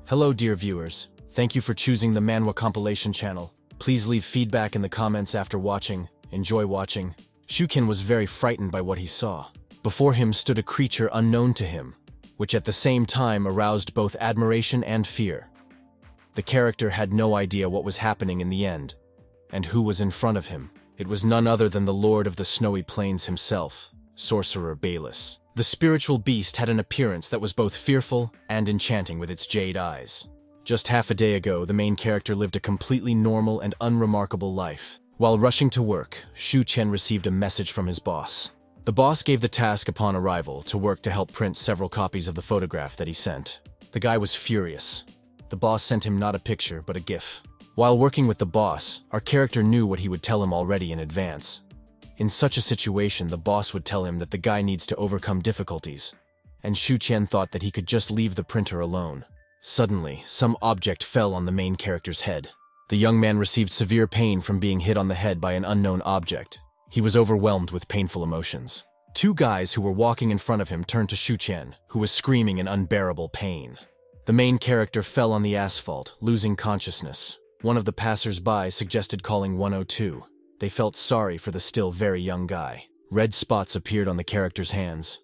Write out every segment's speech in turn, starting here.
Hello dear viewers, thank you for choosing the Manhwa compilation channel. Please leave feedback in the comments after watching. Enjoy watching. Shuken was very frightened by what he saw. Before him stood a creature unknown to him, which at the same time aroused both admiration and fear. The character had no idea what was happening in the end, and who was in front of him. It was none other than the Lord of the Snowy Plains himself, Sorcerer Bayless. The spiritual beast had an appearance that was both fearful and enchanting with its jade eyes. Just half a day ago, the main character lived a completely normal and unremarkable life. While rushing to work, Shu Chen received a message from his boss. The boss gave the task upon arrival to work to help print several copies of the photograph that he sent. The guy was furious. The boss sent him not a picture, but a GIF. While working with the boss, our character knew what he would tell him already in advance. In such a situation, the boss would tell him that the guy needs to overcome difficulties, and Shu Chen thought that he could just leave the printer alone. Suddenly, some object fell on the main character's head. The young man received severe pain from being hit on the head by an unknown object. He was overwhelmed with painful emotions. Two guys who were walking in front of him turned to Shu Chen, who was screaming in unbearable pain. The main character fell on the asphalt, losing consciousness. One of the passers-by suggested calling 102. They felt sorry for the still very young guy. Red spots appeared on the character's hands.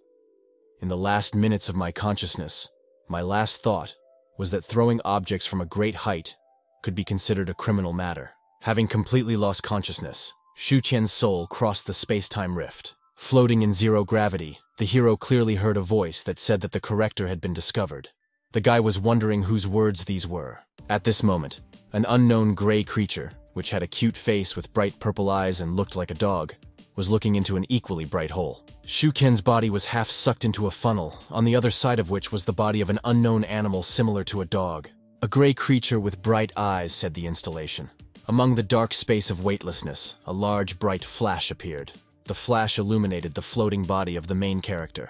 In the last minutes of my consciousness, my last thought was that throwing objects from a great height could be considered a criminal matter. Having completely lost consciousness, Shu Qian's soul crossed the space-time rift. Floating in zero gravity, the hero clearly heard a voice that said that the corrector had been discovered. The guy was wondering whose words these were. At this moment, an unknown gray creature, which had a cute face with bright purple eyes and looked like a dog, was looking into an equally bright hole. Shu Qian's body was half sucked into a funnel, on the other side of which was the body of an unknown animal similar to a dog. A gray creature with bright eyes, said the installation. Among the dark space of weightlessness, a large bright flash appeared. The flash illuminated the floating body of the main character.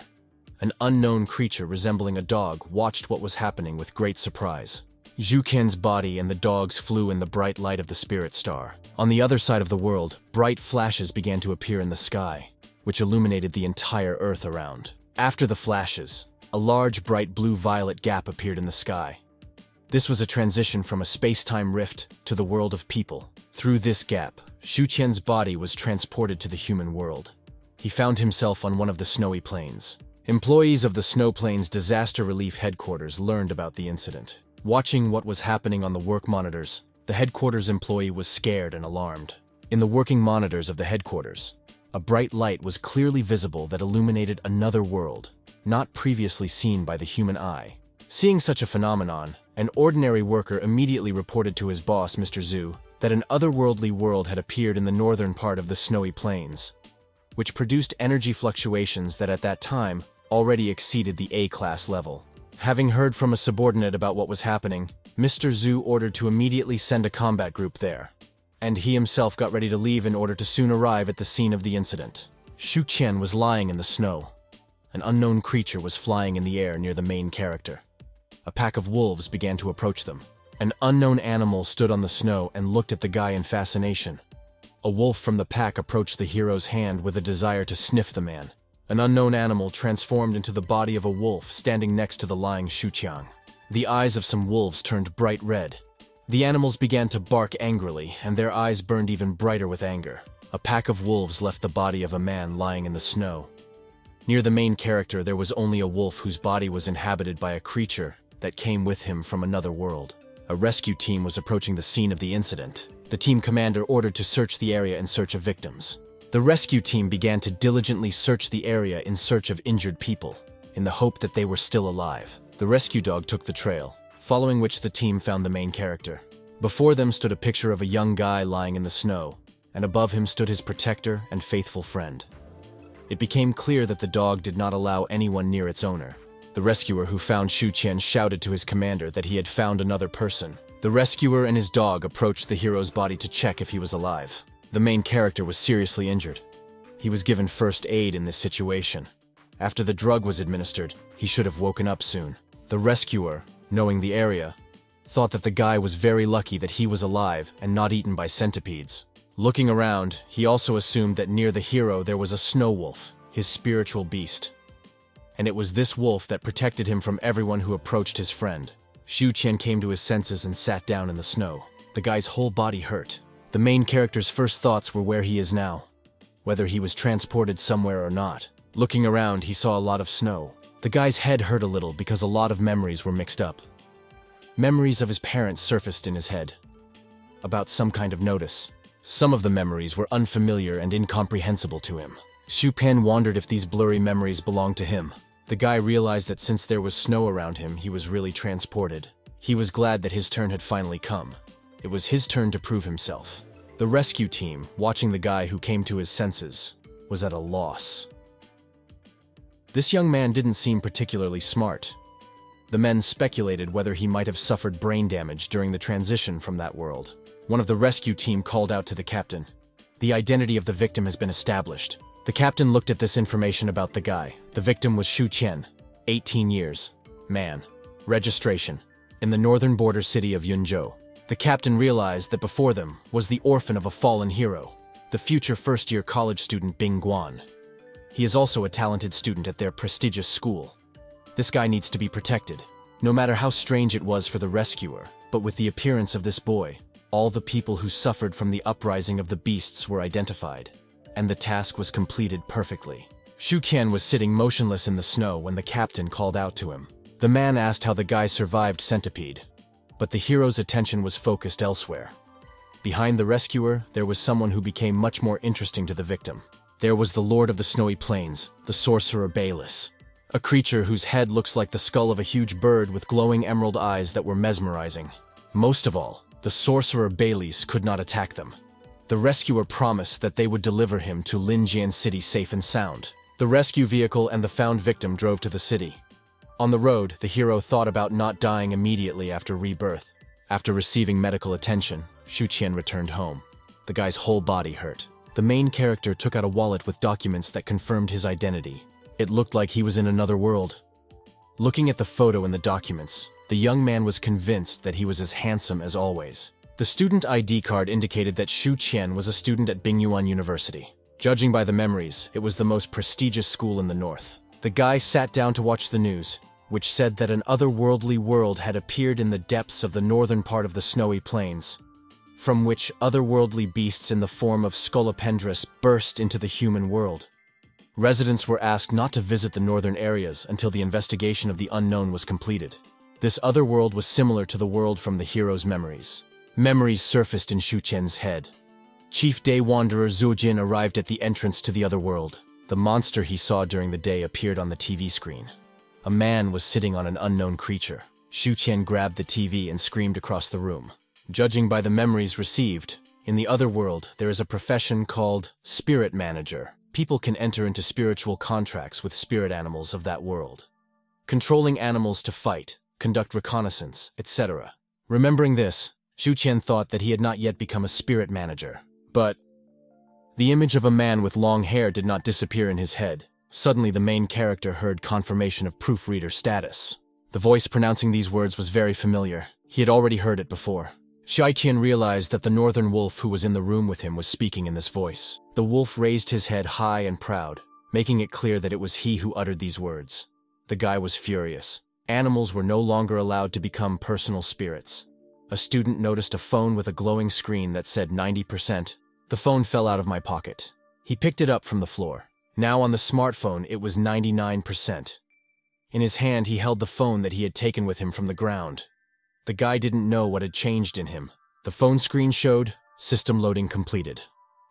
An unknown creature resembling a dog watched what was happening with great surprise. Shu Qian's body and the dog's flew in the bright light of the spirit star. On the other side of the world, bright flashes began to appear in the sky, which illuminated the entire earth around. After the flashes, a large bright blue-violet gap appeared in the sky. This was a transition from a space-time rift to the world of people. Through this gap, Shu Qian's body was transported to the human world. He found himself on one of the snowy plains. Employees of the Snow Plains Disaster Relief Headquarters learned about the incident. Watching what was happening on the work monitors, the headquarters employee was scared and alarmed. In the working monitors of the headquarters, a bright light was clearly visible that illuminated another world, not previously seen by the human eye. Seeing such a phenomenon, an ordinary worker immediately reported to his boss, Mr. Zhu, that an otherworldly world had appeared in the northern part of the snowy plains, which produced energy fluctuations that at that time already exceeded the A-class level. Having heard from a subordinate about what was happening, Mr. Zhu ordered to immediately send a combat group there, and he himself got ready to leave in order to soon arrive at the scene of the incident. Shu Qian was lying in the snow. An unknown creature was flying in the air near the main character. A pack of wolves began to approach them. An unknown animal stood on the snow and looked at the guy in fascination. A wolf from the pack approached the hero's hand with a desire to sniff the man. An unknown animal transformed into the body of a wolf standing next to the lying Shu Qian. The eyes of some wolves turned bright red. The animals began to bark angrily, and their eyes burned even brighter with anger. A pack of wolves left the body of a man lying in the snow. Near the main character, there was only a wolf whose body was inhabited by a creature that came with him from another world. A rescue team was approaching the scene of the incident. The team commander ordered to search the area in search of victims. The rescue team began to diligently search the area in search of injured people, in the hope that they were still alive. The rescue dog took the trail, following which the team found the main character. Before them stood a picture of a young guy lying in the snow, and above him stood his protector and faithful friend. It became clear that the dog did not allow anyone near its owner. The rescuer who found Shu Qian shouted to his commander that he had found another person. The rescuer and his dog approached the hero's body to check if he was alive. The main character was seriously injured. He was given first aid in this situation. After the drug was administered, he should have woken up soon. The rescuer, knowing the area, thought that the guy was very lucky that he was alive and not eaten by centipedes. Looking around, he also assumed that near the hero there was a snow wolf, his spiritual beast. And it was this wolf that protected him from everyone who approached his friend. Shu Qian came to his senses and sat down in the snow. The guy's whole body hurt. The main character's first thoughts were where he is now, whether he was transported somewhere or not. Looking around, he saw a lot of snow. The guy's head hurt a little because a lot of memories were mixed up. Memories of his parents surfaced in his head, about some kind of notice. Some of the memories were unfamiliar and incomprehensible to him. Shu Qian wondered if these blurry memories belonged to him. The guy realized that since there was snow around him, he was really transported. He was glad that his turn had finally come. It was his turn to prove himself. The rescue team, watching the guy who came to his senses, was at a loss. This young man didn't seem particularly smart. The men speculated whether he might have suffered brain damage during the transition from that world. One of the rescue team called out to the captain. The identity of the victim has been established. The captain looked at this information about the guy. The victim was Shu Qian, 18 years, man. Registration: in the northern border city of Yunzhou. The captain realized that before them was the orphan of a fallen hero, the future first-year college student Bing Guan. He is also a talented student at their prestigious school. This guy needs to be protected, no matter how strange it was for the rescuer. But with the appearance of this boy, all the people who suffered from the uprising of the beasts were identified, and the task was completed perfectly. Shu Qian was sitting motionless in the snow when the captain called out to him. The man asked how the guy survived Centipede, but the hero's attention was focused elsewhere. Behind the rescuer, there was someone who became much more interesting to the victim. There was the Lord of the Snowy Plains, the sorcerer Bayless, a creature whose head looks like the skull of a huge bird with glowing emerald eyes that were mesmerizing. Most of all, the sorcerer Bayless could not attack them. The rescuer promised that they would deliver him to Linjian City safe and sound. The rescue vehicle and the found victim drove to the city. On the road, the hero thought about not dying immediately after rebirth. After receiving medical attention, Shu Qian returned home. The guy's whole body hurt. The main character took out a wallet with documents that confirmed his identity. It looked like he was in another world. Looking at the photo in the documents, the young man was convinced that he was as handsome as always. The student ID card indicated that Shu Qian was a student at Bingyuan University. Judging by the memories, it was the most prestigious school in the north. The guy sat down to watch the news, which said that an otherworldly world had appeared in the depths of the northern part of the snowy plains, from which otherworldly beasts in the form of Scolopendrus burst into the human world. Residents were asked not to visit the northern areas until the investigation of the unknown was completed. This other world was similar to the world from the hero's memories. Memories surfaced in Shu Qian's head. Chief Day Wanderer Zhu Jin arrived at the entrance to the other world. The monster he saw during the day appeared on the TV screen. A man was sitting on an unknown creature. Shu Qian grabbed the TV and screamed across the room. Judging by the memories received, in the other world there is a profession called Spirit Manager. People can enter into spiritual contracts with spirit animals of that world, controlling animals to fight, conduct reconnaissance, etc. Remembering this, Shu Qian thought that he had not yet become a spirit manager. But the image of a man with long hair did not disappear in his head. Suddenly the main character heard confirmation of proofreader status. The voice pronouncing these words was very familiar. He had already heard it before. Shu Qian realized that the northern wolf who was in the room with him was speaking in this voice. The wolf raised his head high and proud, making it clear that it was he who uttered these words. The guy was furious. Animals were no longer allowed to become personal spirits. A student noticed a phone with a glowing screen that said 90%. The phone fell out of my pocket. He picked it up from the floor. Now on the smartphone, it was 99%. In his hand, he held the phone that he had taken with him from the ground. The guy didn't know what had changed in him. The phone screen showed, system loading completed.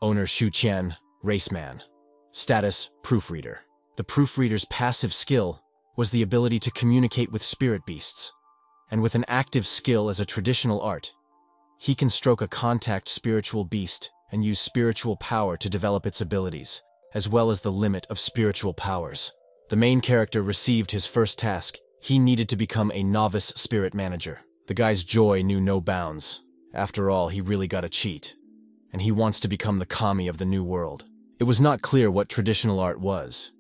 Owner Shu Qian, raceman. Status, proofreader. The proofreader's passive skill was the ability to communicate with spirit beasts. And with an active skill as a traditional art, he can stroke a contact spiritual beast and use spiritual power to develop its abilities, as well as the limit of spiritual powers. The main character received his first task. He needed to become a novice spirit manager. The guy's joy knew no bounds. After all, he really got a cheat. And he wants to become the kami of the new world. It was not clear what traditional art was.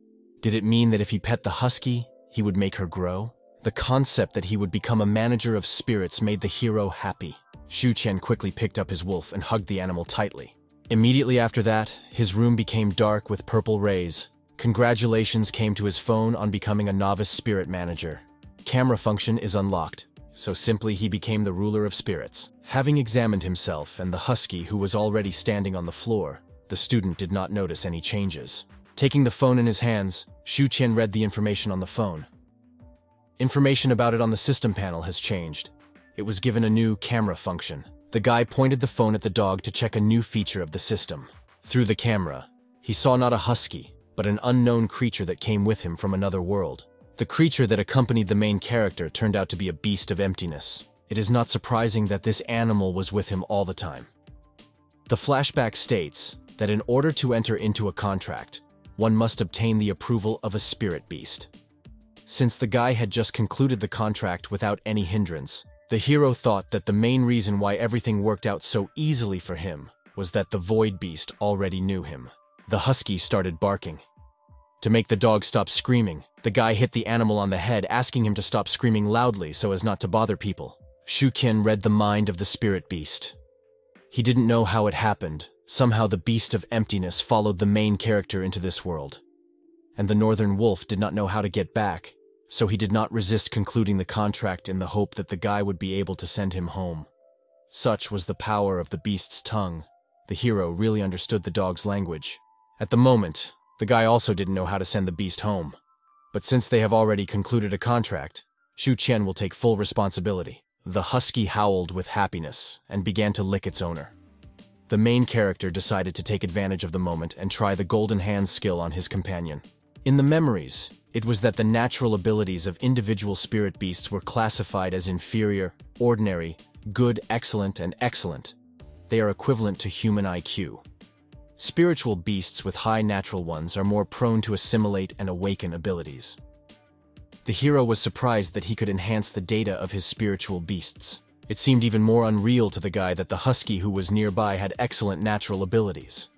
Did it mean that if he pet the husky, he would make her grow? The concept that he would become a manager of spirits made the hero happy. Shu Qian quickly picked up his wolf and hugged the animal tightly. Immediately after that, his room became dark with purple rays. Congratulations came to his phone on becoming a novice spirit manager. Camera function is unlocked. so simply he became the ruler of spirits. Having examined himself and the husky who was already standing on the floor, the student did not notice any changes. Taking the phone in his hands, Shu Qian read the information on the phone. Information about it on the system panel has changed. It was given a new camera function. The guy pointed the phone at the dog to check a new feature of the system. Through the camera, he saw not a husky, but an unknown creature that came with him from another world. The creature that accompanied the main character turned out to be a beast of emptiness. It is not surprising that this animal was with him all the time. The flashback states that in order to enter into a contract, one must obtain the approval of a spirit beast. Since the guy had just concluded the contract without any hindrance, the hero thought that the main reason why everything worked out so easily for him was that the void beast already knew him. The husky started barking. To make the dog stop screaming, the guy hit the animal on the head, asking him to stop screaming loudly so as not to bother people. Shu Qian read the mind of the spirit beast. He didn't know how it happened. Somehow the beast of emptiness followed the main character into this world. And the northern wolf did not know how to get back, so he did not resist concluding the contract in the hope that the guy would be able to send him home. Such was the power of the beast's tongue. The hero really understood the dog's language. At the moment, the guy also didn't know how to send the beast home. But since they have already concluded a contract, Shu Qian will take full responsibility. The husky howled with happiness and began to lick its owner. The main character decided to take advantage of the moment and try the golden hand skill on his companion. In the memories, it was that the natural abilities of individual spirit beasts were classified as inferior, ordinary, good, excellent, and excellent. They are equivalent to human IQ. Spiritual beasts with high natural ones are more prone to assimilate and awaken abilities. The hero was surprised that he could enhance the data of his spiritual beasts. It seemed even more unreal to the guy that the husky who was nearby had excellent natural abilities.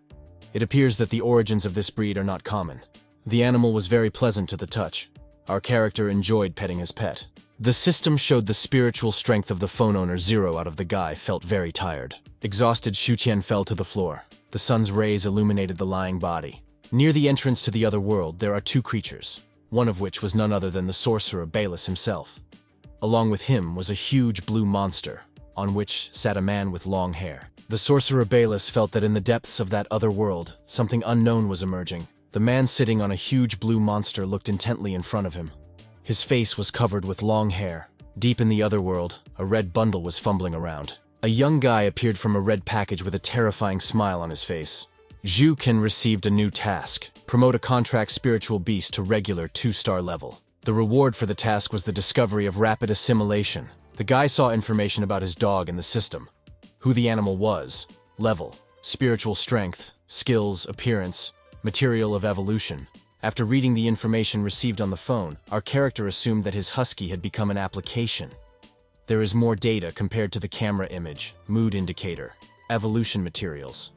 It appears that the origins of this breed are not common. The animal was very pleasant to the touch. Our character enjoyed petting his pet. The system showed the spiritual strength of the phone owner. 0 out of the guy felt very tired. Exhausted, Shu Qian fell to the floor. The sun's rays illuminated the lying body. Near the entrance to the other world, there are 2 creatures, one of which was none other than the sorcerer Bayless himself. Along with him was a huge blue monster, on which sat a man with long hair. The sorcerer Bayless felt that in the depths of that other world, something unknown was emerging. The man sitting on a huge blue monster looked intently in front of him. His face was covered with long hair. Deep in the other world, a red bundle was fumbling around. A young guy appeared from a red package with a terrifying smile on his face. Shu Qian received a new task: promote a contract spiritual beast to regular 2-star level. The reward for the task was the discovery of rapid assimilation. The guy saw information about his dog in the system: who the animal was, level, spiritual strength, skills, appearance, material of evolution. After reading the information received on the phone, our character assumed that his husky had become an application. There is more data compared to the camera image, mood indicator, evolution materials.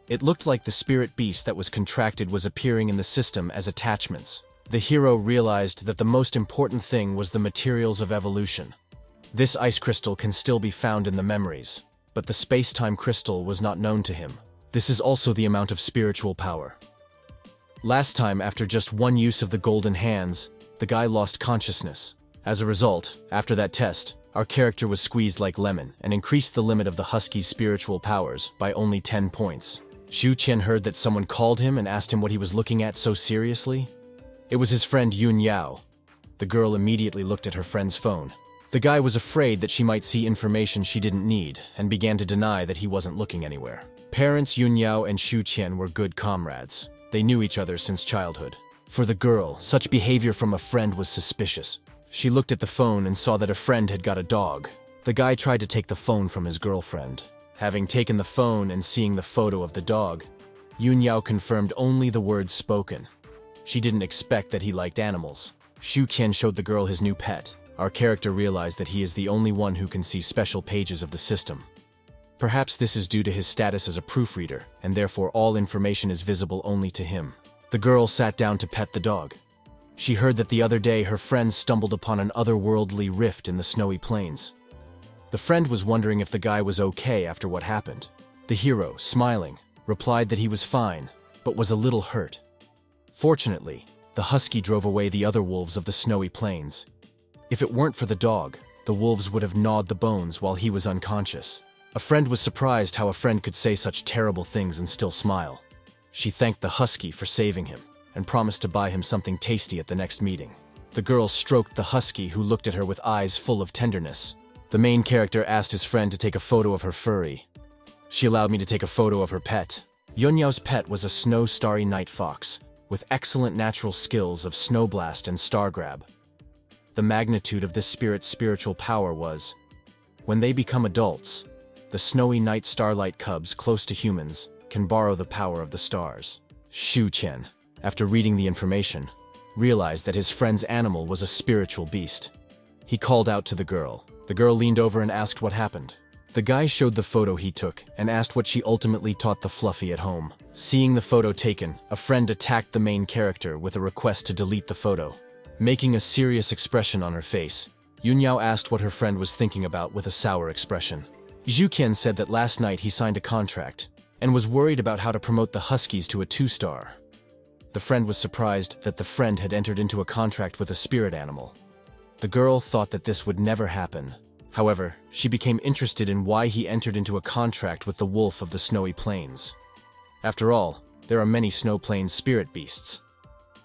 It looked like the spirit beast that was contracted was appearing in the system as attachments. The hero realized that the most important thing was the materials of evolution. This ice crystal can still be found in the memories, but the space-time crystal was not known to him. This is also the amount of spiritual power. Last time, after just one use of the golden hands, the guy lost consciousness. As a result, after that test, our character was squeezed like lemon and increased the limit of the husky's spiritual powers by only 10 points. Shu Qian heard that someone called him and asked him what he was looking at so seriously. It was his friend Yun Yao. The girl immediately looked at her friend's phone. The guy was afraid that she might see information she didn't need and began to deny that he wasn't looking anywhere. Parents Yun Yao and Shu Qian were good comrades. They knew each other since childhood. For the girl, such behavior from a friend was suspicious. She looked at the phone and saw that a friend had got a dog. The guy tried to take the phone from his girlfriend. Having taken the phone and seeing the photo of the dog, Yun Yao confirmed only the words spoken. She didn't expect that he liked animals. Shu Qian showed the girl his new pet. Our character realized that he is the only one who can see special pages of the system. Perhaps this is due to his status as a proofreader, and therefore all information is visible only to him. The girl sat down to pet the dog. She heard that the other day her friend stumbled upon an otherworldly rift in the snowy plains. The friend was wondering if the guy was okay after what happened. The hero, smiling, replied that he was fine, but was a little hurt. Fortunately, the husky drove away the other wolves of the snowy plains. If it weren't for the dog, the wolves would have gnawed the bones while he was unconscious. A friend was surprised how a friend could say such terrible things and still smile. She thanked the husky for saving him and promised to buy him something tasty at the next meeting. The girl stroked the husky, who looked at her with eyes full of tenderness. The main character asked his friend to take a photo of her furry. She allowed me to take a photo of her pet. Yunyao's pet was a snow starry night fox, with excellent natural skills of snow blast and star grab. The magnitude of this spirit's spiritual power was, when they become adults, the snowy night starlight cubs close to humans can borrow the power of the stars. Shu Qian, after reading the information, realized that his friend's animal was a spiritual beast. He called out to the girl. The girl leaned over and asked what happened. The guy showed the photo he took and asked what she ultimately taught the Fluffy at home. Seeing the photo taken, a friend attacked the main character with a request to delete the photo. Making a serious expression on her face, Yunyao asked what her friend was thinking about with a sour expression. Zhu Qian said that last night he signed a contract and was worried about how to promote the Huskies to a 2-star. The friend was surprised that the friend had entered into a contract with a spirit animal. The girl thought that this would never happen. However, she became interested in why he entered into a contract with the wolf of the snowy plains. After all, there are many snow plains spirit beasts,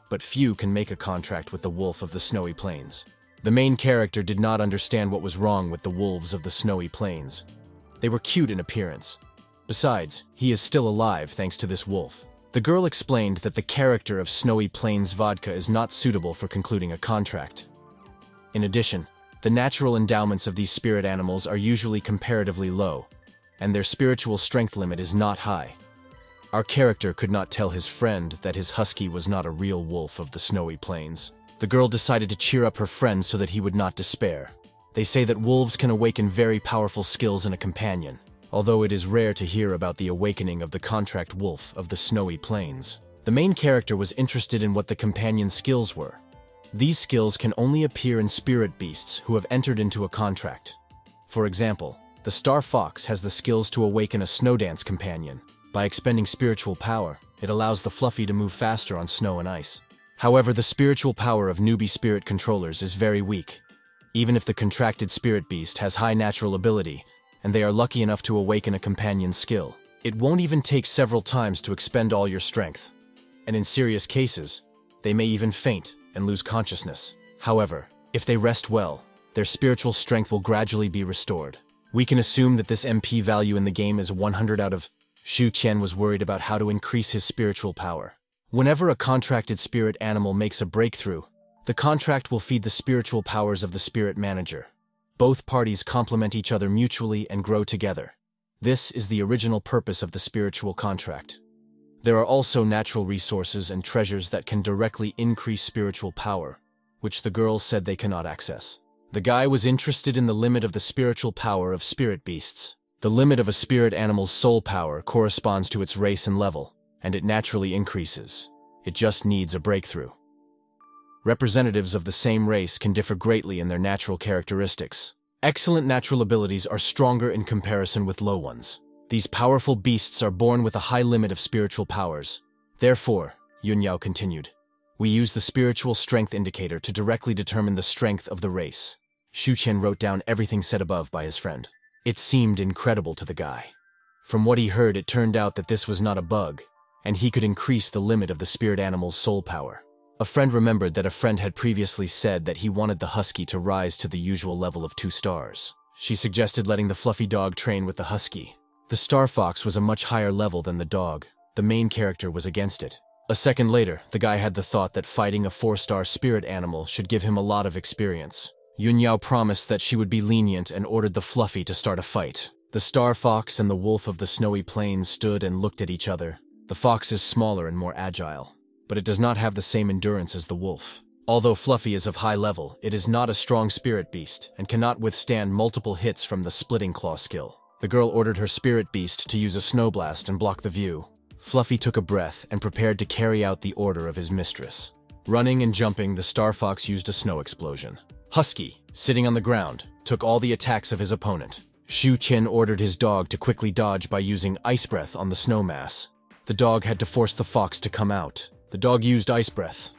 but few can make a contract with the wolf of the snowy plains. The main character did not understand what was wrong with the wolves of the snowy plains. They were cute in appearance. Besides, he is still alive thanks to this wolf. The girl explained that the character of Snowy Plains vodka is not suitable for concluding a contract. In addition, the natural endowments of these spirit animals are usually comparatively low, and their spiritual strength limit is not high. Our character could not tell his friend that his husky was not a real wolf of the snowy plains. The girl decided to cheer up her friend so that he would not despair. They say that wolves can awaken very powerful skills in a companion, although it is rare to hear about the awakening of the contract wolf of the snowy plains. The main character was interested in what the companion's skills were. These skills can only appear in spirit beasts who have entered into a contract. For example, the star fox has the skills to awaken a snow dance companion. By expending spiritual power, it allows the Fluffy to move faster on snow and ice. However, the spiritual power of newbie spirit controllers is very weak. Even if the contracted spirit beast has high natural ability, and they are lucky enough to awaken a companion's skill, it won't even take several times to expend all your strength. And in serious cases, they may even faint and lose consciousness. However, if they rest well, their spiritual strength will gradually be restored. We can assume that this MP value in the game is 100 out of. Shu Qian was worried about how to increase his spiritual power. Whenever a contracted spirit animal makes a breakthrough, the contract will feed the spiritual powers of the spirit manager. Both parties complement each other mutually and grow together. This is the original purpose of the spiritual contract. There are also natural resources and treasures that can directly increase spiritual power, which the girls said they cannot access. The guy was interested in the limit of the spiritual power of spirit beasts. The limit of a spirit animal's soul power corresponds to its race and level, and it naturally increases. It just needs a breakthrough. Representatives of the same race can differ greatly in their natural characteristics. Excellent natural abilities are stronger in comparison with low ones. These powerful beasts are born with a high limit of spiritual powers. Therefore, Yunyao continued, we use the spiritual strength indicator to directly determine the strength of the race. Shu Qian wrote down everything said above by his friend. It seemed incredible to the guy. From what he heard, it turned out that this was not a bug, and he could increase the limit of the spirit animal's soul power. A friend remembered that a friend had previously said that he wanted the husky to rise to the usual level of 2 stars. She suggested letting the fluffy dog train with the husky. The star fox was a much higher level than the dog. The main character was against it. A second later, the guy had the thought that fighting a 4-star spirit animal should give him a lot of experience. Yunyao promised that she would be lenient and ordered the fluffy to start a fight. The star fox and the wolf of the snowy plains stood and looked at each other. The fox is smaller and more agile, but it does not have the same endurance as the wolf. Although Fluffy is of high level, it is not a strong spirit beast and cannot withstand multiple hits from the splitting claw skill. The girl ordered her spirit beast to use a snow blast and block the view. Fluffy took a breath and prepared to carry out the order of his mistress. Running and jumping, the star fox used a snow explosion. Husky, sitting on the ground, took all the attacks of his opponent. Shu Qian ordered his dog to quickly dodge by using ice breath on the snow mass. The dog had to force the fox to come out. The dog used ice breath,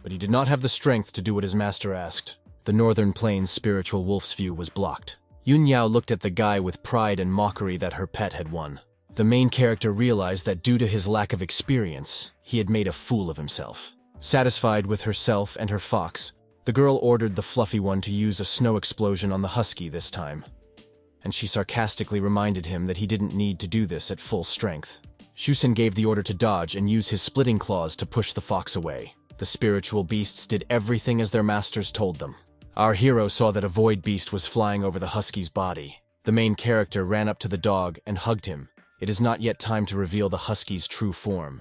but he did not have the strength to do what his master asked. The Northern Plains spiritual wolf's view was blocked. Yun Yao looked at the guy with pride and mockery that her pet had won. The main character realized that due to his lack of experience, he had made a fool of himself. Satisfied with herself and her fox, the girl ordered the fluffy one to use a snow explosion on the husky this time. And she sarcastically reminded him that he didn't need to do this at full strength. Shusen gave the order to dodge and use his splitting claws to push the fox away. The spiritual beasts did everything as their masters told them. Our hero saw that a void beast was flying over the husky's body. The main character ran up to the dog and hugged him. It is not yet time to reveal the husky's true form.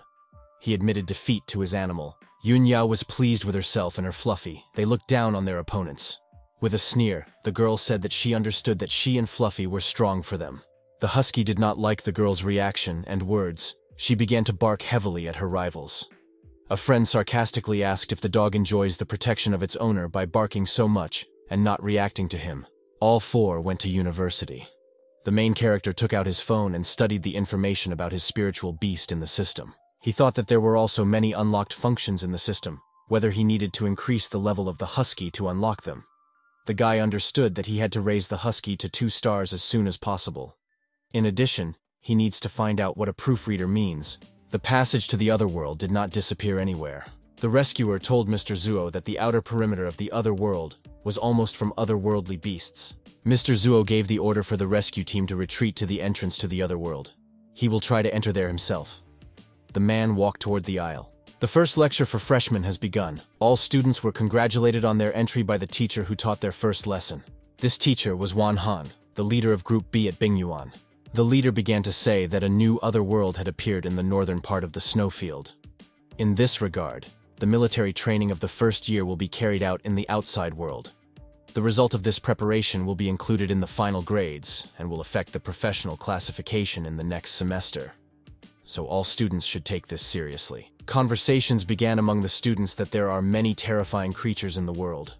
He admitted defeat to his animal. Yun Yao was pleased with herself and her Fluffy. They looked down on their opponents. With a sneer, the girl said that she understood that she and Fluffy were strong for them. The husky did not like the girl's reaction and words. She began to bark heavily at her rivals. A friend sarcastically asked if the dog enjoys the protection of its owner by barking so much and not reacting to him. All four went to university. The main character took out his phone and studied the information about his spiritual beast in the system. He thought that there were also many unlocked functions in the system, whether he needed to increase the level of the husky to unlock them. The guy understood that he had to raise the husky to 2 stars as soon as possible. In addition, he needs to find out what a proofreader means. The passage to the other world did not disappear anywhere. The rescuer told Mr. Zuo that the outer perimeter of the other world was almost from otherworldly beasts. Mr. Zuo gave the order for the rescue team to retreat to the entrance to the other world. He will try to enter there himself. The man walked toward the aisle. The first lecture for freshmen has begun. All students were congratulated on their entry by the teacher who taught their first lesson. This teacher was Wan Han, the leader of Group B at Bingyuan. The leader began to say that a new other world had appeared in the northern part of the snowfield. In this regard, the military training of the first year will be carried out in the outside world. The result of this preparation will be included in the final grades and will affect the professional classification in the next semester. So all students should take this seriously. Conversations began among the students that there are many terrifying creatures in the world.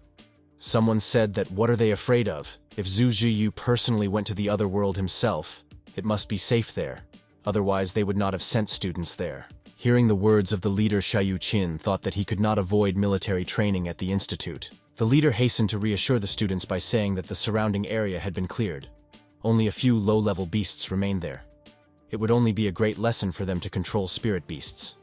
Someone said that what are they afraid of? If Zhu Zhiyu personally went to the other world himself, it must be safe there. Otherwise, they would not have sent students there. Hearing the words of the leader, Xiaoyu Qin thought that he could not avoid military training at the institute. The leader hastened to reassure the students by saying that the surrounding area had been cleared. Only a few low-level beasts remained there. It would only be a great lesson for them to control spirit beasts.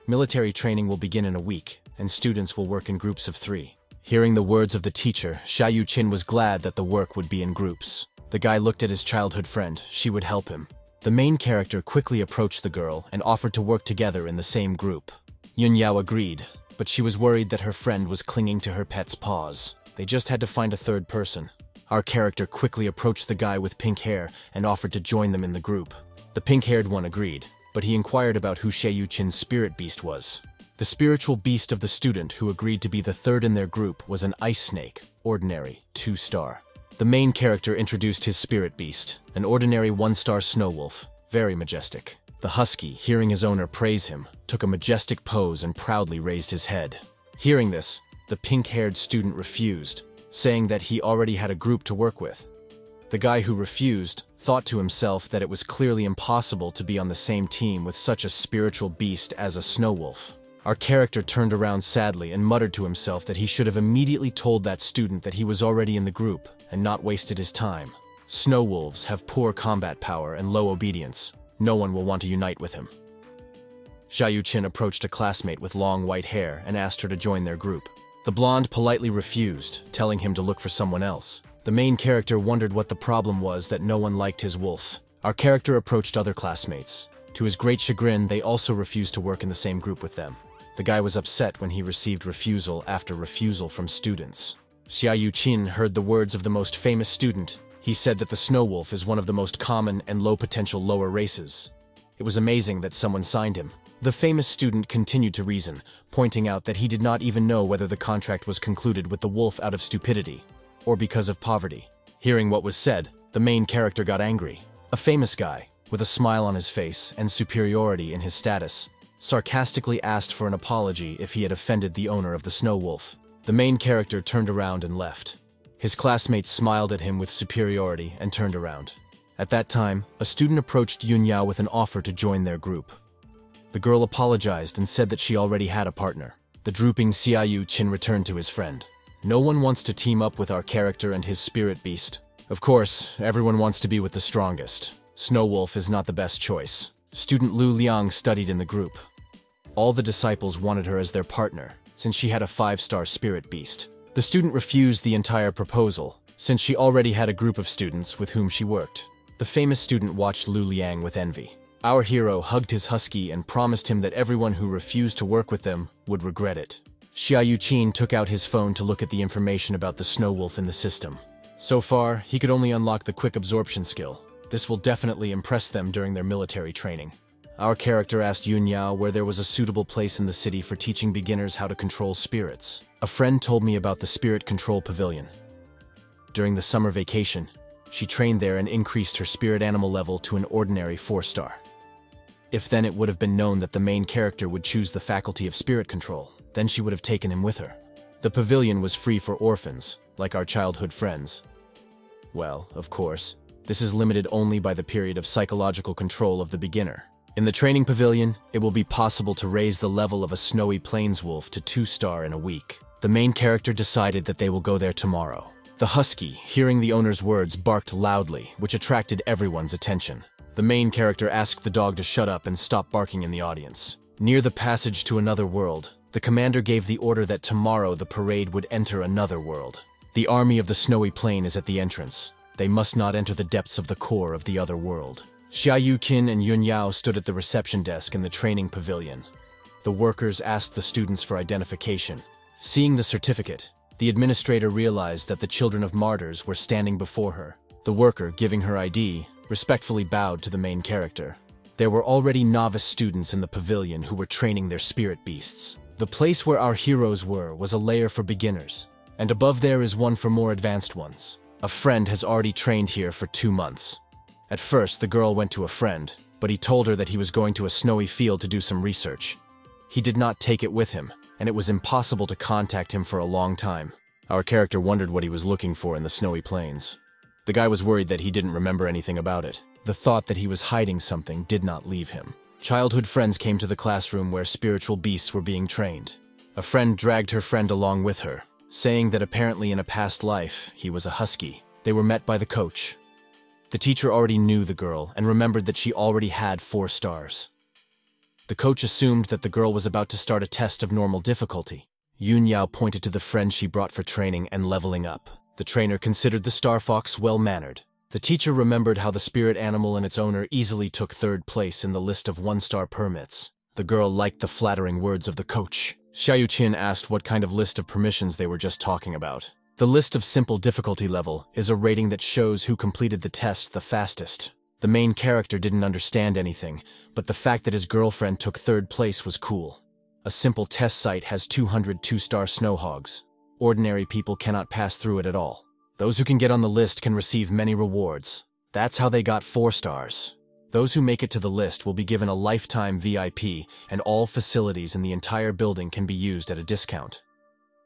Military training will begin in a week, and students will work in groups of 3. Hearing the words of the teacher, Xiaoyu Qin was glad that the work would be in groups. The guy looked at his childhood friend. She would help him. The main character quickly approached the girl and offered to work together in the same group. Yun Yao agreed, but she was worried that her friend was clinging to her pet's paws. They just had to find a third person. Our character quickly approached the guy with pink hair and offered to join them in the group. The pink-haired one agreed, but he inquired about who Xiaoyu Qin's spirit beast was. The spiritual beast of the student who agreed to be the third in their group was an ice snake, ordinary, 2-star. The main character introduced his spirit beast, an ordinary 1-star snow wolf, very majestic. The husky, hearing his owner praise him, took a majestic pose and proudly raised his head. Hearing this, the pink-haired student refused, saying that he already had a group to work with. The guy who refused thought to himself that it was clearly impossible to be on the same team with such a spiritual beast as a snow wolf. Our character turned around sadly and muttered to himself that he should have immediately told that student that he was already in the group and not wasted his time. Snow wolves have poor combat power and low obedience. No one will want to unite with him. Xiaoyu Qin approached a classmate with long white hair and asked her to join their group. The blonde politely refused, telling him to look for someone else. The main character wondered what the problem was that no one liked his wolf. Our character approached other classmates. To his great chagrin, they also refused to work in the same group with them. The guy was upset when he received refusal after refusal from students. Xiaoyu Qin heard the words of the most famous student. He said that the snow wolf is one of the most common and low-potential lower races. It was amazing that someone signed him. The famous student continued to reason, pointing out that he did not even know whether the contract was concluded with the wolf out of stupidity or because of poverty. Hearing what was said, the main character got angry. A famous guy, with a smile on his face and superiority in his status, sarcastically asked for an apology if he had offended the owner of the snow wolf. The main character turned around and left. His classmates smiled at him with superiority and turned around. At that time, a student approached Yun Yao with an offer to join their group. The girl apologized and said that she already had a partner. The drooping Xiaoyu Qin returned to his friend. No one wants to team up with our character and his spirit beast. Of course, everyone wants to be with the strongest. Snow Wolf is not the best choice. Student Lu Liang studied in the group. All the disciples wanted her as their partner, since she had a 5-star spirit beast. The student refused the entire proposal, since she already had a group of students with whom she worked. The famous student watched Lu Liang with envy. Our hero hugged his husky and promised him that everyone who refused to work with them would regret it. Xia Yuqin took out his phone to look at the information about the Snow Wolf in the system. So far, he could only unlock the quick absorption skill. This will definitely impress them during their military training. Our character asked Yun Yao where there was a suitable place in the city for teaching beginners how to control spirits. A friend told me about the Spirit Control Pavilion. During the summer vacation, she trained there and increased her spirit animal level to an ordinary 4-star. If then it would have been known that the main character would choose the faculty of spirit control, then she would have taken him with her. The pavilion was free for orphans, like our childhood friends. Well, of course, this is limited only by the period of psychological control of the beginner. In the training pavilion, it will be possible to raise the level of a snowy plains wolf to 2-star in a week. The main character decided that they will go there tomorrow. The husky, hearing the owner's words, barked loudly, which attracted everyone's attention. The main character asked the dog to shut up and stop barking in the audience. Near the passage to another world, the commander gave the order that tomorrow the parade would enter another world. The army of the snowy plain is at the entrance. They must not enter the depths of the core of the other world. Xia Yuqin and Yun Yao stood at the reception desk in the training pavilion. The workers asked the students for identification. Seeing the certificate, the administrator realized that the children of martyrs were standing before her. The worker, giving her ID, respectfully bowed to the main character. There were already novice students in the pavilion who were training their spirit beasts. The place where our heroes were was a layer for beginners, and above there is one for more advanced ones. A friend has already trained here for 2 months. At first, the girl went to a friend, but he told her that he was going to a snowy field to do some research. He did not take it with him, and it was impossible to contact him for a long time. Our character wondered what he was looking for in the snowy plains. The guy was worried that he didn't remember anything about it. The thought that he was hiding something did not leave him. Childhood friends came to the classroom where spiritual beasts were being trained. A friend dragged her friend along with her, saying that apparently in a past life, he was a husky. They were met by the coach. The teacher already knew the girl and remembered that she already had 4 stars. The coach assumed that the girl was about to start a test of normal difficulty. Yun Yao pointed to the friend she brought for training and leveling up. The trainer considered the star fox well-mannered. The teacher remembered how the spirit animal and its owner easily took 3rd place in the list of 1-star permits. The girl liked the flattering words of the coach. Xia Yuqin asked what kind of list of permissions they were just talking about. The list of simple difficulty level is a rating that shows who completed the test the fastest. The main character didn't understand anything, but the fact that his girlfriend took 3rd place was cool. A simple test site has 200 2-star snow hogs. Ordinary people cannot pass through it at all. Those who can get on the list can receive many rewards. That's how they got 4 stars. Those who make it to the list will be given a lifetime VIP, and all facilities in the entire building can be used at a discount.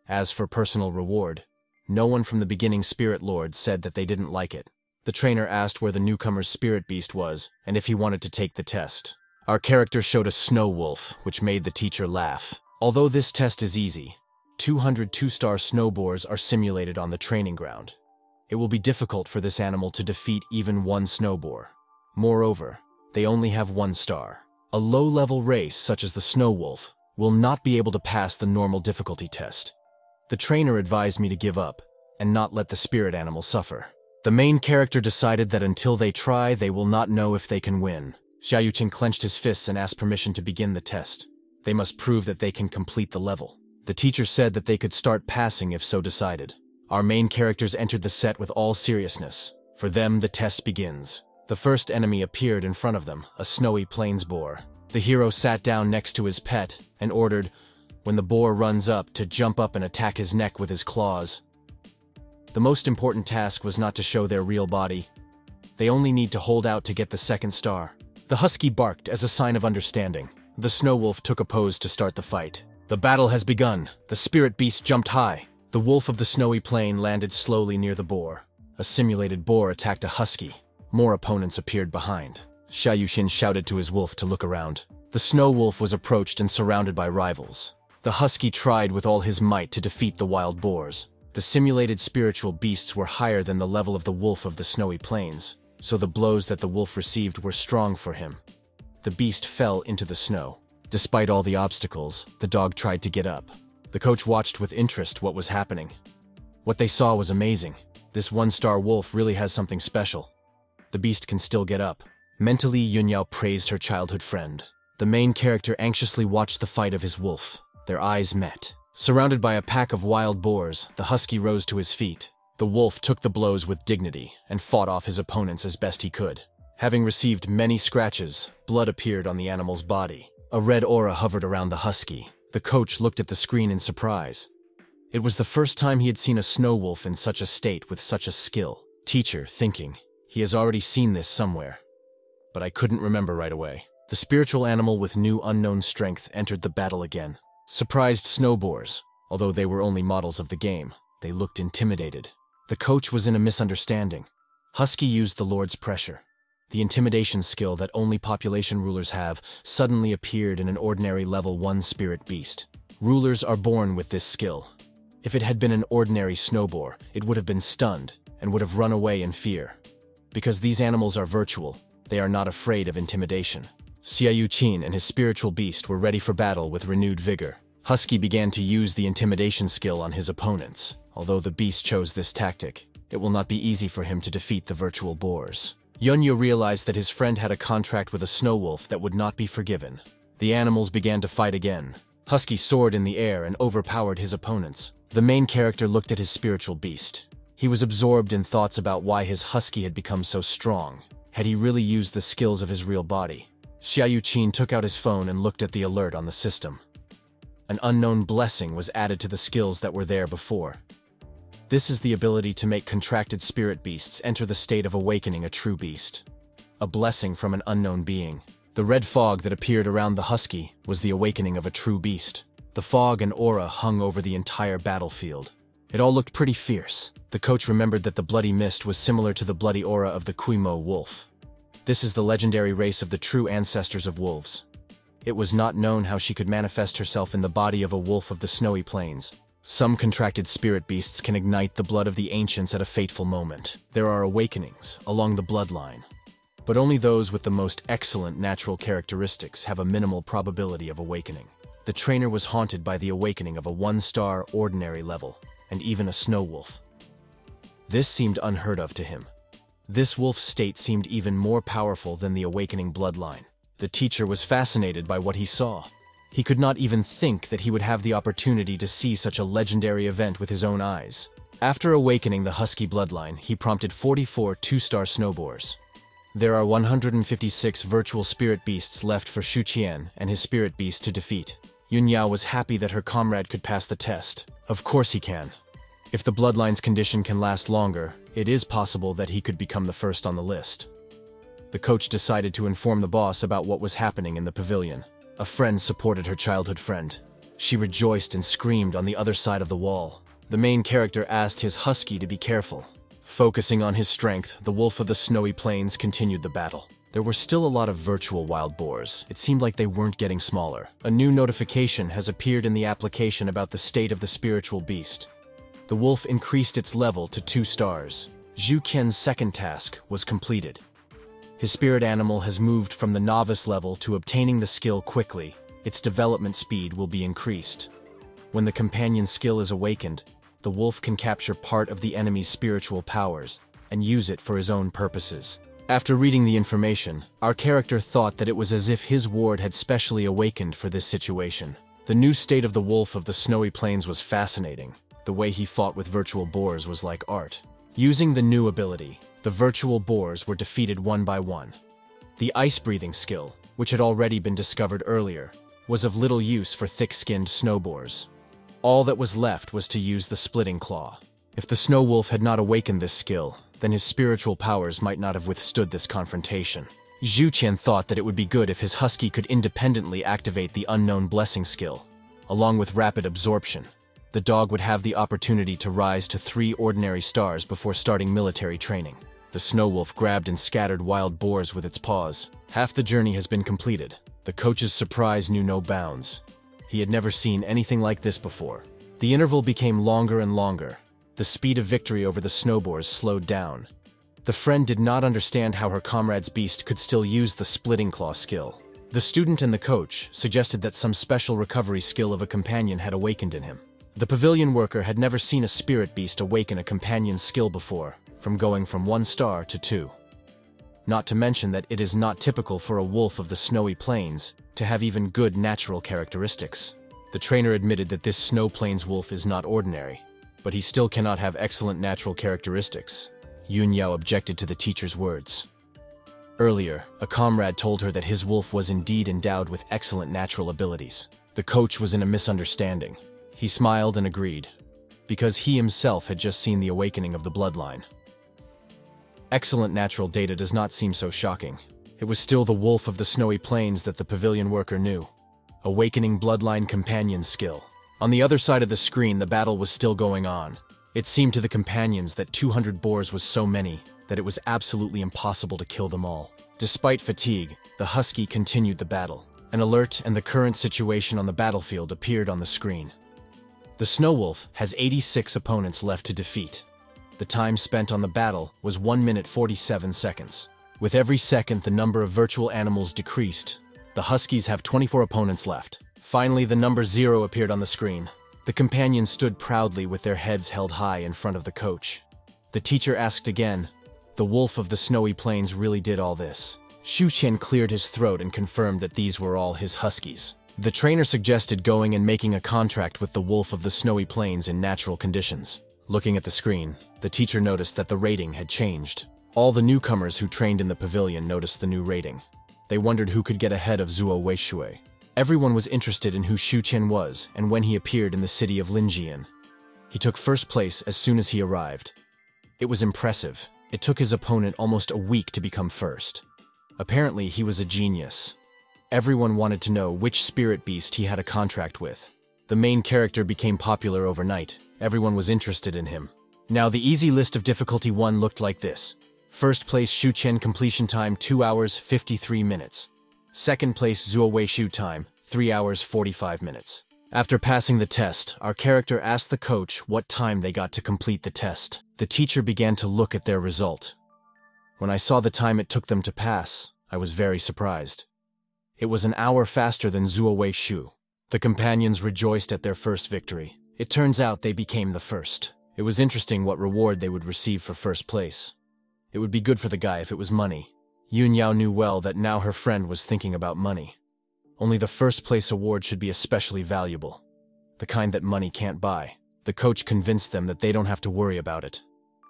As for personal reward, no one from the beginning Spirit Lord said that they didn't like it. The trainer asked where the newcomer's spirit beast was, and if he wanted to take the test. Our character showed a snow wolf, which made the teacher laugh. Although this test is easy, 200 2-star snow boars are simulated on the training ground. It will be difficult for this animal to defeat even 1 snow boar. Moreover, they only have 1 star. A low-level race, such as the snow wolf, will not be able to pass the normal difficulty test. The trainer advised me to give up, and not let the spirit animal suffer. The main character decided that until they try, they will not know if they can win. Xia Yuqin clenched his fists and asked permission to begin the test. They must prove that they can complete the level. The teacher said that they could start passing if so decided. Our main characters entered the set with all seriousness. For them, the test begins. The first enemy appeared in front of them, a snowy plains boar. The hero sat down next to his pet and ordered, when the boar runs up, to jump up and attack his neck with his claws. The most important task was not to show their real body. They only need to hold out to get the 2nd star. The husky barked as a sign of understanding. The snow wolf took a pose to start the fight. The battle has begun. The spirit beast jumped high. The wolf of the snowy plain landed slowly near the boar. A simulated boar attacked a husky. More opponents appeared behind. Xia Yuqin shouted to his wolf to look around. The snow wolf was approached and surrounded by rivals. The husky tried with all his might to defeat the wild boars. The simulated spiritual beasts were higher than the level of the wolf of the snowy plains, so the blows that the wolf received were strong for him. The beast fell into the snow. Despite all the obstacles, the dog tried to get up. The coach watched with interest what was happening. What they saw was amazing. This one-star wolf really has something special. The beast can still get up. Mentally, Yunyao praised her childhood friend. The main character anxiously watched the fight of his wolf. Their eyes met. Surrounded by a pack of wild boars, the husky rose to his feet. The wolf took the blows with dignity and fought off his opponents as best he could. Having received many scratches, blood appeared on the animal's body. A red aura hovered around the husky. The coach looked at the screen in surprise. It was the first time he had seen a snow wolf in such a state with such a skill. Teacher, thinking, he has already seen this somewhere. But I couldn't remember right away. The spiritual animal with new unknown strength entered the battle again. Surprised snow boars, although they were only models of the game. They looked intimidated. The coach was in a misunderstanding. Husky used the Lord's pressure. The intimidation skill that only population rulers have suddenly appeared in an ordinary level 1 spirit beast. Rulers are born with this skill. If it had been an ordinary snowboar, it would have been stunned and would have run away in fear. Because these animals are virtual, they are not afraid of intimidation. Xiaoyu Qin and his spiritual beast were ready for battle with renewed vigor. Husky began to use the intimidation skill on his opponents. Although the beast chose this tactic, it will not be easy for him to defeat the virtual boars. Yunyu realized that his friend had a contract with a snow wolf that would not be forgiven. The animals began to fight again. Husky soared in the air and overpowered his opponents. The main character looked at his spiritual beast. He was absorbed in thoughts about why his husky had become so strong. Had he really used the skills of his real body? Xiaoyu Qin took out his phone and looked at the alert on the system. An unknown blessing was added to the skills that were there before. This is the ability to make contracted spirit beasts enter the state of awakening a true beast. A blessing from an unknown being. The red fog that appeared around the husky was the awakening of a true beast. The fog and aura hung over the entire battlefield. It all looked pretty fierce. The coach remembered that the bloody mist was similar to the bloody aura of the Kuimo wolf. This is the legendary race of the true ancestors of wolves. It was not known how she could manifest herself in the body of a wolf of the snowy plains. Some contracted spirit beasts can ignite the blood of the ancients at a fateful moment. There are awakenings along the bloodline. But only those with the most excellent natural characteristics have a minimal probability of awakening. The trainer was haunted by the awakening of a 1-star ordinary level, and even a snow wolf. This seemed unheard of to him. This wolf's state seemed even more powerful than the awakening bloodline. The teacher was fascinated by what he saw. He could not even think that he would have the opportunity to see such a legendary event with his own eyes. After awakening the husky bloodline, he prompted 44 2-star snowboars. There are 156 virtual spirit beasts left for Shu Qian and his spirit beast to defeat. Yunyao was happy that her comrade could pass the test. Of course he can. If the bloodline's condition can last longer, it is possible that he could become the first on the list. The coach decided to inform the boss about what was happening in the pavilion. A friend supported her childhood friend. She rejoiced and screamed on the other side of the wall. The main character asked his husky to be careful. Focusing on his strength, the wolf of the snowy plains continued the battle. There were still a lot of virtual wild boars. It seemed like they weren't getting smaller. A new notification has appeared in the application about the state of the spiritual beast. The wolf increased its level to 2 stars. Zhu Qian's second task was completed. His spirit animal has moved from the novice level to obtaining the skill quickly. Its development speed will be increased. When the companion skill is awakened, the wolf can capture part of the enemy's spiritual powers and use it for his own purposes. After reading the information, our character thought that it was as if his ward had specially awakened for this situation. The new state of the wolf of the snowy plains was fascinating. The way he fought with virtual boars was like art. Using the new ability, the virtual boars were defeated one by one. The ice-breathing skill, which had already been discovered earlier, was of little use for thick-skinned snow boars. All that was left was to use the splitting claw. If the snow wolf had not awakened this skill, then his spiritual powers might not have withstood this confrontation. Zhu Qian thought that it would be good if his husky could independently activate the unknown blessing skill. Along with rapid absorption, the dog would have the opportunity to rise to 3 ordinary stars before starting military training. The snow wolf grabbed and scattered wild boars with its paws. Half the journey has been completed. The coach's surprise knew no bounds. He had never seen anything like this before. The interval became longer and longer. the speed of victory over the snowboards slowed down. The friend did not understand how her comrade's beast could still use the splitting claw skill. The student and the coach suggested that some special recovery skill of a companion had awakened in him. The pavilion worker had never seen a spirit beast awaken a companion's skill before, from going from 1 star to 2. Not to mention that it is not typical for a wolf of the snowy plains to have even good natural characteristics. The trainer admitted that this snow plains wolf is not ordinary, but he still cannot have excellent natural characteristics. Yun Yao objected to the teacher's words. Earlier, a comrade told her that his wolf was indeed endowed with excellent natural abilities. The coach was in a misunderstanding. He smiled and agreed, because he himself had just seen the awakening of the bloodline. Excellent natural data does not seem so shocking. It was still the wolf of the snowy plains that the pavilion worker knew. Awakening bloodline companion skill. On the other side of the screen, the battle was still going on. It seemed to the companions that 200 boars was so many that it was absolutely impossible to kill them all. Despite fatigue, the husky continued the battle. An alert and the current situation on the battlefield appeared on the screen. The snow wolf has 86 opponents left to defeat. The time spent on the battle was 1 minute 47 seconds. With every second, the number of virtual animals decreased. The huskies have 24 opponents left. Finally, the number 0 appeared on the screen. The companions stood proudly with their heads held high in front of the coach. The teacher asked again, "The wolf of the snowy plains really did all this?" Shu Qian cleared his throat and confirmed that these were all his huskies. The trainer suggested going and making a contract with the wolf of the snowy plains in natural conditions. Looking at the screen, the teacher noticed that the rating had changed. All the newcomers who trained in the pavilion noticed the new rating. They wondered who could get ahead of Zuo Weishui. Everyone was interested in who Shu Qian was and when he appeared in the city of Linjian. He took first place as soon as he arrived. It was impressive. It took his opponent almost a week to become first. Apparently, he was a genius. Everyone wanted to know which spirit beast he had a contract with. The main character became popular overnight. Everyone was interested in him. Now, the easy list of difficulty 1 looked like this. First place, Shu Qian, completion time 2 hours 53 minutes. Second place, Zuo Weishu, time 3 hours 45 minutes. After passing the test, our character asked the coach what time they got to complete the test. The teacher began to look at their result. When I saw the time it took them to pass, I was very surprised. It was an hour faster than Zuo Weishu. The companions rejoiced at their first victory. It turns out they became the first. It was interesting what reward they would receive for first place. It would be good for the guy if it was money. Yun Yao knew well that now her friend was thinking about money. Only the first place award should be especially valuable. The kind that money can't buy. The coach convinced them that they don't have to worry about it.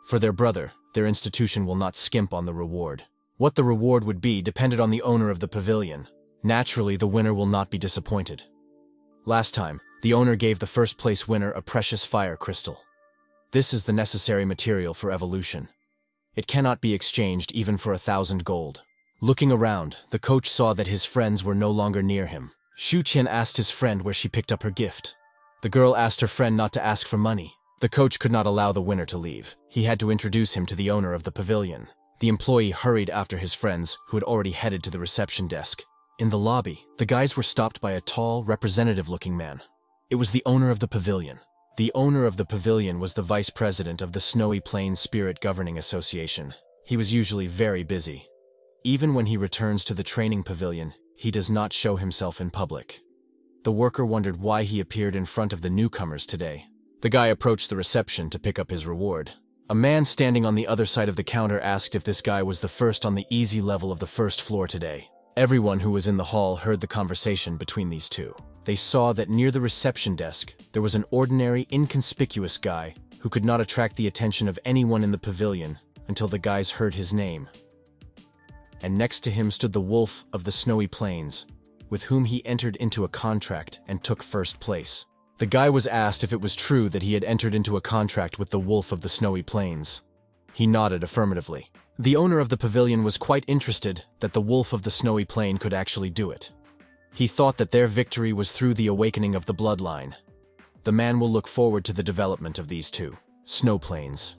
For their brother, their institution will not skimp on the reward. What the reward would be depended on the owner of the pavilion. Naturally, the winner will not be disappointed. Last time, the owner gave the first place winner a precious fire crystal. This is the necessary material for evolution. It cannot be exchanged even for 1,000 gold. Looking around, the coach saw that his friends were no longer near him. Shu Qian asked his friend where she picked up her gift. The girl asked her friend not to ask for money. The coach could not allow the winner to leave. He had to introduce him to the owner of the pavilion. The employee hurried after his friends, who had already headed to the reception desk. In the lobby, the guys were stopped by a tall, representative-looking man. It was the owner of the pavilion. The owner of the pavilion was the vice president of the Snowy Plains Spirit Governing Association. He was usually very busy. Even when he returns to the training pavilion, he does not show himself in public. The worker wondered why he appeared in front of the newcomers today. The guy approached the reception to pick up his reward. A man standing on the other side of the counter asked if this guy was the first on the easy level of the first floor today. Everyone who was in the hall heard the conversation between these two. They saw that near the reception desk, there was an ordinary, inconspicuous guy who could not attract the attention of anyone in the pavilion until the guys heard his name. And next to him stood the wolf of the Snowy Plains, with whom he entered into a contract and took first place. The guy was asked if it was true that he had entered into a contract with the wolf of the Snowy Plains. He nodded affirmatively. The owner of the pavilion was quite interested that the wolf of the Snowy Plain could actually do it. He thought that their victory was through the awakening of the bloodline. The man will look forward to the development of these two snow plains.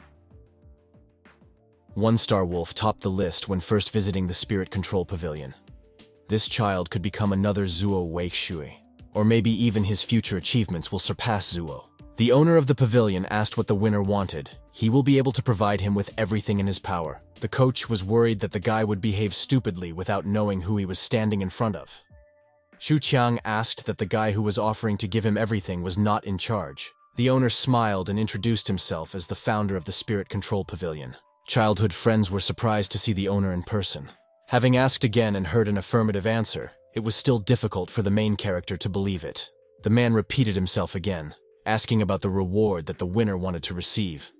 One-star wolf topped the list when first visiting the Spirit Control Pavilion. This child could become another Zuo Weishui, or maybe even his future achievements will surpass Zuo. The owner of the pavilion asked what the winner wanted. He will be able to provide him with everything in his power. The coach was worried that the guy would behave stupidly without knowing who he was standing in front of. Xu Qiang asked that the guy who was offering to give him everything was not in charge. The owner smiled and introduced himself as the founder of the Spirit Control Pavilion. Childhood friends were surprised to see the owner in person. Having asked again and heard an affirmative answer, it was still difficult for the main character to believe it. The man repeated himself again, asking about the reward that the winner wanted to receive.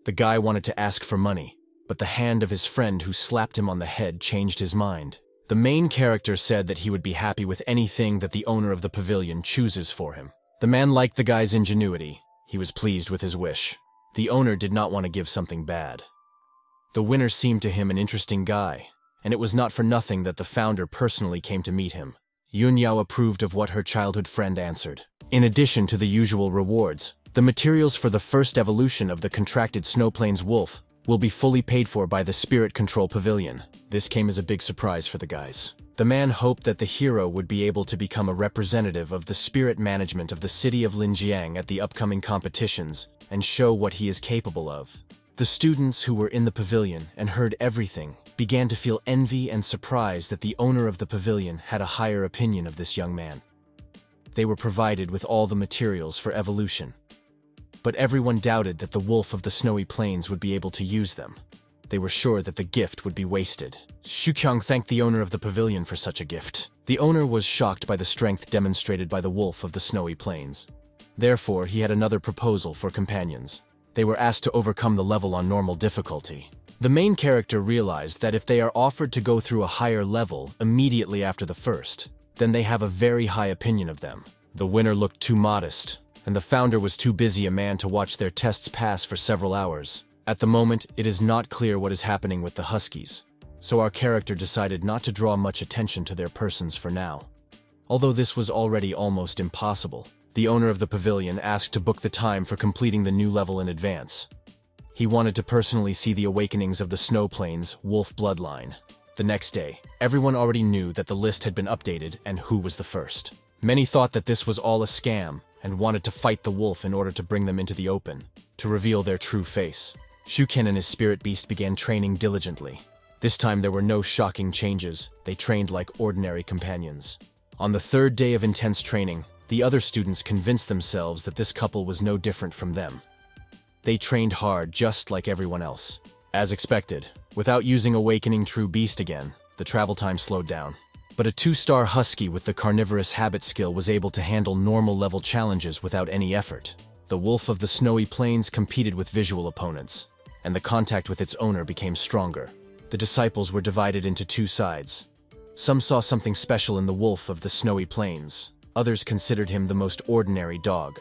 The guy wanted to ask for money, but the hand of his friend who slapped him on the head changed his mind. The main character said that he would be happy with anything that the owner of the pavilion chooses for him. The man liked the guy's ingenuity. He was pleased with his wish. The owner did not want to give something bad. The winner seemed to him an interesting guy, and it was not for nothing that the founder personally came to meet him. Yun Yao approved of what her childhood friend answered. In addition to the usual rewards, the materials for the first evolution of the contracted Snowplains wolf will be fully paid for by the Spirit Control Pavilion. This came as a big surprise for the guys. The man hoped that the hero would be able to become a representative of the spirit management of the city of Linjiang at the upcoming competitions and show what he is capable of. The students who were in the pavilion and heard everything began to feel envy and surprise that the owner of the pavilion had a higher opinion of this young man. They were provided with all the materials for evolution. But everyone doubted that the wolf of the snowy plains would be able to use them. They were sure that the gift would be wasted. Xu Qiang thanked the owner of the pavilion for such a gift. The owner was shocked by the strength demonstrated by the wolf of the snowy plains. Therefore, he had another proposal for companions. They were asked to overcome the level on normal difficulty. The main character realized that if they are offered to go through a higher level immediately after the first, then they have a very high opinion of them. The winner looked too modest, and the founder was too busy a man to watch their tests pass for several hours. At the moment, it is not clear what is happening with the Huskies, so our character decided not to draw much attention to their persons for now. Although this was already almost impossible, the owner of the pavilion asked to book the time for completing the new level in advance. He wanted to personally see the awakenings of the Snowplains wolf bloodline. The next day, everyone already knew that the list had been updated and who was the first. Many thought that this was all a scam and wanted to fight the wolf in order to bring them into the open, to reveal their true face. Shuken and his spirit beast began training diligently. This time there were no shocking changes. They trained like ordinary companions. On the third day of intense training, the other students convinced themselves that this couple was no different from them. They trained hard just like everyone else. As expected, without using Awakening True Beast again, the travel time slowed down. But a 2-star husky with the carnivorous habit skill was able to handle normal level challenges without any effort. The wolf of the snowy plains competed with visual opponents, and the contact with its owner became stronger. The disciples were divided into two sides. Some saw something special in the wolf of the snowy plains. Others considered him the most ordinary dog.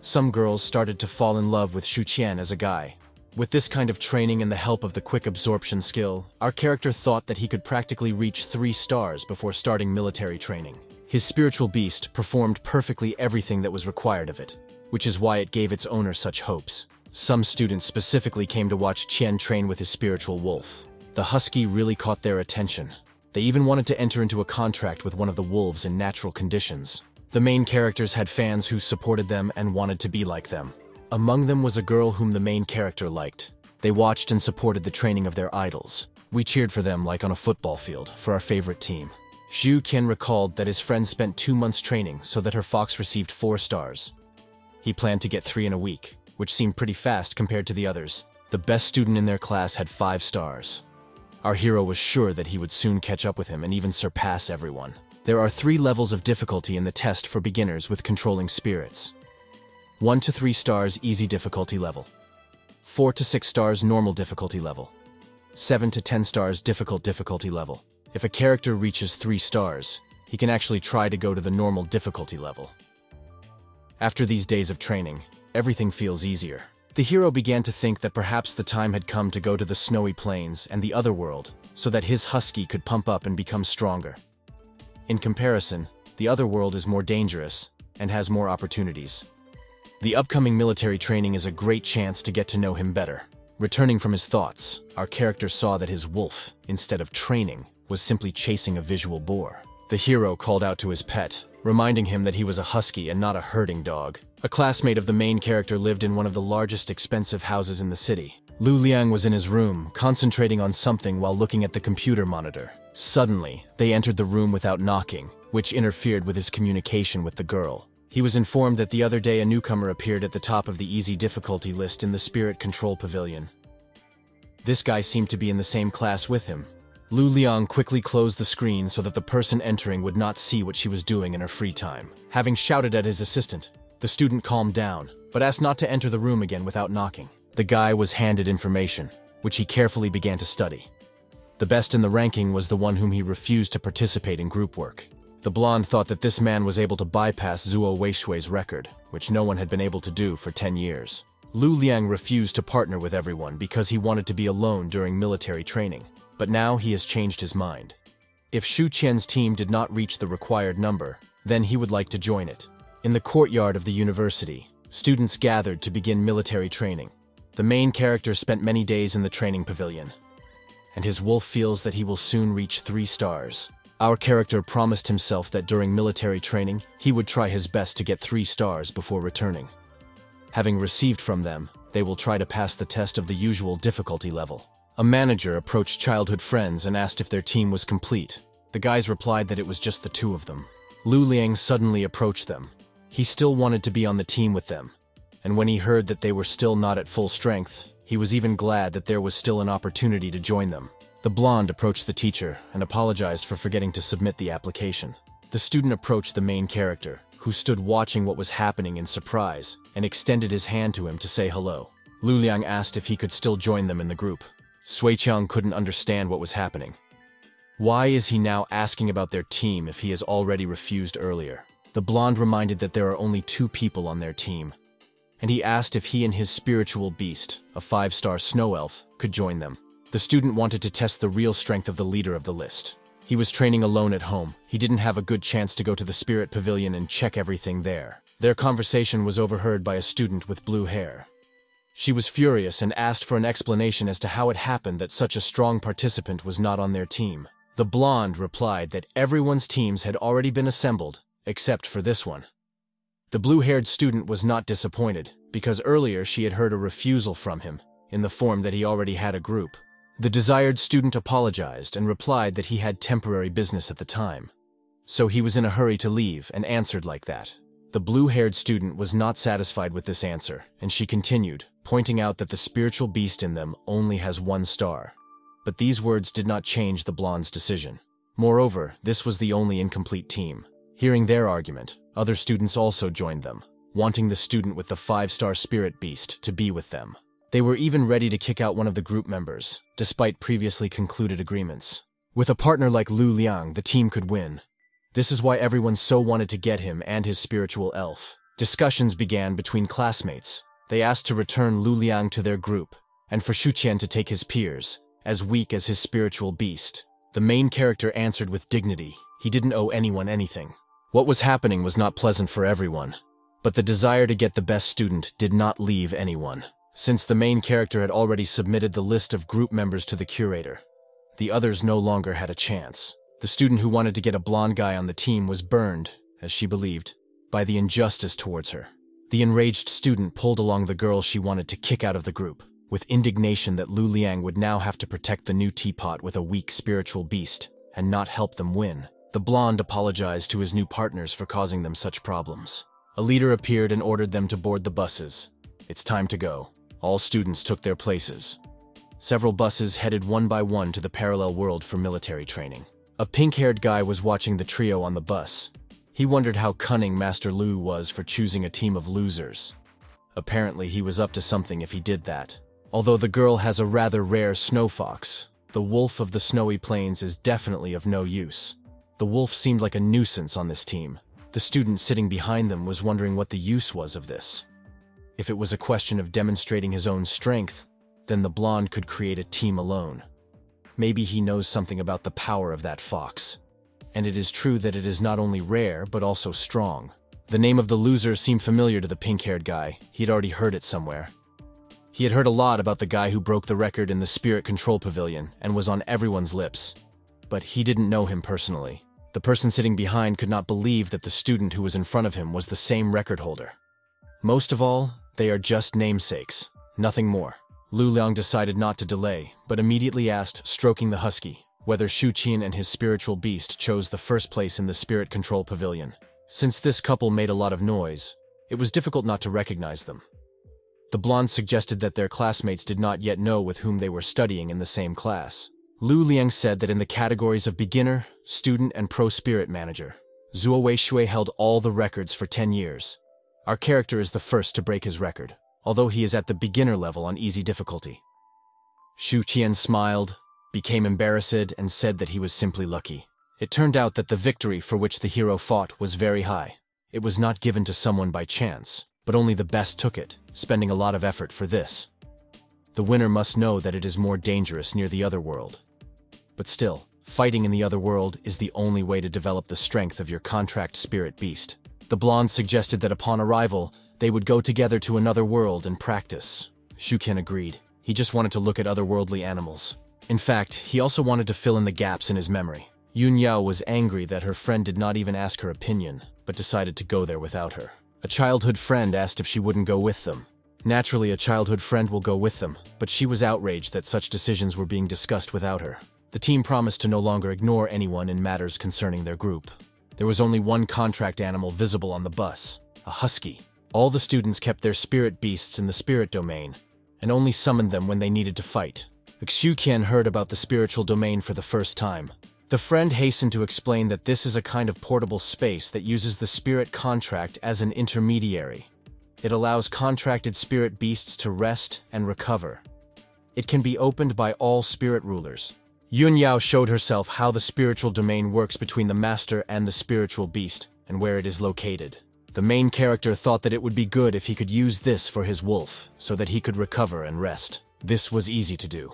Some girls started to fall in love with Xu Qian as a guy. With this kind of training and the help of the quick absorption skill, our character thought that he could practically reach 3 stars before starting military training. His spiritual beast performed perfectly everything that was required of it, which is why it gave its owner such hopes. Some students specifically came to watch Qian train with his spiritual wolf. The husky really caught their attention. They even wanted to enter into a contract with one of the wolves in natural conditions. The main characters had fans who supported them and wanted to be like them. Among them was a girl whom the main character liked. They watched and supported the training of their idols. We cheered for them like on a football field, for our favorite team. Xu Qian recalled that his friend spent 2 months training so that her fox received 4 stars. He planned to get 3 in a week, which seemed pretty fast compared to the others. The best student in their class had 5 stars. Our hero was sure that he would soon catch up with him and even surpass everyone. There are 3 levels of difficulty in the test for beginners with controlling spirits. 1 to 3 stars easy difficulty level. 4 to 6 stars normal difficulty level. 7 to 10 stars difficult difficulty level. If a character reaches 3 stars, he can actually try to go to the normal difficulty level. After these days of training, everything feels easier. The hero began to think that perhaps the time had come to go to the snowy plains and the other world, so that his husky could pump up and become stronger. In comparison, the other world is more dangerous and has more opportunities. The upcoming military training is a great chance to get to know him better. Returning from his thoughts, our character saw that his wolf, instead of training, was simply chasing a visual boar. The hero called out to his pet, reminding him that he was a husky and not a herding dog. A classmate of the main character lived in one of the largest expensive houses in the city. Lu Liang was in his room, concentrating on something while looking at the computer monitor. Suddenly, they entered the room without knocking, which interfered with his communication with the girl. He was informed that the other day a newcomer appeared at the top of the easy difficulty list in the Spirit Control Pavilion. This guy seemed to be in the same class with him. Lu Liang quickly closed the screen so that the person entering would not see what she was doing in her free time. Having shouted at his assistant, the student calmed down, but asked not to enter the room again without knocking. The guy was handed information, which he carefully began to study. The best in the ranking was the one whom he refused to participate in group work. The blonde thought that this man was able to bypass Zuo Weishui's record, which no one had been able to do for 10 years. Lu Liang refused to partner with everyone because he wanted to be alone during military training, but now he has changed his mind. If Shu Qian's team did not reach the required number, then he would like to join it. In the courtyard of the university, students gathered to begin military training. The main character spent many days in the training pavilion, and his wolf feels that he will soon reach 3 stars. Our character promised himself that during military training, he would try his best to get 3 stars before returning. Having received from them, they will try to pass the test of the usual difficulty level. A manager approached childhood friends and asked if their team was complete. The guys replied that it was just the 2 of them. Lu Liang suddenly approached them. He still wanted to be on the team with them, and when he heard that they were still not at full strength, he was even glad that there was still an opportunity to join them. The blonde approached the teacher and apologized for forgetting to submit the application. The student approached the main character, who stood watching what was happening in surprise, and extended his hand to him to say hello. Lu Liang asked if he could still join them in the group. Sui Qiang couldn't understand what was happening. Why is he now asking about their team if he has already refused earlier? The blonde reminded that there are only 2 people on their team, and he asked if he and his spiritual beast, a 5-star snow elf, could join them. The student wanted to test the real strength of the leader of the list. He was training alone at home. He didn't have a good chance to go to the Spirit Pavilion and check everything there. Their conversation was overheard by a student with blue hair. She was furious and asked for an explanation as to how it happened that such a strong participant was not on their team. The blonde replied that everyone's teams had already been assembled, except for this one. The blue-haired student was not disappointed, because earlier she had heard a refusal from him, in the form that he already had a group. The desired student apologized and replied that he had temporary business at the time. So he was in a hurry to leave and answered like that. The blue-haired student was not satisfied with this answer, and she continued, pointing out that the spiritual beast in them only has 1 star. But these words did not change the blonde's decision. Moreover, this was the only incomplete team. Hearing their argument, other students also joined them, wanting the student with the 5-star spirit beast to be with them. They were even ready to kick out one of the group members, despite previously concluded agreements. With a partner like Lu Liang, the team could win. This is why everyone so wanted to get him and his spiritual elf. Discussions began between classmates. They asked to return Lu Liang to their group, and for Shu Qian to take his peers, as weak as his spiritual beast. The main character answered with dignity. He didn't owe anyone anything. What was happening was not pleasant for everyone, but the desire to get the best student did not leave anyone. Since the main character had already submitted the list of group members to the curator, the others no longer had a chance. The student who wanted to get a blonde guy on the team was burned, as she believed, by the injustice towards her. The enraged student pulled along the girl she wanted to kick out of the group, with indignation that Lu Liang would now have to protect the new teapot with a weak spiritual beast and not help them win. The blonde apologized to his new partners for causing them such problems. A leader appeared and ordered them to board the buses. It's time to go. All students took their places. Several buses headed one by one to the parallel world for military training. A pink-haired guy was watching the trio on the bus. He wondered how cunning Master Lu was for choosing a team of losers. Apparently, he was up to something if he did that. Although the girl has a rather rare snow fox, the wolf of the snowy plains is definitely of no use. The wolf seemed like a nuisance on this team. The student sitting behind them was wondering what the use was of this. If it was a question of demonstrating his own strength, then the blonde could create a team alone. Maybe he knows something about the power of that fox. And it is true that it is not only rare, but also strong. The name of the loser seemed familiar to the pink-haired guy. He had already heard it somewhere. He had heard a lot about the guy who broke the record in the Spirit Control Pavilion and was on everyone's lips. But he didn't know him personally. The person sitting behind could not believe that the student who was in front of him was the same record holder. Most of all, they are just namesakes, nothing more. Lu Liang decided not to delay, but immediately asked, stroking the husky, whether Shu Qian and his spiritual beast chose the first place in the spirit control pavilion. Since this couple made a lot of noise, it was difficult not to recognize them. The blonde suggested that their classmates did not yet know with whom they were studying in the same class. Lu Liang said that in the categories of beginner, student, and pro-spirit manager, Zuo Weishui held all the records for 10 years. Our character is the first to break his record, although he is at the beginner level on easy difficulty. Shu Qian smiled, became embarrassed, and said that he was simply lucky. It turned out that the victory for which the hero fought was very high. It was not given to someone by chance, but only the best took it, spending a lot of effort for this. The winner must know that it is more dangerous near the other world. But still, fighting in the other world is the only way to develop the strength of your contract spirit beast. The blonde suggested that upon arrival, they would go together to another world and practice. Shu Qian agreed. He just wanted to look at otherworldly animals. In fact, he also wanted to fill in the gaps in his memory. Yun Yao was angry that her friend did not even ask her opinion, but decided to go there without her. A childhood friend asked if she wouldn't go with them. Naturally, a childhood friend will go with them, but she was outraged that such decisions were being discussed without her. The team promised to no longer ignore anyone in matters concerning their group. There was only one contract animal visible on the bus, a husky. All the students kept their spirit beasts in the spirit domain, and only summoned them when they needed to fight. Shu Qian heard about the spiritual domain for the first time. The friend hastened to explain that this is a kind of portable space that uses the spirit contract as an intermediary. It allows contracted spirit beasts to rest and recover. It can be opened by all spirit rulers. Yun Yao showed herself how the spiritual domain works between the master and the spiritual beast, and where it is located. The main character thought that it would be good if he could use this for his wolf, so that he could recover and rest. This was easy to do.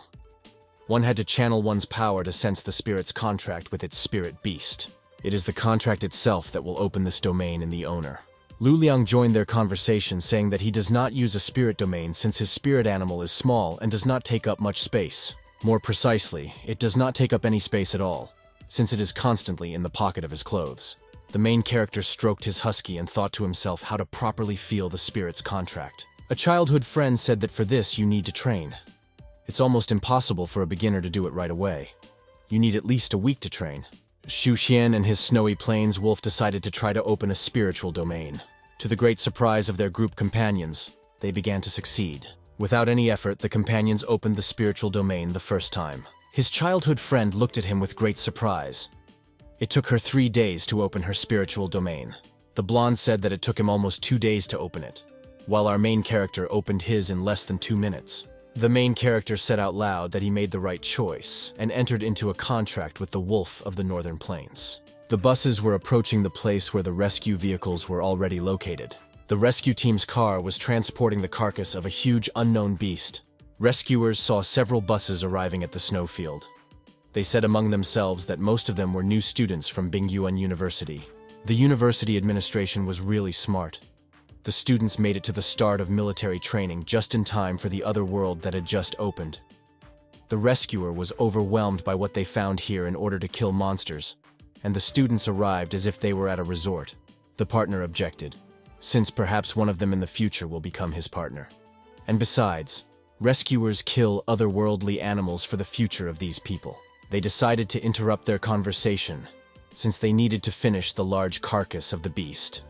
One had to channel one's power to sense the spirit's contract with its spirit beast. It is the contract itself that will open this domain in the owner. Lu Liang joined their conversation, saying that he does not use a spirit domain since his spirit animal is small and does not take up much space. More precisely, it does not take up any space at all, since it is constantly in the pocket of his clothes. The main character stroked his husky and thought to himself how to properly feel the spirit's contract. A childhood friend said that for this you need to train. It's almost impossible for a beginner to do it right away. You need at least a week to train. Shu Qian and his snowy plains wolf decided to try to open a spiritual domain. To the great surprise of their group companions, they began to succeed. Without any effort, the companions opened the spiritual domain the first time. His childhood friend looked at him with great surprise. It took her 3 days to open her spiritual domain. The blonde said that it took him almost 2 days to open it, while our main character opened his in less than 2 minutes. The main character said out loud that he made the right choice and entered into a contract with the wolf of the northern plains. The buses were approaching the place where the rescue vehicles were already located. The rescue team's car was transporting the carcass of a huge unknown beast. Rescuers saw several buses arriving at the snowfield. They said among themselves that most of them were new students from Bingyuan University. The university administration was really smart. The students made it to the start of military training just in time for the other world that had just opened. The rescuer was overwhelmed by what they found here in order to kill monsters, and the students arrived as if they were at a resort. The partner objected, since perhaps one of them in the future will become his partner. And besides, rescuers kill otherworldly animals for the future of these people. They decided to interrupt their conversation, since they needed to finish the large carcass of the beast.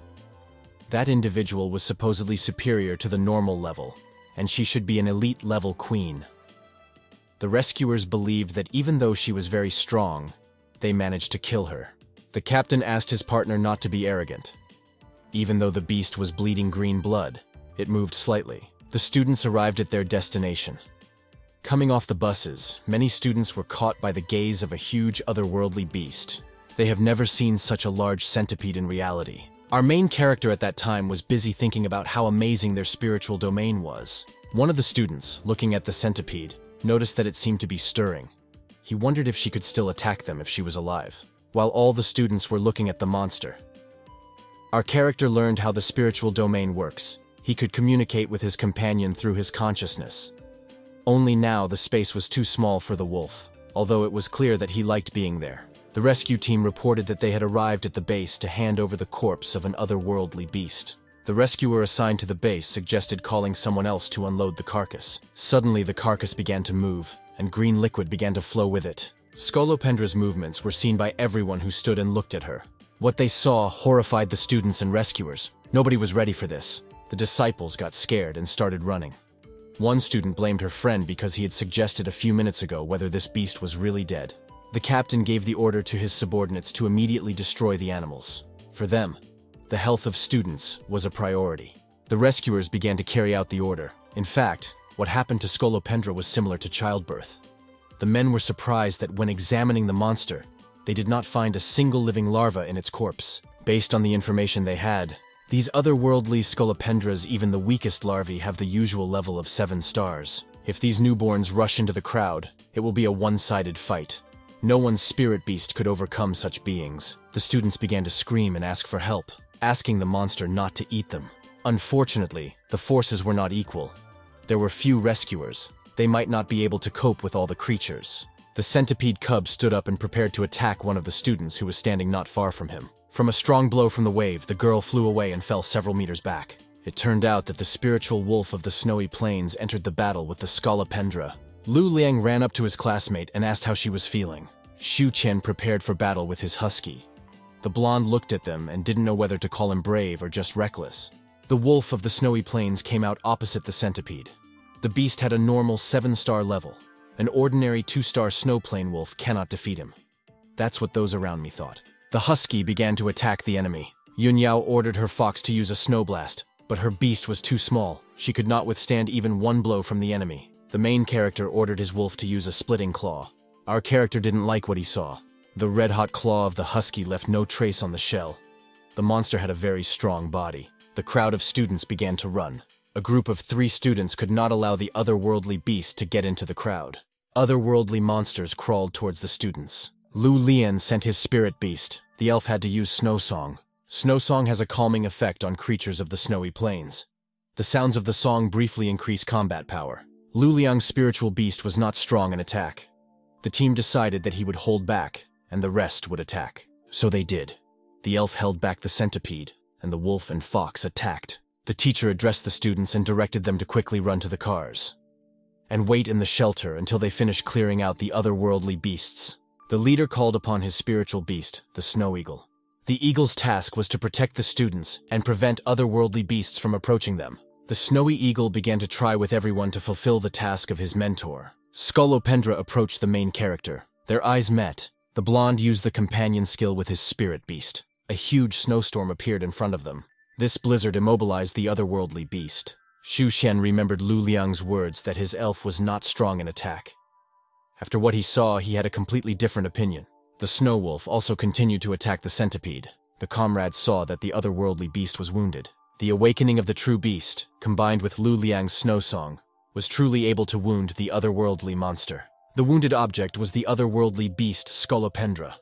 That individual was supposedly superior to the normal level, and she should be an elite-level queen. The rescuers believed that even though she was very strong, they managed to kill her. The captain asked his partner not to be arrogant. Even though the beast was bleeding green blood, it moved slightly. The students arrived at their destination. Coming off the buses, many students were caught by the gaze of a huge otherworldly beast. They have never seen such a large centipede in reality. Our main character at that time was busy thinking about how amazing their spiritual domain was. One of the students, looking at the centipede, noticed that it seemed to be stirring. He wondered if she could still attack them if she was alive, while all the students were looking at the monster. Our character learned how the spiritual domain works. He could communicate with his companion through his consciousness. Only now the space was too small for the wolf, although it was clear that he liked being there. The rescue team reported that they had arrived at the base to hand over the corpse of an otherworldly beast. The rescuer assigned to the base suggested calling someone else to unload the carcass. Suddenly, the carcass began to move, and green liquid began to flow with it. Skolopendra's movements were seen by everyone who stood and looked at her. What they saw horrified the students and rescuers. Nobody was ready for this. The disciples got scared and started running. One student blamed her friend because he had suggested a few minutes ago whether this beast was really dead. The captain gave the order to his subordinates to immediately destroy the animals. For them, the health of students was a priority. The rescuers began to carry out the order. In fact, what happened to Skolopendra was similar to childbirth. The men were surprised that when examining the monster, they did not find a single living larva in its corpse. Based on the information they had, these otherworldly Skolopendras, even the weakest larvae, have the usual level of 7 stars. If these newborns rush into the crowd, it will be a one-sided fight. No one's spirit beast could overcome such beings. The students began to scream and ask for help, asking the monster not to eat them. Unfortunately, the forces were not equal. There were few rescuers. They might not be able to cope with all the creatures. The centipede cub stood up and prepared to attack one of the students who was standing not far from him. From a strong blow from the wave, the girl flew away and fell several meters back. It turned out that the spiritual wolf of the snowy plains entered the battle with the Skolopendra. Lu Liang ran up to his classmate and asked how she was feeling. Xu Qian prepared for battle with his husky. The blonde looked at them and didn't know whether to call him brave or just reckless. The wolf of the snowy plains came out opposite the centipede. The beast had a normal 7-star level. An ordinary 2-star snowplane wolf cannot defeat him. That's what those around me thought. The husky began to attack the enemy. Yun Yao ordered her fox to use a snow blast, but her beast was too small. She could not withstand even one blow from the enemy. The main character ordered his wolf to use a splitting claw. Our character didn't like what he saw. The red-hot claw of the husky left no trace on the shell. The monster had a very strong body. The crowd of students began to run. A group of 3 students could not allow the otherworldly beast to get into the crowd. Otherworldly monsters crawled towards the students. Lu Lian sent his spirit beast. The elf had to use Snow Song. Snow Song has a calming effect on creatures of the snowy plains. The sounds of the song briefly increase combat power. Lu Liang's spiritual beast was not strong in attack. The team decided that he would hold back, and the rest would attack. So they did. The elf held back the centipede, and the wolf and fox attacked. The teacher addressed the students and directed them to quickly run to the cars and wait in the shelter until they finished clearing out the otherworldly beasts. The leader called upon his spiritual beast, the snow eagle. The eagle's task was to protect the students and prevent otherworldly beasts from approaching them. The snowy eagle began to try with everyone to fulfill the task of his mentor. Skolopendra approached the main character. Their eyes met. The blonde used the companion skill with his spirit beast. A huge snowstorm appeared in front of them. This blizzard immobilized the otherworldly beast. Xu Qian remembered Lu Liang's words that his elf was not strong in attack. After what he saw, he had a completely different opinion. The snow wolf also continued to attack the centipede. The comrades saw that the otherworldly beast was wounded. The awakening of the true beast, combined with Lu Liang's snow song, was truly able to wound the otherworldly monster. The wounded object was the otherworldly beast Skolopendra.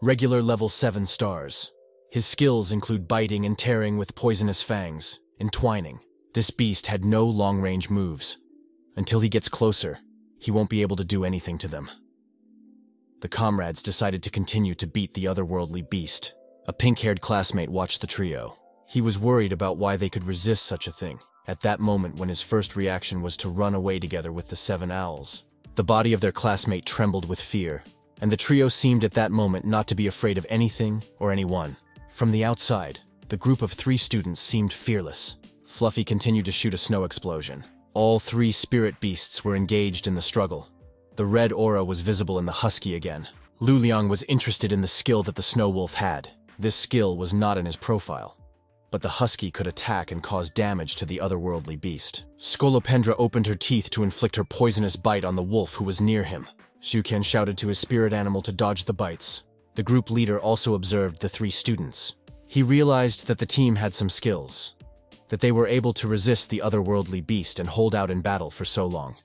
Regular level 7 stars. His skills include biting and tearing with poisonous fangs, entwining. This beast had no long-range moves. Until he gets closer, he won't be able to do anything to them. The comrades decided to continue to beat the otherworldly beast. A pink-haired classmate watched the trio. He was worried about why they could resist such a thing, at that moment when his first reaction was to run away together with the 7 owls. The body of their classmate trembled with fear, and the trio seemed at that moment not to be afraid of anything or anyone. From the outside, the group of 3 students seemed fearless. Fluffy continued to shoot a snow explosion. All 3 spirit beasts were engaged in the struggle. The red aura was visible in the husky again. Lu Liang was interested in the skill that the snow wolf had. This skill was not in his profile, but the husky could attack and cause damage to the otherworldly beast. Skolopendra opened her teeth to inflict her poisonous bite on the wolf who was near him. Xu Qian shouted to his spirit animal to dodge the bites. The group leader also observed the 3 students. He realized that the team had some skills, that they were able to resist the otherworldly beast and hold out in battle for so long.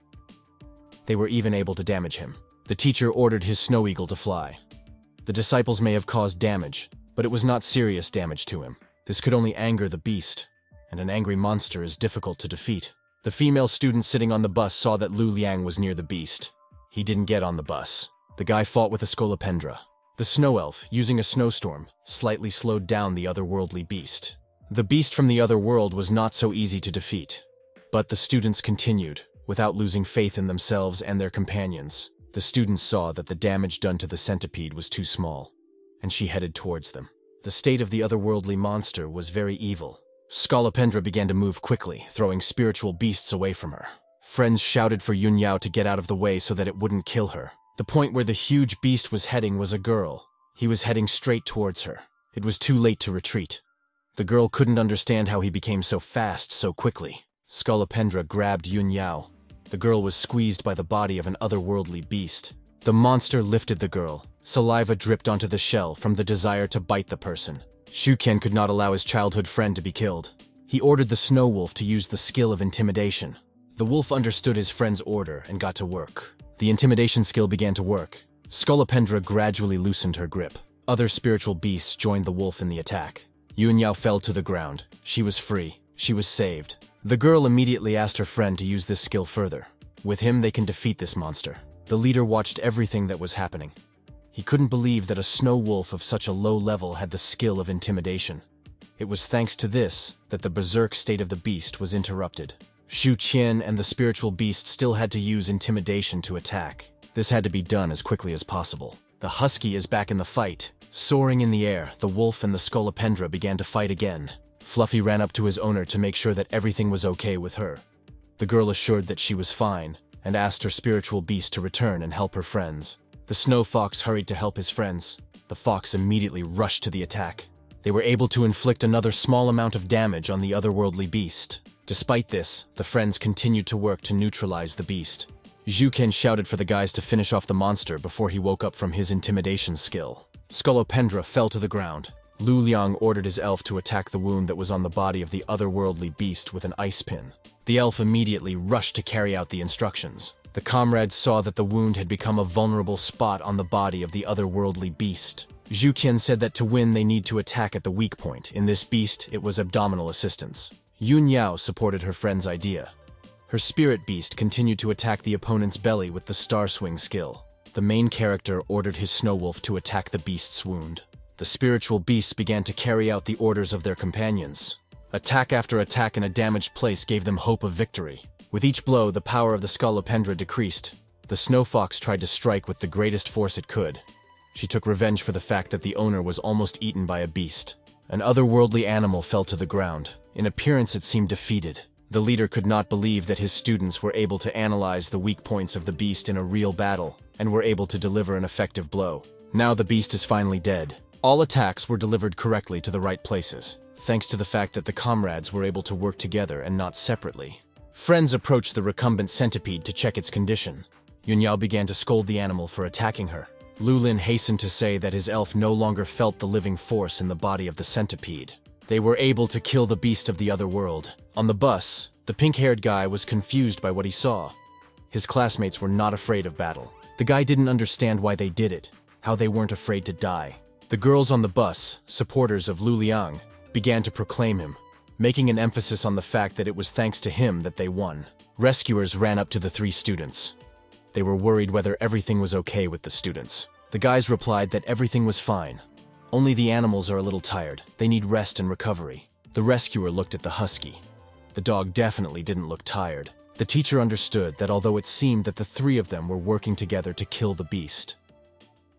They were even able to damage him. The teacher ordered his snow eagle to fly. The disciples may have caused damage, but it was not serious damage to him. This could only anger the beast, and an angry monster is difficult to defeat. The female student sitting on the bus saw that Lu Liang was near the beast. He didn't get on the bus. The guy fought with a Skolopendra. The snow elf, using a snowstorm, slightly slowed down the otherworldly beast. The beast from the other world was not so easy to defeat. But the students continued, without losing faith in themselves and their companions. The students saw that the damage done to the centipede was too small, and she headed towards them. The state of the otherworldly monster was very evil. Scolopendra began to move quickly, throwing spiritual beasts away from her. Friends shouted for Yun Yao to get out of the way so that it wouldn't kill her. The point where the huge beast was heading was a girl. He was heading straight towards her. It was too late to retreat. The girl couldn't understand how he became so fast so quickly. Scolopendra grabbed Yun Yao. The girl was squeezed by the body of an otherworldly beast. The monster lifted the girl. Saliva dripped onto the shell from the desire to bite the person. Shuken could not allow his childhood friend to be killed. He ordered the snow wolf to use the skill of intimidation. The wolf understood his friend's order and got to work. The intimidation skill began to work. Scolopendra gradually loosened her grip. Other spiritual beasts joined the wolf in the attack. Yun Yao fell to the ground. She was free. She was saved. The girl immediately asked her friend to use this skill further. With him, they can defeat this monster. The leader watched everything that was happening. He couldn't believe that a snow wolf of such a low level had the skill of intimidation. It was thanks to this that the berserk state of the beast was interrupted. Shu Qian and the spiritual beast still had to use intimidation to attack. This had to be done as quickly as possible. The husky is back in the fight. Soaring in the air, the wolf and the Scolopendra began to fight again. Fluffy ran up to his owner to make sure that everything was okay with her. The girl assured that she was fine, and asked her spiritual beast to return and help her friends. The snow fox hurried to help his friends. The fox immediately rushed to the attack. They were able to inflict another small amount of damage on the otherworldly beast. Despite this, the friends continued to work to neutralize the beast. Zhuken shouted for the guys to finish off the monster before he woke up from his intimidation skill. Scolopendra fell to the ground. Lu Liang ordered his elf to attack the wound that was on the body of the otherworldly beast with an ice pin. The elf immediately rushed to carry out the instructions. The comrades saw that the wound had become a vulnerable spot on the body of the otherworldly beast. Zhuqian said that to win they need to attack at the weak point. In this beast, it was abdominal assistance. Yun Yao supported her friend's idea. Her spirit beast continued to attack the opponent's belly with the star swing skill. The main character ordered his snow wolf to attack the beast's wound. The spiritual beasts began to carry out the orders of their companions. Attack after attack in a damaged place gave them hope of victory. With each blow, the power of the Scolopendra decreased. The snow fox tried to strike with the greatest force it could. She took revenge for the fact that the owner was almost eaten by a beast. An otherworldly animal fell to the ground. In appearance, it seemed defeated. The leader could not believe that his students were able to analyze the weak points of the beast in a real battle, and were able to deliver an effective blow. Now the beast is finally dead. All attacks were delivered correctly to the right places, thanks to the fact that the comrades were able to work together and not separately. Friends approached the recumbent centipede to check its condition. Yun Yao began to scold the animal for attacking her. Lu Lin hastened to say that his elf no longer felt the living force in the body of the centipede. They were able to kill the beast of the other world. On the bus, the pink-haired guy was confused by what he saw. His classmates were not afraid of battle. The guy didn't understand why they did it, how they weren't afraid to die. The girls on the bus, supporters of Lu Liang, began to proclaim him, making an emphasis on the fact that it was thanks to him that they won. Rescuers ran up to the 3 students. They were worried whether everything was okay with the students. The guys replied that everything was fine. Only the animals are a little tired. They need rest and recovery. The rescuer looked at the husky. The dog definitely didn't look tired. The teacher understood that although it seemed that the 3 of them were working together to kill the beast,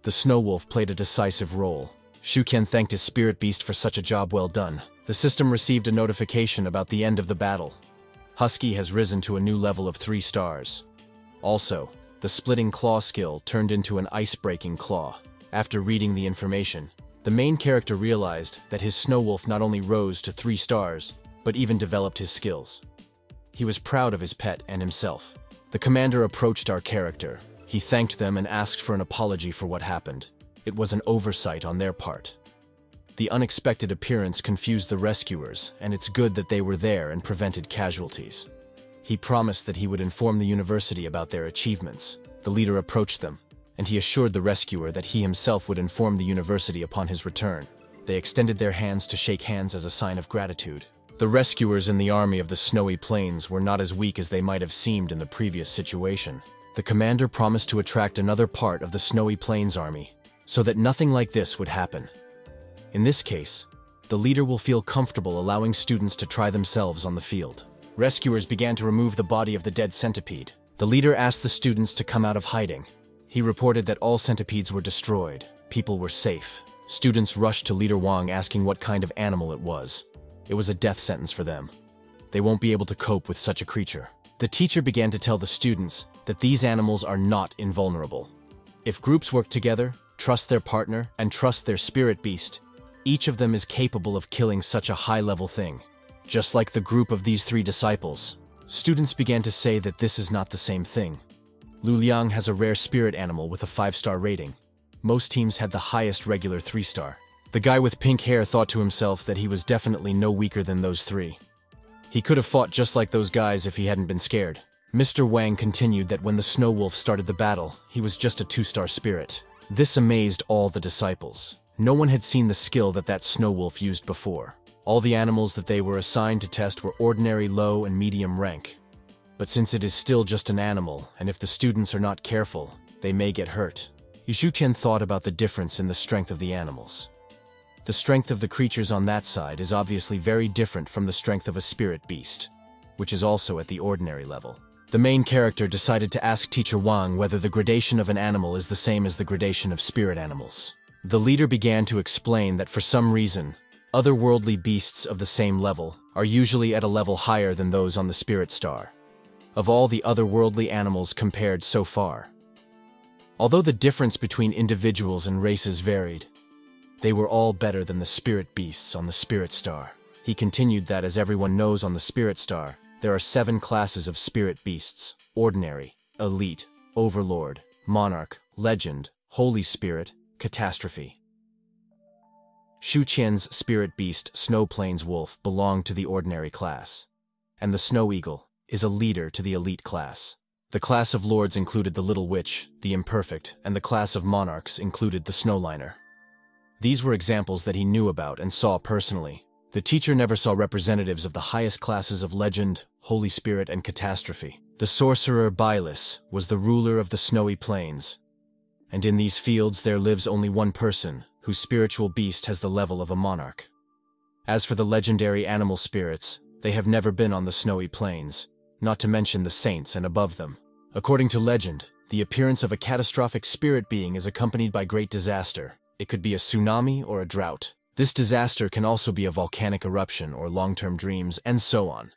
the snow wolf played a decisive role. Shuken thanked his spirit beast for such a job well done. The system received a notification about the end of the battle. Husky has risen to a new level of 3 stars. Also, the splitting claw skill turned into an ice-breaking claw. After reading the information, the main character realized that his snow wolf not only rose to 3 stars, but even developed his skills. He was proud of his pet and himself. The commander approached our character. He thanked them and asked for an apology for what happened. It was an oversight on their part. The unexpected appearance confused the rescuers, and it's good that they were there and prevented casualties. He promised that he would inform the university about their achievements. The leader approached them, and he assured the rescuer that he himself would inform the university upon his return. They extended their hands to shake hands as a sign of gratitude. The rescuers in the army of the snowy plains were not as weak as they might have seemed in the previous situation. The commander promised to attract another part of the Snowy Plains army, so that nothing like this would happen. In this case, the leader will feel comfortable allowing students to try themselves on the field. Rescuers began to remove the body of the dead centipede. The leader asked the students to come out of hiding. He reported that all centipedes were destroyed. People were safe. Students rushed to Leader Wang asking what kind of animal it was. It was a death sentence for them. They won't be able to cope with such a creature. The teacher began to tell the students that these animals are not invulnerable. If groups work together, trust their partner, and trust their spirit beast, each of them is capable of killing such a high-level thing. Just like the group of these 3 disciples, students began to say that this is not the same thing. Lu Liang has a rare spirit animal with a 5-star rating. Most teams had the highest regular 3-star. The guy with pink hair thought to himself that he was definitely no weaker than those 3. He could have fought just like those guys if he hadn't been scared. Mr. Wang continued that when the Snow Wolf started the battle, he was just a 2-star spirit. This amazed all the disciples. No one had seen the skill that Snow Wolf used before. All the animals that they were assigned to test were ordinary, low, and medium rank. But since it is still just an animal, and if the students are not careful, they may get hurt. Yushuken thought about the difference in the strength of the animals. The strength of the creatures on that side is obviously very different from the strength of a spirit beast, which is also at the ordinary level. The main character decided to ask Teacher Wang whether the gradation of an animal is the same as the gradation of spirit animals. The leader began to explain that for some reason, otherworldly beasts of the same level are usually at a level higher than those on the spirit star. Of all the otherworldly animals compared so far, although the difference between individuals and races varied, they were all better than the spirit beasts on the spirit star. He continued that, as everyone knows, on the spirit star, there are 7 classes of spirit beasts: ordinary, elite, overlord, monarch, legend, holy spirit, catastrophe. Shu Qian's spirit beast, Snow Plains Wolf, belonged to the ordinary class, and the Snow Eagle is a leader to the elite class. The class of lords included the Little Witch, the Imperfect, and the class of monarchs included the Snowliner. These were examples that he knew about and saw personally. The teacher never saw representatives of the highest classes of legend, holy spirit, and catastrophe. The sorcerer Bylus was the ruler of the snowy plains, and in these fields there lives only one person, whose spiritual beast has the level of a monarch. As for the legendary animal spirits, they have never been on the snowy plains, not to mention the saints and above them. According to legend, the appearance of a catastrophic spirit being is accompanied by great disaster. It could be a tsunami or a drought. This disaster can also be a volcanic eruption or long-term dreams, and so on.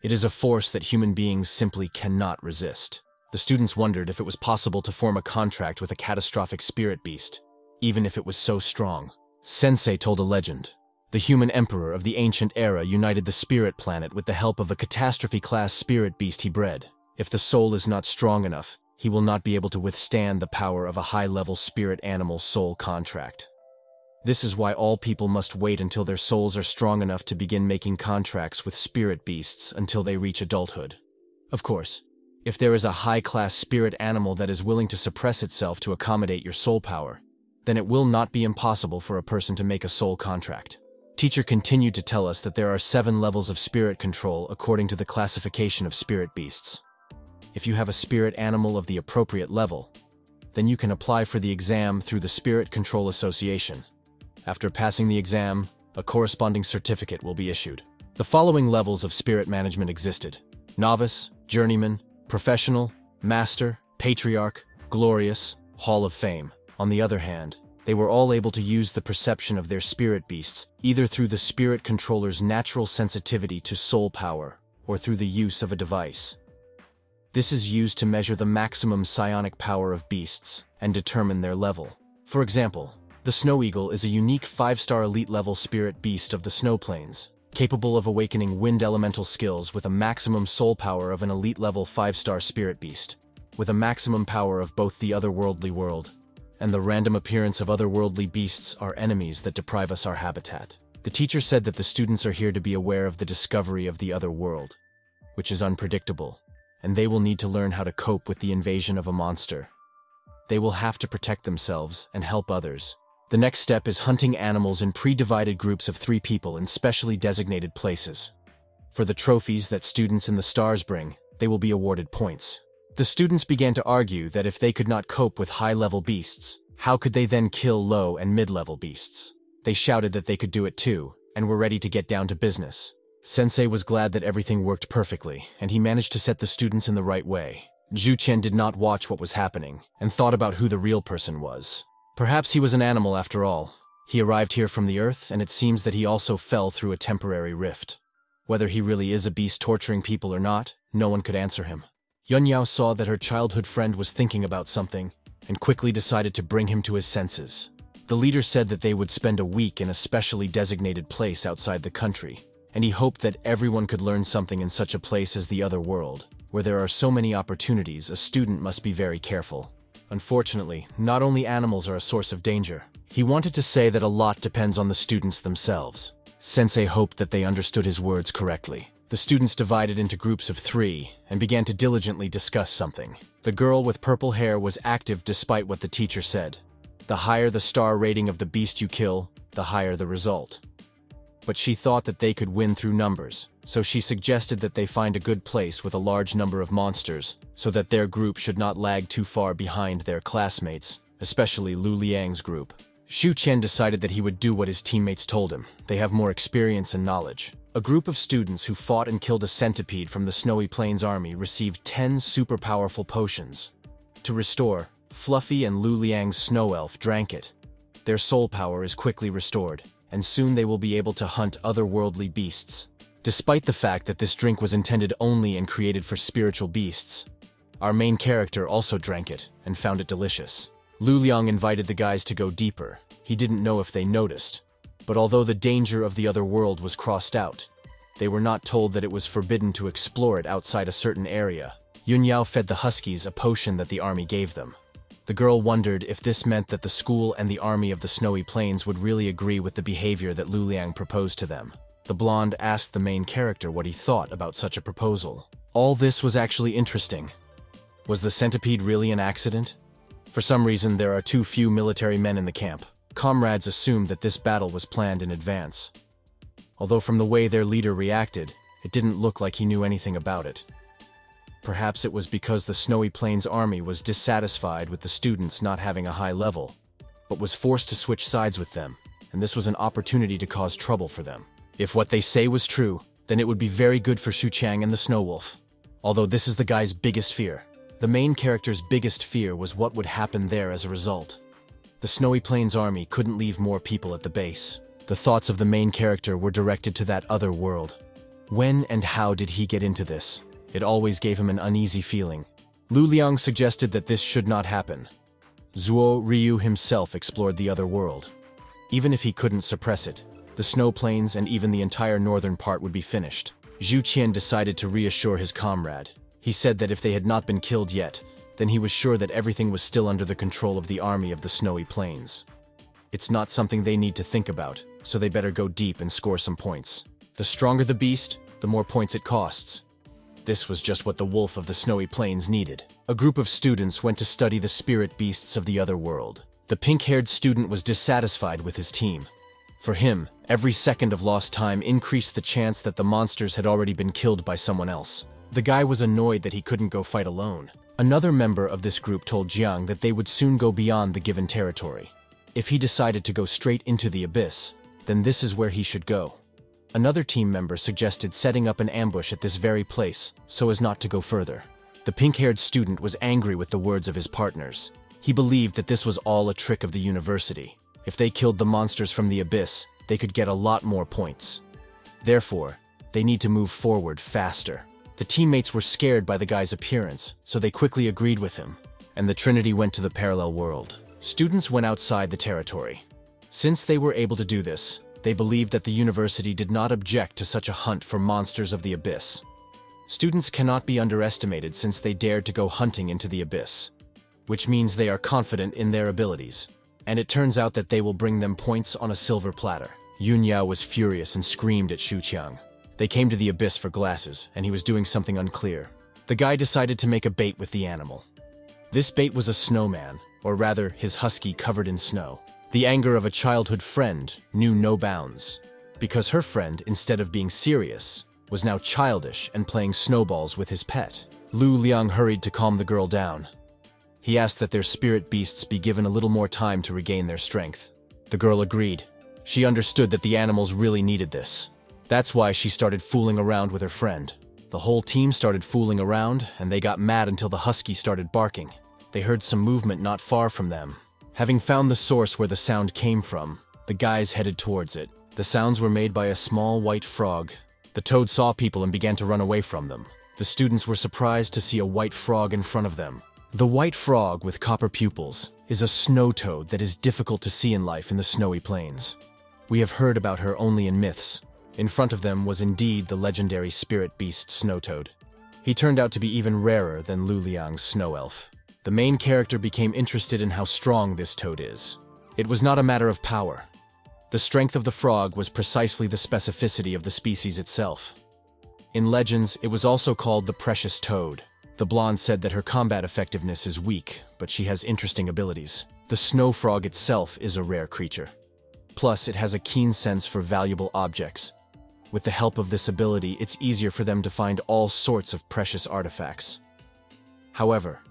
It is a force that human beings simply cannot resist. The students wondered if it was possible to form a contract with a catastrophic spirit beast, even if it was so strong. Sensei told a legend. The human emperor of the ancient era united the spirit planet with the help of a catastrophe-class spirit beast he bred. If the soul is not strong enough, he will not be able to withstand the power of a high-level spirit animal soul contract. This is why all people must wait until their souls are strong enough to begin making contracts with spirit beasts until they reach adulthood. Of course, if there is a high-class spirit animal that is willing to suppress itself to accommodate your soul power, then it will not be impossible for a person to make a soul contract. Teacher continued to tell us that there are 7 levels of spirit control according to the classification of spirit beasts. If you have a spirit animal of the appropriate level, then you can apply for the exam through the Spirit Control Association. After passing the exam, a corresponding certificate will be issued. The following levels of spirit management existed: novice, journeyman, professional, master, patriarch, glorious, hall of fame. On the other hand, they were all able to use the perception of their spirit beasts, either through the spirit controller's natural sensitivity to soul power, or through the use of a device. This is used to measure the maximum psionic power of beasts and determine their level. For example, the Snow Eagle is a unique 5-star elite-level spirit beast of the Snow Plains, capable of awakening wind elemental skills with a maximum soul power of an elite-level 5-star spirit beast, with a maximum power of both the otherworldly world and the random appearance of otherworldly beasts are enemies that deprive us our habitat. The teacher said that the students are here to be aware of the discovery of the other world, which is unpredictable, and they will need to learn how to cope with the invasion of a monster. They will have to protect themselves and help others. The next step is hunting animals in pre-divided groups of 3 people in specially designated places. For the trophies that students in the stars bring, they will be awarded points. The students began to argue that if they could not cope with high-level beasts, how could they then kill low and mid-level beasts? They shouted that they could do it too, and were ready to get down to business. Sensei was glad that everything worked perfectly, and he managed to set the students in the right way. Zhu Qian did not watch what was happening, and thought about who the real person was. Perhaps he was an animal after all. He arrived here from the earth, and it seems that he also fell through a temporary rift. Whether he really is a beast torturing people or not, no one could answer him. Yun Yao saw that her childhood friend was thinking about something, and quickly decided to bring him to his senses. The leader said that they would spend a week in a specially designated place outside the country, and he hoped that everyone could learn something in such a place as the other world. Where there are so many opportunities, a student must be very careful. Unfortunately, not only animals are a source of danger. He wanted to say that a lot depends on the students themselves. Sensei hoped that they understood his words correctly. The students divided into groups of 3 and began to diligently discuss something. The girl with purple hair was active despite what the teacher said. The higher the star rating of the beast you kill, the higher the result. But she thought that they could win through numbers, so she suggested that they find a good place with a large number of monsters, so that their group should not lag too far behind their classmates, especially Lu Liang's group. Xu Qian decided that he would do what his teammates told him. They have more experience and knowledge. A group of students who fought and killed a centipede from the Snowy Plains army received 10 super powerful potions. To restore, Fluffy and Lu Liang's snow elf drank it. Their soul power is quickly restored, and soon they will be able to hunt otherworldly beasts. Despite the fact that this drink was intended only and created for spiritual beasts, our main character also drank it and found it delicious. Lu Liang invited the guys to go deeper. He didn't know if they noticed, but although the danger of the other world was crossed out, they were not told that it was forbidden to explore it outside a certain area. Yun Yao fed the huskies a potion that the army gave them. The girl wondered if this meant that the school and the army of the Snowy Plains would really agree with the behavior that Lu Liang proposed to them. The blonde asked the main character what he thought about such a proposal. All this was actually interesting. Was the centipede really an accident? For some reason, there are too few military men in the camp. Comrades assumed that this battle was planned in advance. Although from the way their leader reacted, it didn't look like he knew anything about it. Perhaps it was because the Snowy Plains army was dissatisfied with the students not having a high level, but was forced to switch sides with them, and this was an opportunity to cause trouble for them. If what they say was true, then it would be very good for Xu Qiang and the Snow Wolf. Although this is the guy's biggest fear. The main character's biggest fear was what would happen there as a result. The Snowy Plains army couldn't leave more people at the base. The thoughts of the main character were directed to that other world. When and how did he get into this? It always gave him an uneasy feeling. Lu Liang suggested that this should not happen. Zuo Ryu himself explored the other world. Even if he couldn't suppress it, the snow plains and even the entire northern part would be finished. Zhu Qian decided to reassure his comrade. He said that if they had not been killed yet, then he was sure that everything was still under the control of the army of the Snowy Plains. It's not something they need to think about, so they better go deep and score some points. The stronger the beast, the more points it costs. This was just what the wolf of the Snowy Plains needed. A group of students went to study the spirit beasts of the other world. The pink-haired student was dissatisfied with his team. For him, every second of lost time increased the chance that the monsters had already been killed by someone else. The guy was annoyed that he couldn't go fight alone. Another member of this group told Jiang that they would soon go beyond the given territory. If he decided to go straight into the abyss, then this is where he should go. Another team member suggested setting up an ambush at this very place, so as not to go further. The pink-haired student was angry with the words of his partners. He believed that this was all a trick of the university. If they killed the monsters from the abyss, they could get a lot more points. Therefore, they need to move forward faster. The teammates were scared by the guy's appearance, so they quickly agreed with him, and the Trinity went to the parallel world. Students went outside the territory. Since they were able to do this, they believed that the university did not object to such a hunt for monsters of the abyss. Students cannot be underestimated since they dared to go hunting into the abyss, which means they are confident in their abilities, and it turns out that they will bring them points on a silver platter. Yun Yao was furious and screamed at Xu Qiang. They came to the abyss for glasses, and he was doing something unclear. The guy decided to make a bait with the animal. This bait was a snowman, or rather, his husky covered in snow. The anger of a childhood friend knew no bounds, because her friend, instead of being serious, was now childish and playing snowballs with his pet. Lu Liang hurried to calm the girl down. He asked that their spirit beasts be given a little more time to regain their strength. The girl agreed. She understood that the animals really needed this. That's why she started fooling around with her friend. The whole team started fooling around, and they got mad until the husky started barking. They heard some movement not far from them. Having found the source where the sound came from, the guys headed towards it. The sounds were made by a small white frog. The toad saw people and began to run away from them. The students were surprised to see a white frog in front of them. The white frog with copper pupils is a snow toad that is difficult to see in life in the snowy plains. We have heard about her only in myths. In front of them was indeed the legendary spirit beast Snow Toad. He turned out to be even rarer than Lu Liang's snow elf. The main character became interested in how strong this toad is. It was not a matter of power. The strength of the frog was precisely the specificity of the species itself. In legends, it was also called the precious toad. The blonde said that her combat effectiveness is weak, but she has interesting abilities. The snow frog itself is a rare creature. Plus, it has a keen sense for valuable objects. With the help of this ability, it's easier for them to find all sorts of precious artifacts. However,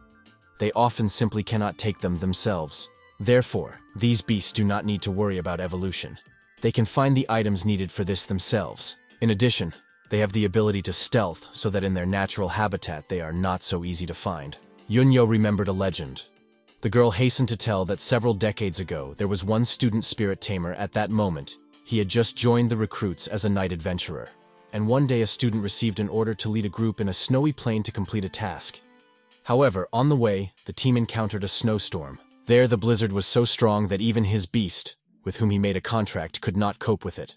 they often simply cannot take them themselves. Therefore, these beasts do not need to worry about evolution. They can find the items needed for this themselves. In addition, they have the ability to stealth so that in their natural habitat they are not so easy to find. Yunyo remembered a legend. The girl hastened to tell that several decades ago there was one student spirit tamer at that moment. He had just joined the recruits as a night adventurer. And one day a student received an order to lead a group in a snowy plain to complete a task. However, on the way, the team encountered a snowstorm. There the blizzard was so strong that even his beast, with whom he made a contract, could not cope with it.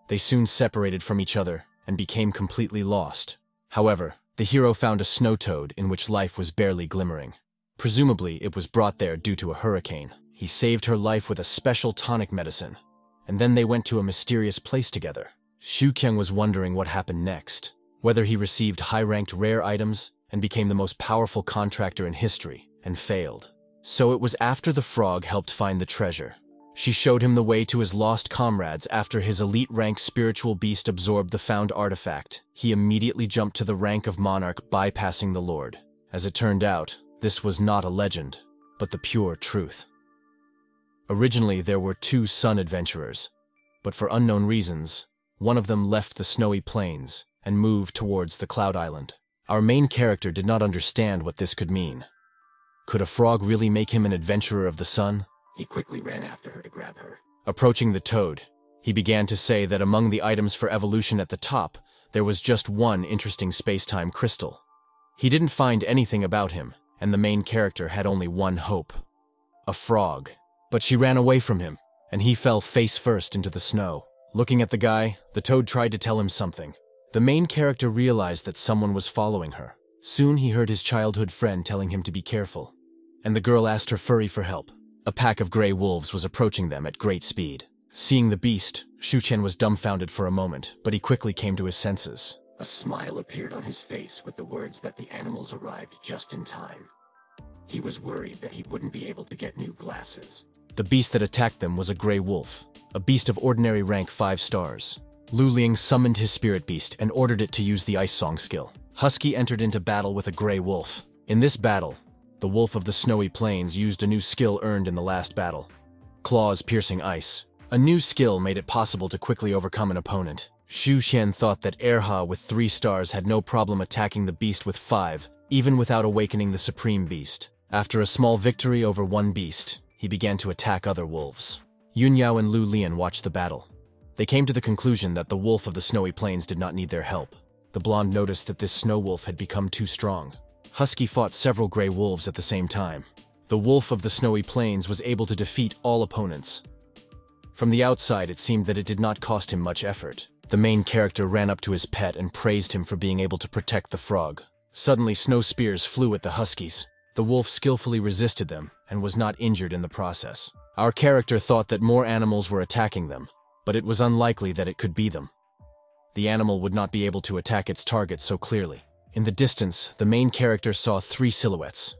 They soon separated from each other and became completely lost. However, the hero found a snow toad in which life was barely glimmering. Presumably, it was brought there due to a hurricane. He saved her life with a special tonic medicine, and then they went to a mysterious place together. Xu Qiang was wondering what happened next, whether he received high-ranked rare items and became the most powerful contractor in history, and failed. So it was after the frog helped find the treasure. She showed him the way to his lost comrades after his elite-rank spiritual beast absorbed the found artifact. He immediately jumped to the rank of monarch, bypassing the lord. As it turned out, this was not a legend, but the pure truth. Originally, there were two sun adventurers, but for unknown reasons, one of them left the snowy plains and moved towards the Cloud Island. Our main character did not understand what this could mean. Could a frog really make him an adventurer of the sun? He quickly ran after her to grab her. Approaching the toad, he began to say that among the items for evolution at the top, there was just one interesting space-time crystal. He didn't find anything about him, and the main character had only one hope: a frog. But she ran away from him, and he fell face first into the snow. Looking at the guy, the toad tried to tell him something. The main character realized that someone was following her. Soon he heard his childhood friend telling him to be careful, and the girl asked her furry for help. A pack of gray wolves was approaching them at great speed. Seeing the beast, Xu Qian was dumbfounded for a moment, but he quickly came to his senses. A smile appeared on his face with the words that the animals arrived just in time. He was worried that he wouldn't be able to get new glasses. The beast that attacked them was a gray wolf, a beast of ordinary rank 5 stars. Lu Liang summoned his spirit beast and ordered it to use the Ice Song skill. Husky entered into battle with a gray wolf. In this battle, the wolf of the snowy plains used a new skill earned in the last battle: claws piercing ice. A new skill made it possible to quickly overcome an opponent. Xu Qian thought that Erha with 3 stars had no problem attacking the beast with 5, even without awakening the supreme beast. After a small victory over one beast, he began to attack other wolves. Yunyao and Lu Lian watched the battle. They came to the conclusion that the wolf of the snowy plains did not need their help. The blonde noticed that this snow wolf had become too strong. Husky fought several gray wolves at the same time. The wolf of the snowy plains was able to defeat all opponents. From the outside, it seemed that it did not cost him much effort. The main character ran up to his pet and praised him for being able to protect the frog. Suddenly, snow spears flew at the huskies. The wolf skillfully resisted them and was not injured in the process. Our character thought that more animals were attacking them, but it was unlikely that it could be them. The animal would not be able to attack its target so clearly. In the distance, the main character saw 3 silhouettes.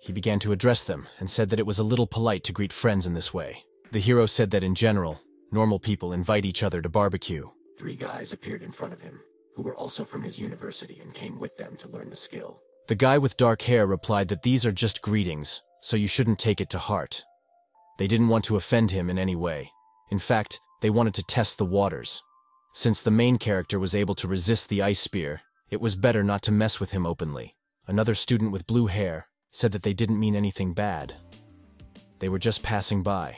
He began to address them and said that it was a little polite to greet friends in this way. The hero said that in general, normal people invite each other to barbecue. 3 guys appeared in front of him, who were also from his university and came with them to learn the skill. The guy with dark hair replied that these are just greetings, so you shouldn't take it to heart. They didn't want to offend him in any way. In fact, They wanted to test the waters. Since the main character was able to resist the ice spear, it was better not to mess with him openly. Another student with blue hair said that they didn't mean anything bad. They were just passing by.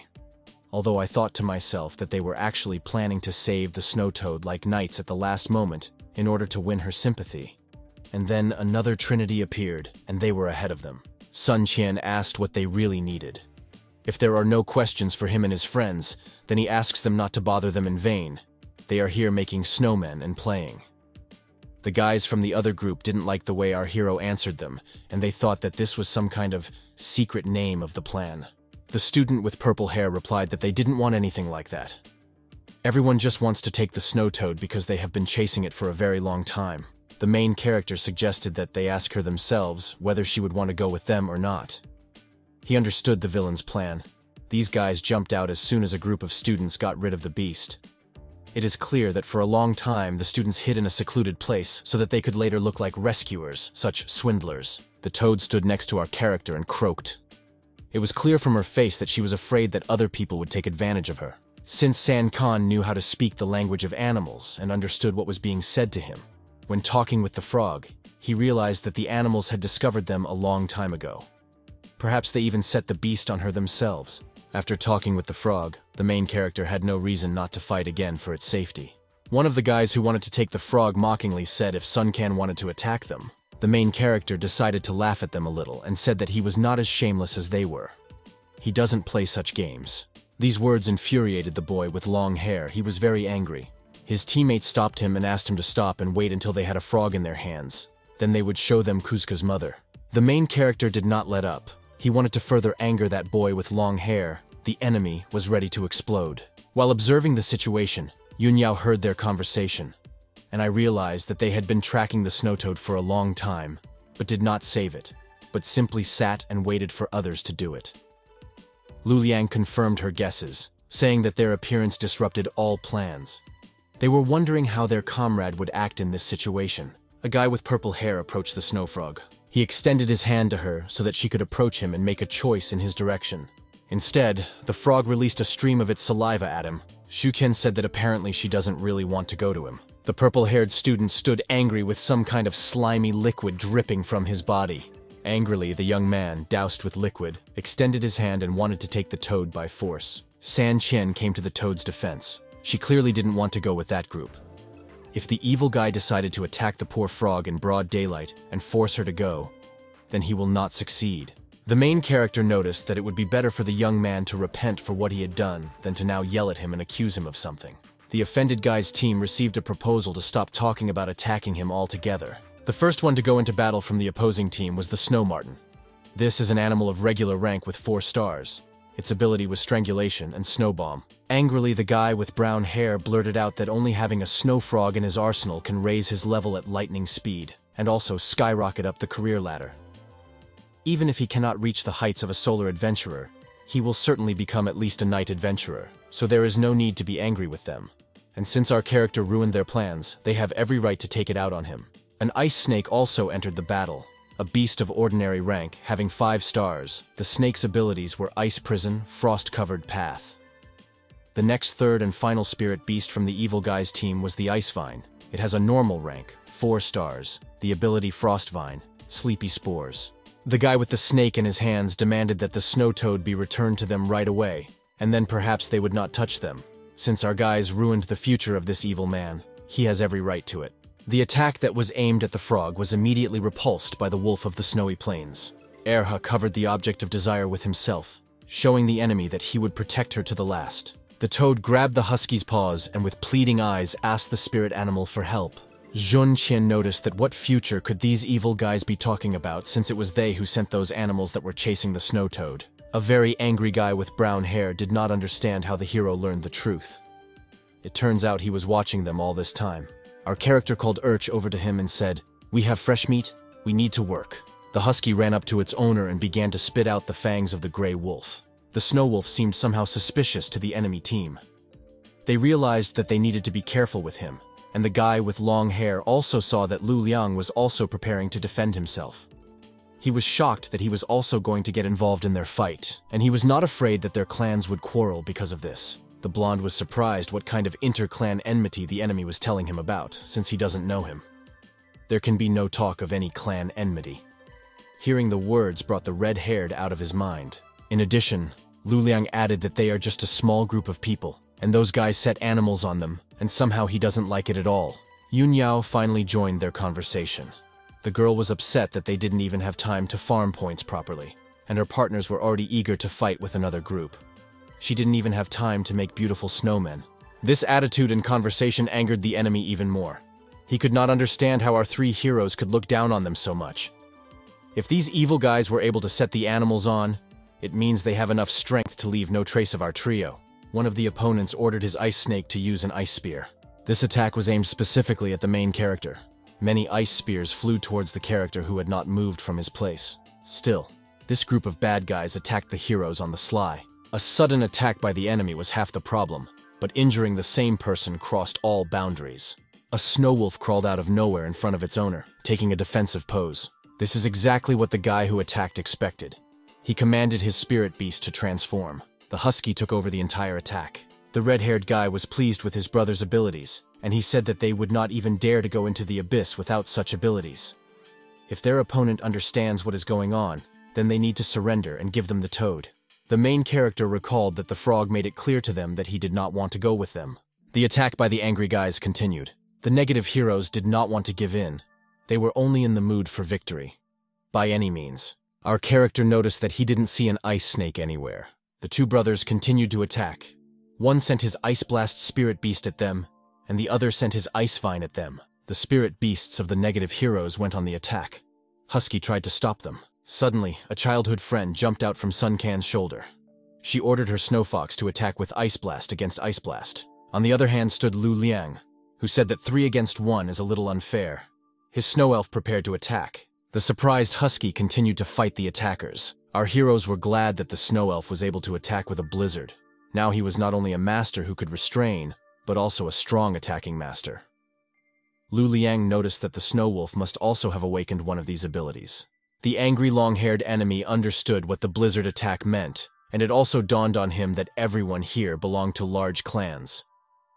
Although I thought to myself that they were actually planning to save the snow toad like knights at the last moment in order to win her sympathy. And then another trinity appeared, and they were ahead of them. Sun Qian asked what they really needed. If there are no questions for him and his friends, then he asks them not to bother them in vain. They are here making snowmen and playing. The guys from the other group didn't like the way our hero answered them, and they thought that this was some kind of secret name of the plan. The student with purple hair replied that they didn't want anything like that. Everyone just wants to take the snow toad because they have been chasing it for a very long time. The main character suggested that they ask her themselves whether she would want to go with them or not. He understood the villain's plan. These guys jumped out as soon as a group of students got rid of the beast. It is clear that for a long time the students hid in a secluded place so that they could later look like rescuers, such swindlers. The toad stood next to our character and croaked. It was clear from her face that she was afraid that other people would take advantage of her. Since San Khan knew how to speak the language of animals and understood what was being said to him, when talking with the frog, he realized that the animals had discovered them a long time ago. Perhaps they even set the beast on her themselves. After talking with the frog, the main character had no reason not to fight again for its safety. One of the guys who wanted to take the frog mockingly said if Sun Khan wanted to attack them. The main character decided to laugh at them a little and said that he was not as shameless as they were. He doesn't play such games. These words infuriated the boy with long hair. He was very angry. His teammates stopped him and asked him to stop and wait until they had a frog in their hands. Then they would show them Kuzka's mother. The main character did not let up. He wanted to further anger that boy with long hair. The enemy was ready to explode. While observing the situation, Yunyao heard their conversation, and I realized that they had been tracking the snow toad for a long time, but did not save it, but simply sat and waited for others to do it. Lu Liang confirmed her guesses, saying that their appearance disrupted all plans. They were wondering how their comrade would act in this situation. A guy with purple hair approached the snow frog. He extended his hand to her so that she could approach him and make a choice in his direction. Instead, the frog released a stream of its saliva at him. Shu Qian said that apparently she doesn't really want to go to him. The purple-haired student stood angry with some kind of slimy liquid dripping from his body. Angrily, the young man, doused with liquid, extended his hand and wanted to take the toad by force. San Qian came to the toad's defense. She clearly didn't want to go with that group. If the evil guy decided to attack the poor frog in broad daylight and force her to go, then he will not succeed. The main character noticed that it would be better for the young man to repent for what he had done than to now yell at him and accuse him of something. The offended guy's team received a proposal to stop talking about attacking him altogether. The first one to go into battle from the opposing team was the snow marten. This is an animal of regular rank with 4 stars. Its ability was strangulation and snow bomb. Angrily, the guy with brown hair blurted out that only having a snow frog in his arsenal can raise his level at lightning speed, and also skyrocket up the career ladder. Even if he cannot reach the heights of a solar adventurer, he will certainly become at least a night adventurer, so there is no need to be angry with them. And since our character ruined their plans, they have every right to take it out on him. An ice snake also entered the battle, a beast of ordinary rank, having 5 stars. The snake's abilities were Ice Prison, Frost-Covered Path. The next third and final spirit beast from the evil guy's team was the Ice Vine. It has a normal rank, 4 stars, the ability Frost Vine, Sleepy Spores. The guy with the snake in his hands demanded that the snow toad be returned to them right away, and then perhaps they would not touch them. Since our guys ruined the future of this evil man, he has every right to it. The attack that was aimed at the frog was immediately repulsed by the wolf of the snowy plains. Erha covered the object of desire with himself, showing the enemy that he would protect her to the last. The toad grabbed the husky's paws and with pleading eyes asked the spirit animal for help. Zhun Qian noticed that what future could these evil guys be talking about since it was they who sent those animals that were chasing the snow toad. A very angry guy with brown hair did not understand how the hero learned the truth. It turns out he was watching them all this time. Our character called Urch over to him and said, "We have fresh meat, we need to work." The husky ran up to its owner and began to spit out the fangs of the gray wolf. The snow wolf seemed somehow suspicious to the enemy team. They realized that they needed to be careful with him, and the guy with long hair also saw that Lu Liang was also preparing to defend himself. He was shocked that he was also going to get involved in their fight, and he was not afraid that their clans would quarrel because of this. The blonde was surprised what kind of inter-clan enmity the enemy was telling him about, since he doesn't know him. There can be no talk of any clan enmity. Hearing the words brought the red-haired out of his mind. In addition, Lu Liang added that they are just a small group of people, and those guys set animals on them, and somehow he doesn't like it at all. Yun Yao finally joined their conversation. The girl was upset that they didn't even have time to farm points properly, and her partners were already eager to fight with another group. She didn't even have time to make beautiful snowmen. This attitude and conversation angered the enemy even more. He could not understand how our three heroes could look down on them so much. If these evil guys were able to set the animals on, it means they have enough strength to leave no trace of our trio. One of the opponents ordered his ice snake to use an ice spear. This attack was aimed specifically at the main character. Many ice spears flew towards the character who had not moved from his place. Still, this group of bad guys attacked the heroes on the sly. A sudden attack by the enemy was half the problem, but injuring the same person crossed all boundaries. A snow wolf crawled out of nowhere in front of its owner, taking a defensive pose. This is exactly what the guy who attacked expected. He commanded his spirit beast to transform. The husky took over the entire attack. The red-haired guy was pleased with his brother's abilities, and he said that they would not even dare to go into the abyss without such abilities. If their opponent understands what is going on, then they need to surrender and give them the toad. The main character recalled that the frog made it clear to them that he did not want to go with them. The attack by the angry guys continued. The negative heroes did not want to give in. They were only in the mood for victory. By any means. Our character noticed that he didn't see an ice snake anywhere. The two brothers continued to attack. One sent his Ice Blast Spirit Beast at them, and the other sent his Ice Vine at them. The spirit beasts of the negative heroes went on the attack. Husky tried to stop them. Suddenly, a childhood friend jumped out from Sun Can's shoulder. She ordered her Snow Fox to attack with Ice Blast against Ice Blast. On the other hand stood Lu Liang, who said that 3 against 1 is a little unfair. His Snow Elf prepared to attack. The surprised Husky continued to fight the attackers. Our heroes were glad that the Snow Elf was able to attack with a blizzard. Now he was not only a master who could restrain, but also a strong attacking master. Lu Liang noticed that the Snow Wolf must also have awakened one of these abilities. The angry long-haired enemy understood what the blizzard attack meant, and it also dawned on him that everyone here belonged to large clans.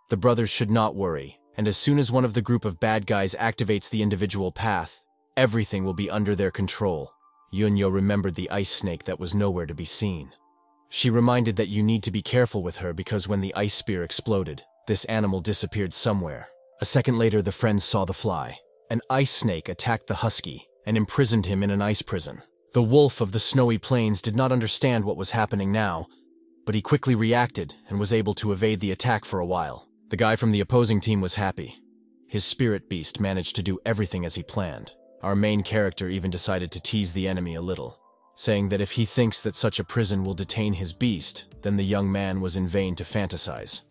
The brothers should not worry, and as soon as one of the group of bad guys activates the individual path, everything will be under their control. Yunyo remembered the ice snake that was nowhere to be seen. She reminded that you need to be careful with her because when the ice spear exploded, this animal disappeared somewhere. A second later, the friends saw the fly. An ice snake attacked the husky and imprisoned him in an ice prison. The wolf of the snowy plains did not understand what was happening now, but he quickly reacted and was able to evade the attack for a while. The guy from the opposing team was happy. His spirit beast managed to do everything as he planned. Our main character even decided to tease the enemy a little, saying that if he thinks that such a prison will detain his beast, then the young man was in vain to fantasize.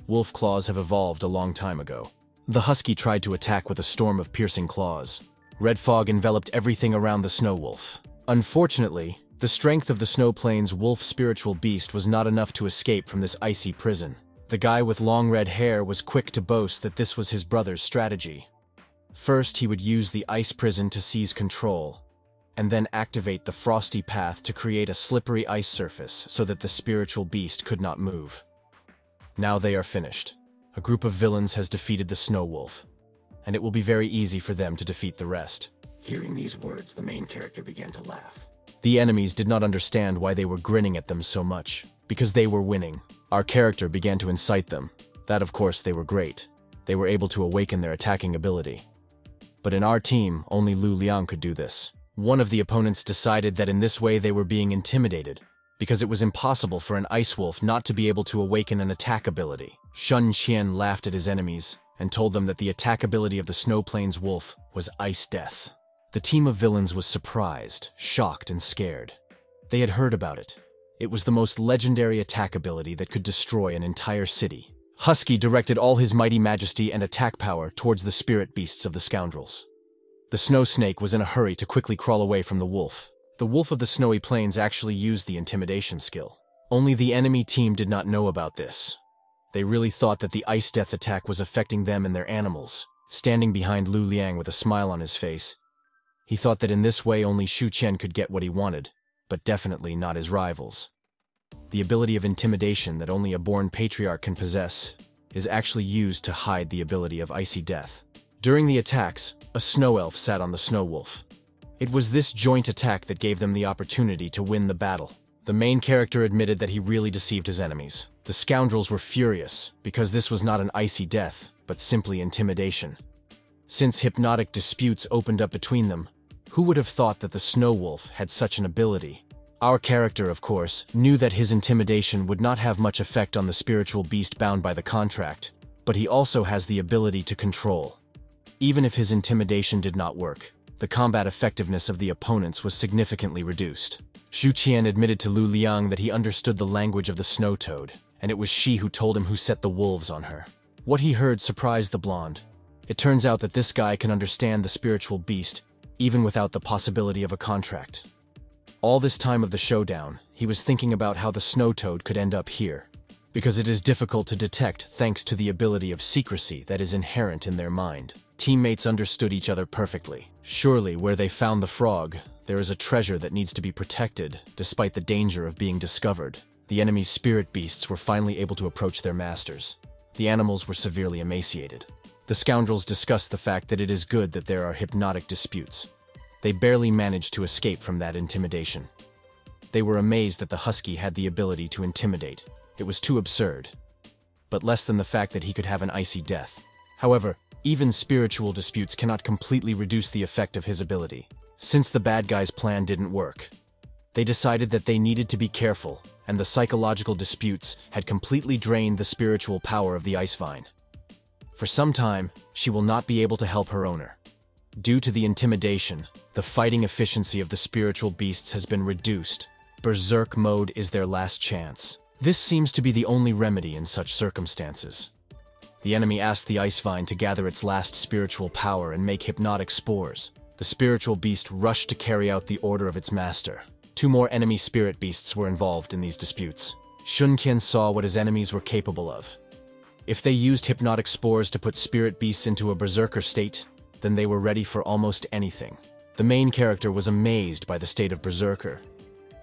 Wolf claws have evolved a long time ago. The husky tried to attack with a storm of piercing claws. Red fog enveloped everything around the snow wolf. Unfortunately, the strength of the snow plains wolf spiritual beast was not enough to escape from this icy prison. The guy with long red hair was quick to boast that this was his brother's strategy. First, he would use the ice prison to seize control, and then activate the frosty path to create a slippery ice surface so that the spiritual beast could not move. Now they are finished. A group of villains has defeated the snow wolf, and it will be very easy for them to defeat the rest. Hearing these words, the main character began to laugh. The enemies did not understand why they were grinning at them so much, because they were winning. Our character began to incite them. That, of course, they were great. They were able to awaken their attacking ability. But in our team, only Lu Liang could do this. One of the opponents decided that in this way they were being intimidated, because it was impossible for an ice wolf not to be able to awaken an attack ability. Shun Qian laughed at his enemies and told them that the attack ability of the Snow Plains wolf was Ice Death. The team of villains was surprised, shocked, and scared. They had heard about it. It was the most legendary attack ability that could destroy an entire city. Husky directed all his mighty majesty and attack power towards the spirit beasts of the scoundrels. The snow snake was in a hurry to quickly crawl away from the wolf. The wolf of the snowy plains actually used the intimidation skill. Only the enemy team did not know about this. They really thought that the Ice Death attack was affecting them and their animals. Standing behind Lu Liang with a smile on his face, he thought that in this way only Shu Qian could get what he wanted, but definitely not his rivals. the ability of intimidation that only a born patriarch can possess, is actually used to hide the ability of icy death. During the attacks, a snow elf sat on the snow wolf. It was this joint attack that gave them the opportunity to win the battle. The main character admitted that he really deceived his enemies. The scoundrels were furious, because this was not an icy death, but simply intimidation. Since hypnotic disputes opened up between them, who would have thought that the snow wolf had such an ability? Our character, of course, knew that his intimidation would not have much effect on the spiritual beast bound by the contract, but he also has the ability to control. Even if his intimidation did not work, the combat effectiveness of the opponents was significantly reduced. Xu Qian admitted to Lu Liang that he understood the language of the snow toad, and it was she who told him who set the wolves on her. What he heard surprised the blonde. It turns out that this guy can understand the spiritual beast, even without the possibility of a contract. All this time of the showdown, he was thinking about how the snow toad could end up here, because it is difficult to detect thanks to the ability of secrecy that is inherent in their mind. Teammates understood each other perfectly. Surely, where they found the frog, there is a treasure that needs to be protected, despite the danger of being discovered. The enemy's spirit beasts were finally able to approach their masters. The animals were severely emaciated. The scoundrels discussed the fact that it is good that there are hypnotic disputes. They barely managed to escape from that intimidation. They were amazed that the husky had the ability to intimidate. It was too absurd. But less than the fact that he could have an icy death. However, even spiritual disputes cannot completely reduce the effect of his ability. Since the bad guy's plan didn't work, they decided that they needed to be careful, and the psychological disputes had completely drained the spiritual power of the ice vine. For some time, she will not be able to help her owner. Due to the intimidation, the fighting efficiency of the spiritual beasts has been reduced. Berserk mode is their last chance. This seems to be the only remedy in such circumstances. The enemy asked the ice vine to gather its last spiritual power and make hypnotic spores. The spiritual beast rushed to carry out the order of its master. 2 more enemy spirit beasts were involved in these disputes. Shunqian saw what his enemies were capable of. If they used hypnotic spores to put spirit beasts into a berserker state, then they were ready for almost anything. The main character was amazed by the state of berserker.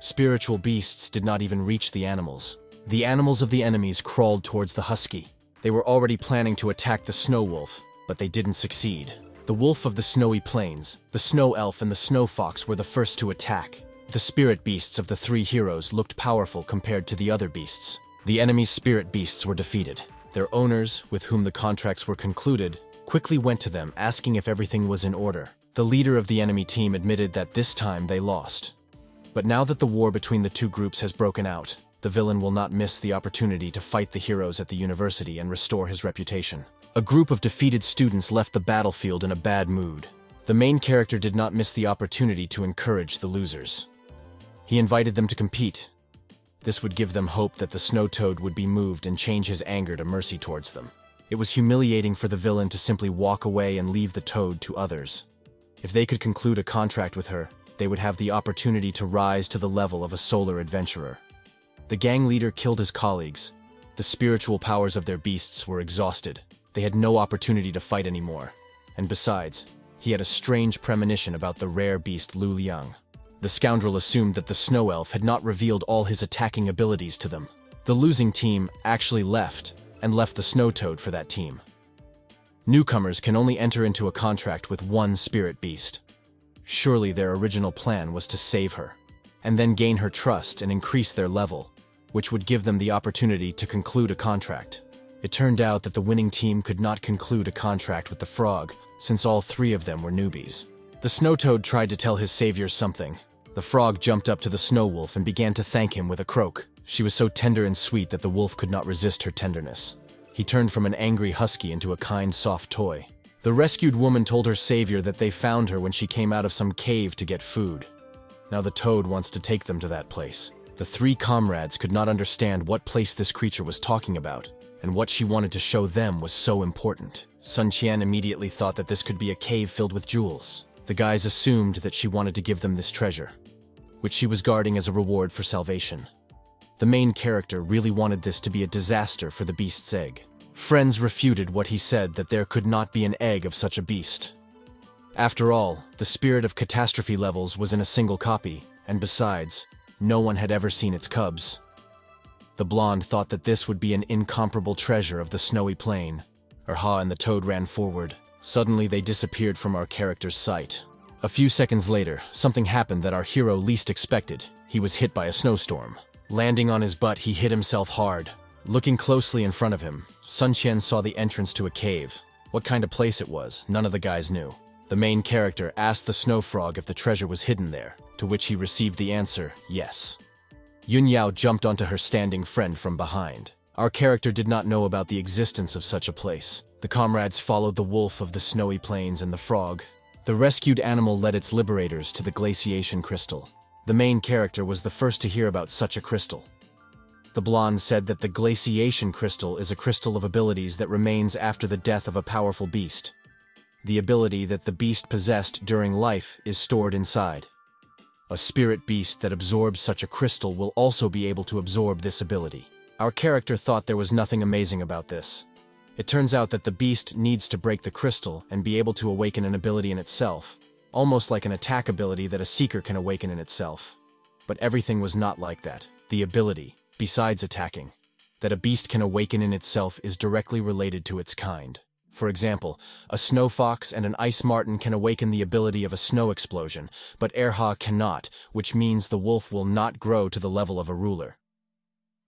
Spiritual beasts did not even reach the animals. The animals of the enemies crawled towards the husky. They were already planning to attack the snow wolf, but they didn't succeed. The wolf of the snowy plains, the snow elf, and the snow fox were the first to attack. The spirit beasts of the 3 heroes looked powerful compared to the other beasts. The enemy's spirit beasts were defeated. Their owners, with whom the contracts were concluded, quickly went to them asking if everything was in order. The leader of the enemy team admitted that this time they lost. But now that the war between the 2 groups has broken out, the villain will not miss the opportunity to fight the heroes at the university and restore his reputation. A group of defeated students left the battlefield in a bad mood. The main character did not miss the opportunity to encourage the losers. He invited them to compete. This would give them hope that the snow toad would be moved and change his anger to mercy towards them. It was humiliating for the villain to simply walk away and leave the toad to others. If they could conclude a contract with her, they would have the opportunity to rise to the level of a solar adventurer. The gang leader killed his colleagues. The spiritual powers of their beasts were exhausted. They had no opportunity to fight anymore. And besides, he had a strange premonition about the rare beast Lu Liang. The scoundrel assumed that the snow elf had not revealed all his attacking abilities to them. The losing team actually left the snow toad for that team. Newcomers can only enter into a contract with 1 spirit beast. Surely their original plan was to save her, and then gain her trust and increase their level, which would give them the opportunity to conclude a contract. It turned out that the winning team could not conclude a contract with the frog, since all 3 of them were newbies. The snow toad tried to tell his savior something. The frog jumped up to the snow wolf and began to thank him with a croak. She was so tender and sweet that the wolf could not resist her tenderness. He turned from an angry husky into a kind, soft toy. The rescued woman told her savior that they found her when she came out of some cave to get food. Now the toad wants to take them to that place. The 3 comrades could not understand what place this creature was talking about, and what she wanted to show them was so important. Sun Qian immediately thought that this could be a cave filled with jewels. The guys assumed that she wanted to give them this treasure, which she was guarding as a reward for salvation. The main character really wanted this to be a disaster for the beast's egg. Friends refuted what he said, that there could not be an egg of such a beast. After all, the spirit of catastrophe levels was in a single copy, and besides, no one had ever seen its cubs. The blonde thought that this would be an incomparable treasure of the snowy plain. Erha and the toad ran forward. Suddenly, they disappeared from our character's sight. A few seconds later, something happened that our hero least expected. He was hit by a snowstorm. Landing on his butt, he hit himself hard. Looking closely in front of him, Sun Qian saw the entrance to a cave. What kind of place it was, none of the guys knew. The main character asked the snow frog if the treasure was hidden there, to which he received the answer, yes. Yun Yao jumped onto her standing friend from behind. Our character did not know about the existence of such a place. The comrades followed the wolf of the snowy plains and the frog. The rescued animal led its liberators to the glaciation crystal. The main character was the first to hear about such a crystal. The blonde said that the glaciation crystal is a crystal of abilities that remains after the death of a powerful beast. The ability that the beast possessed during life is stored inside. A spirit beast that absorbs such a crystal will also be able to absorb this ability. Our character thought there was nothing amazing about this. It turns out that the beast needs to break the crystal and be able to awaken an ability in itself, almost like an attack ability that a seeker can awaken in itself. But everything was not like that. The ability, besides attacking, that a beast can awaken in itself is directly related to its kind. For example, a snow fox and an ice marten can awaken the ability of a snow explosion, but Erha cannot, which means the wolf will not grow to the level of a ruler.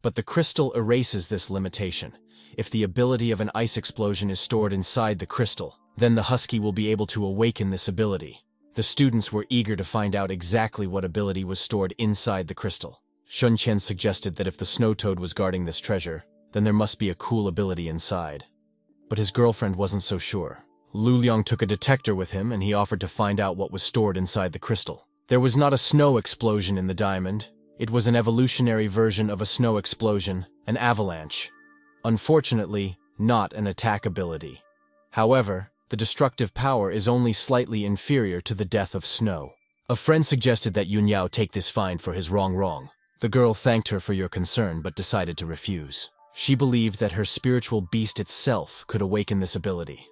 But the crystal erases this limitation. If the ability of an ice explosion is stored inside the crystal, then the husky will be able to awaken this ability. The students were eager to find out exactly what ability was stored inside the crystal. Sun Qian suggested that if the snow toad was guarding this treasure, then there must be a cool ability inside. But his girlfriend wasn't so sure. Lu Liang took a detector with him and he offered to find out what was stored inside the crystal. There was not a snow explosion in the diamond. It was an evolutionary version of a snow explosion, an avalanche. Unfortunately, not an attack ability. However, the destructive power is only slightly inferior to the death of snow. A friend suggested that Yun Yao take this fine for his wrong. The girl thanked her for your concern but decided to refuse. She believed that her spiritual beast itself could awaken this ability.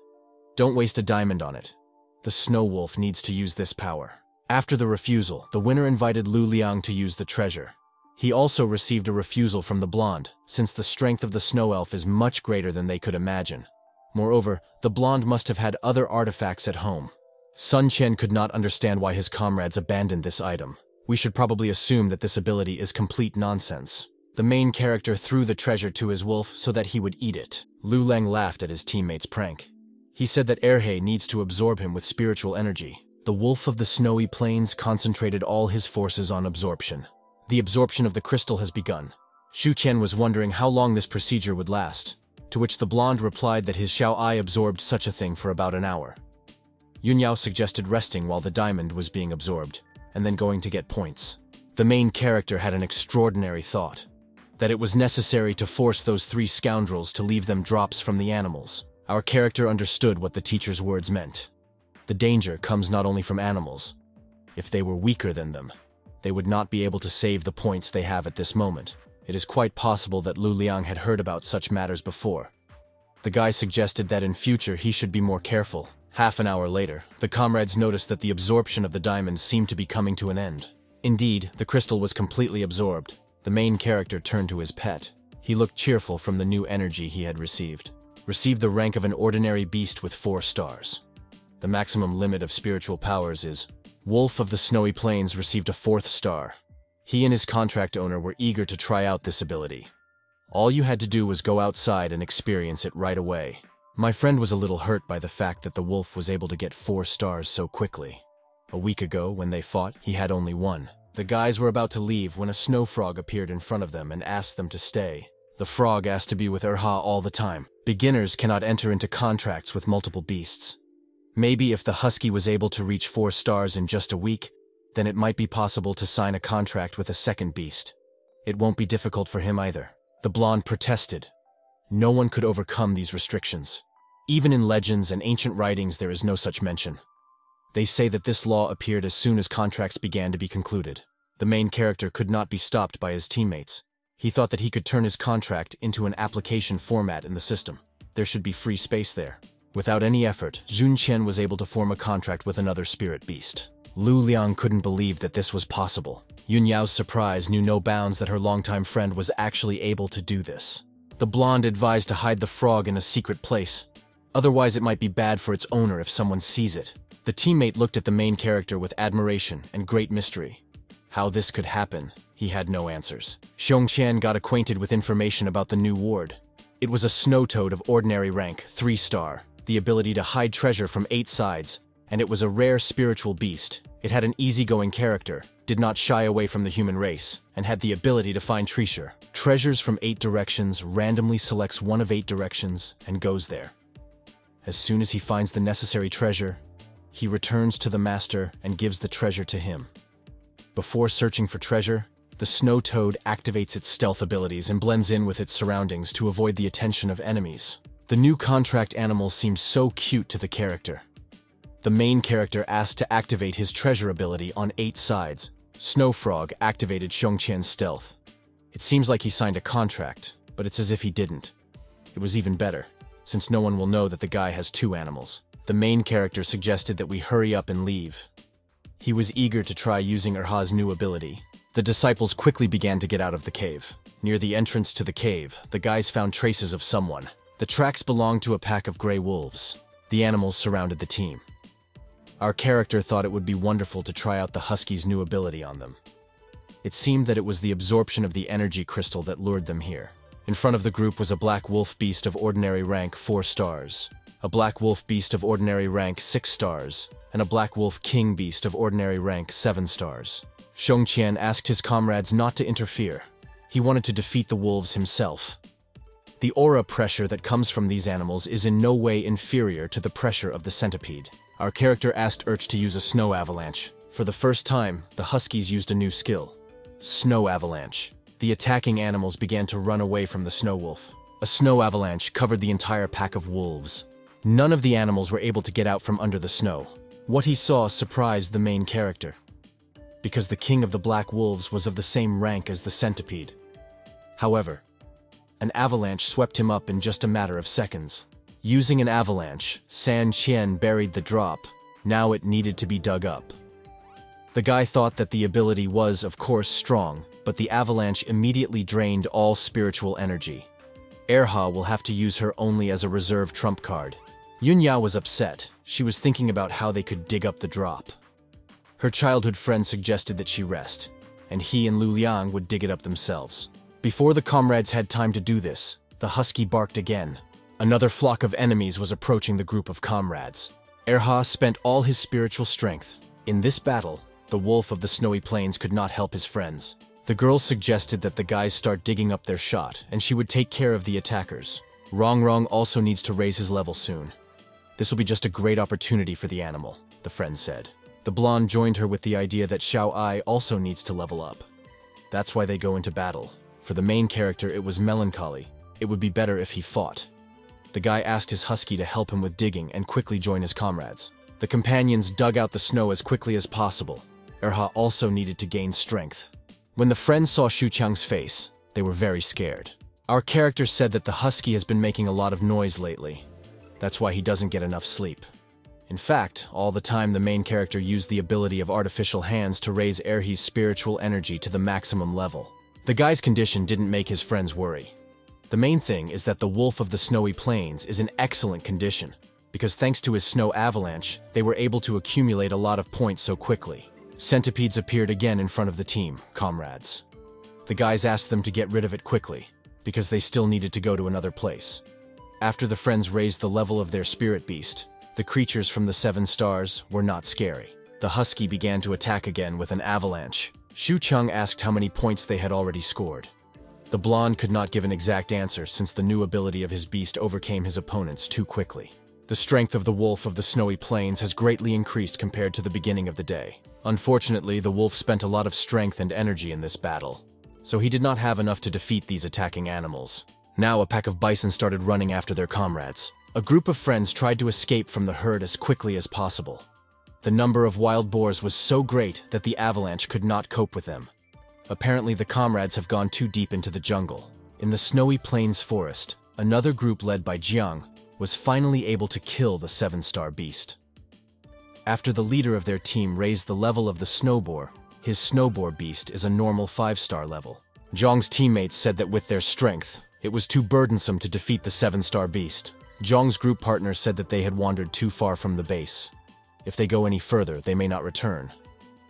Don't waste a diamond on it. The snow wolf needs to use this power. After the refusal, the winner invited Lu Liang to use the treasure. He also received a refusal from the blonde, since the strength of the snow elf is much greater than they could imagine. Moreover, the blonde must have had other artifacts at home. Sun Qian could not understand why his comrades abandoned this item. We should probably assume that this ability is complete nonsense. The main character threw the treasure to his wolf so that he would eat it. Lu Liang laughed at his teammate's prank. He said that Erhe needs to absorb him with spiritual energy. The wolf of the snowy plains concentrated all his forces on absorption. The absorption of the crystal has begun. Shu Qian was wondering how long this procedure would last, to which the blonde replied that his Xiao Ai absorbed such a thing for about an hour. Yun Yao suggested resting while the diamond was being absorbed, and then going to get points. The main character had an extraordinary thought. That it was necessary to force those three scoundrels to leave them drops from the animals. Our character understood what the teacher's words meant. The danger comes not only from animals. If they were weaker than them, they would not be able to save the points they have at this moment. It is quite possible that Lu Liang had heard about such matters before. The guy suggested that in future he should be more careful. Half an hour later, the comrades noticed that the absorption of the diamonds seemed to be coming to an end. Indeed, the crystal was completely absorbed. The main character turned to his pet. He looked cheerful from the new energy he had received. Received the rank of an ordinary beast with 4 stars. The maximum limit of spiritual powers is Wolf of the Snowy Plains received a 4th star. He and his contract owner were eager to try out this ability. All you had to do was go outside and experience it right away. My friend was a little hurt by the fact that the wolf was able to get 4 stars so quickly. A week ago, when they fought, he had only 1. The guys were about to leave when a snow frog appeared in front of them and asked them to stay. The frog asked to be with Erha all the time. Beginners cannot enter into contracts with multiple beasts. Maybe if the husky was able to reach 4 stars in just a week, then it might be possible to sign a contract with a second beast. It won't be difficult for him either. The blonde protested. No one could overcome these restrictions. Even in legends and ancient writings there is no such mention. They say that this law appeared as soon as contracts began to be concluded. The main character could not be stopped by his teammates. He thought that he could turn his contract into an application format in the system. There should be free space there. Without any effort, Sun Qian was able to form a contract with another spirit beast. Lu Liang couldn't believe that this was possible. Yun Yao's surprise knew no bounds that her longtime friend was actually able to do this. The blonde advised to hide the frog in a secret place. Otherwise, it might be bad for its owner if someone sees it. The teammate looked at the main character with admiration and great mystery. How this could happen, he had no answers. Xiongqian got acquainted with information about the new ward. It was a snow toad of ordinary rank, 3-star, the ability to hide treasure from 8 sides, and it was a rare spiritual beast. It had an easygoing character, did not shy away from the human race, and had the ability to find treasure. Treasures from 8 directions, randomly selects one of 8 directions, and goes there. As soon as he finds the necessary treasure, he returns to the master and gives the treasure to him. Before searching for treasure, the snow toad activates its stealth abilities and blends in with its surroundings to avoid the attention of enemies. The new contract animal seems so cute to the character. The main character asked to activate his treasure ability on 8 sides. Snow Frog activated Xiongqian's stealth. It seems like he signed a contract, but it's as if he didn't. It was even better, since no one will know that the guy has 2 animals. The main character suggested that we hurry up and leave. He was eager to try using Erha's new ability. The disciples quickly began to get out of the cave. Near the entrance to the cave, the guys found traces of someone. The tracks belonged to a pack of gray wolves. The animals surrounded the team. Our character thought it would be wonderful to try out the huskies' new ability on them. It seemed that it was the absorption of the energy crystal that lured them here. In front of the group was a black wolf beast of ordinary rank, 4 stars, a black wolf beast of ordinary rank, 6 stars, and a black wolf king beast of ordinary rank, 7 stars. Xiongqian asked his comrades not to interfere. He wanted to defeat the wolves himself. The aura pressure that comes from these animals is in no way inferior to the pressure of the centipede. Our character asked Urch to use a snow avalanche. For the first time, the huskies used a new skill. Snow avalanche. The attacking animals began to run away from the snow wolf. A snow avalanche covered the entire pack of wolves. None of the animals were able to get out from under the snow. What he saw surprised the main character, because the king of the black wolves was of the same rank as the centipede. However, an avalanche swept him up in just a matter of seconds. Using an avalanche, San Qian buried the drop. Now it needed to be dug up. The guy thought that the ability was, of course, strong, but the avalanche immediately drained all spiritual energy. Erha will have to use her only as a reserve trump card. Yun Yao was upset. She was thinking about how they could dig up the drop. Her childhood friend suggested that she rest, and he and Lu Liang would dig it up themselves. Before the comrades had time to do this, the husky barked again. Another flock of enemies was approaching the group of comrades. Erha spent all his spiritual strength. In this battle, the wolf of the snowy plains could not help his friends. The girl suggested that the guys start digging up their shot, and she would take care of the attackers. Rongrong also needs to raise his level soon. This will be just a great opportunity for the animal, the friend said. The blonde joined her with the idea that Xiao Ai also needs to level up. That's why they go into battle. For the main character, it was melancholy. It would be better if he fought. The guy asked his husky to help him with digging and quickly join his comrades. The companions dug out the snow as quickly as possible. Erha also needed to gain strength. When the friends saw Shu Qiang's face, they were very scared. Our character said that the husky has been making a lot of noise lately. That's why he doesn't get enough sleep. In fact, all the time the main character used the ability of artificial hands to raise Erhi's spiritual energy to the maximum level. The guy's condition didn't make his friends worry. The main thing is that the wolf of the snowy plains is in excellent condition, because thanks to his snow avalanche, they were able to accumulate a lot of points so quickly. Centipedes appeared again in front of the team, comrades. The guys asked them to get rid of it quickly, because they still needed to go to another place. After the friends raised the level of their spirit beast, the creatures from the 7 stars were not scary. The husky began to attack again with an avalanche. Shu Qiang asked how many points they had already scored. The blonde could not give an exact answer since the new ability of his beast overcame his opponents too quickly. The strength of the wolf of the snowy plains has greatly increased compared to the beginning of the day. Unfortunately, the wolf spent a lot of strength and energy in this battle, so he did not have enough to defeat these attacking animals. Now a pack of bison started running after their comrades. A group of friends tried to escape from the herd as quickly as possible. The number of wild boars was so great that the avalanche could not cope with them. Apparently, the comrades have gone too deep into the jungle. In the snowy plains forest, another group led by Jiang was finally able to kill the 7-star beast. After the leader of their team raised the level of the snow boar, His snowboard beast is a normal 5-star level. Zhang's teammates said that with their strength, it was too burdensome to defeat the 7-star beast. Zhang's group partner said that they had wandered too far from the base. If they go any further, they may not return.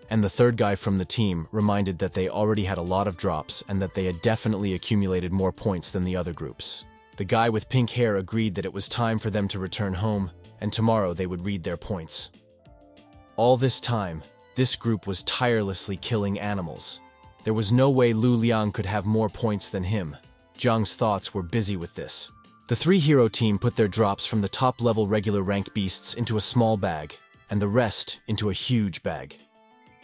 And the third guy from the team reminded that they already had a lot of drops and that they had definitely accumulated more points than the other groups. The guy with pink hair agreed that it was time for them to return home, and tomorrow they would read their points. All this time, this group was tirelessly killing animals. There was no way Lu Liang could have more points than him. Zhang's thoughts were busy with this. The 3-hero team put their drops from the top-level regular rank beasts into a small bag, and the rest into a huge bag.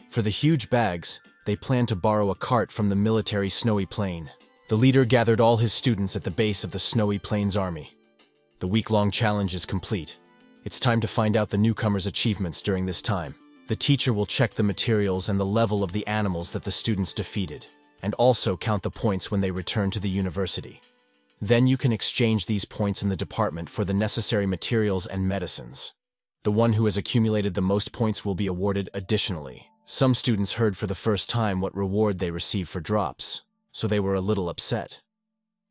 For the huge bags, they planned to borrow a cart from the military Snowy Plain. The leader gathered all his students at the base of the Snowy Plains Army. The week-long challenge is complete. It's time to find out the newcomers' achievements during this time. The teacher will check the materials and the level of the animals that the students defeated, and also count the points when they return to the university. Then you can exchange these points in the department for the necessary materials and medicines. The one who has accumulated the most points will be awarded additionally. Some students heard for the first time what reward they received for drops, so they were a little upset.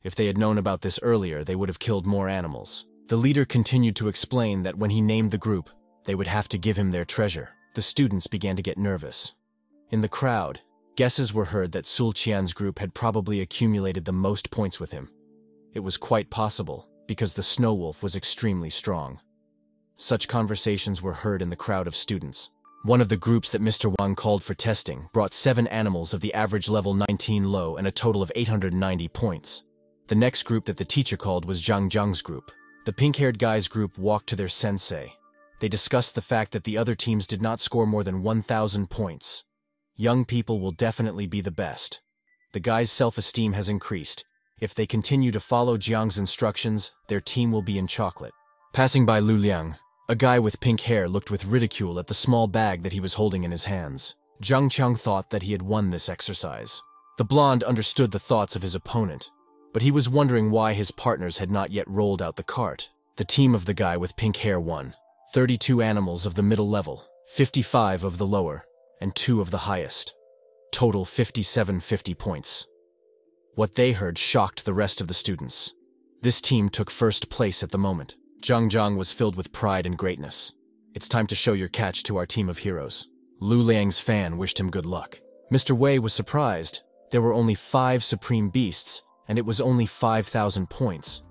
If they had known about this earlier, they would have killed more animals. The leader continued to explain that when he named the group, they would have to give him their treasure. The students began to get nervous. In the crowd, guesses were heard that Sul Qian's group had probably accumulated the most points with him. It was quite possible, because the snow wolf was extremely strong. Such conversations were heard in the crowd of students. One of the groups that Mr. Wang called for testing brought 7 animals of the average level 19 low and a total of 890 points. The next group that the teacher called was Zhang Zhang's group. The pink-haired guy's group walked to their sensei. They discussed the fact that the other teams did not score more than 1,000 points. Young people will definitely be the best. The guy's self-esteem has increased. If they continue to follow Jiang's instructions, their team will be in chocolate. Passing by Lu Liang, a guy with pink hair looked with ridicule at the small bag that he was holding in his hands. Zhang Qiang thought that he had won this exercise. The blonde understood the thoughts of his opponent, but he was wondering why his partners had not yet rolled out the cart. The team of the guy with pink hair won. 32 animals of the middle level, 55 of the lower, and 2 of the highest. Total 50 points. What they heard shocked the rest of the students. This team took first place at the moment. Zhang Zhang was filled with pride and greatness. It's time to show your catch to our team of heroes. Lu Liang's fan wished him good luck. Mr. Wei was surprised. There were only 5 supreme beasts, and it was only 5,000 points.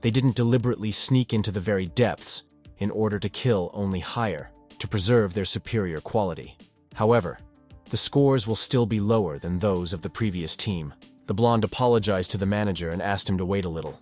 They didn't deliberately sneak into the very depths in order to kill only higher, to preserve their superior quality. However, the scores will still be lower than those of the previous team. The blonde apologized to the manager and asked him to wait a little.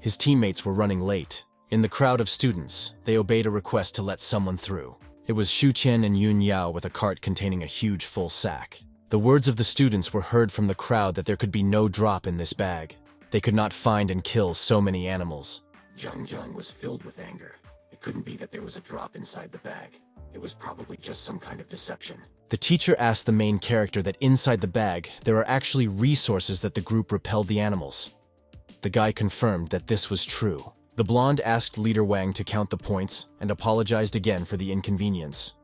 His teammates were running late. In the crowd of students, they obeyed a request to let someone through. It was Xu Qian and Yun Yao with a cart containing a huge full sack. The words of the students were heard from the crowd that there could be no drop in this bag. They could not find and kill so many animals. Zhang Zhang was filled with anger. It couldn't be that there was a drop inside the bag. It was probably just some kind of deception. The teacher asked the main character that inside the bag, there are actually resources that the group repelled the animals. The guy confirmed that this was true. The blonde asked Leader Wang to count the points and apologized again for the inconvenience.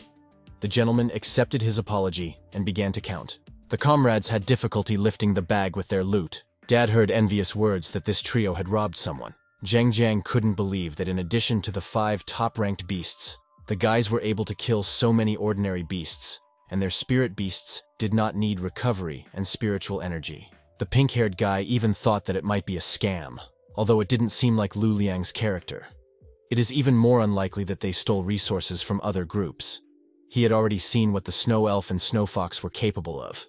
The gentleman accepted his apology and began to count. The comrades had difficulty lifting the bag with their loot. Dad heard envious words that this trio had robbed someone. Zhang Jiang couldn't believe that in addition to the 5 top-ranked beasts, the guys were able to kill so many ordinary beasts, and their spirit beasts did not need recovery and spiritual energy. The pink-haired guy even thought that it might be a scam, although it didn't seem like Lu Liang's character. It is even more unlikely that they stole resources from other groups. He had already seen what the Snow Elf and Snow Fox were capable of.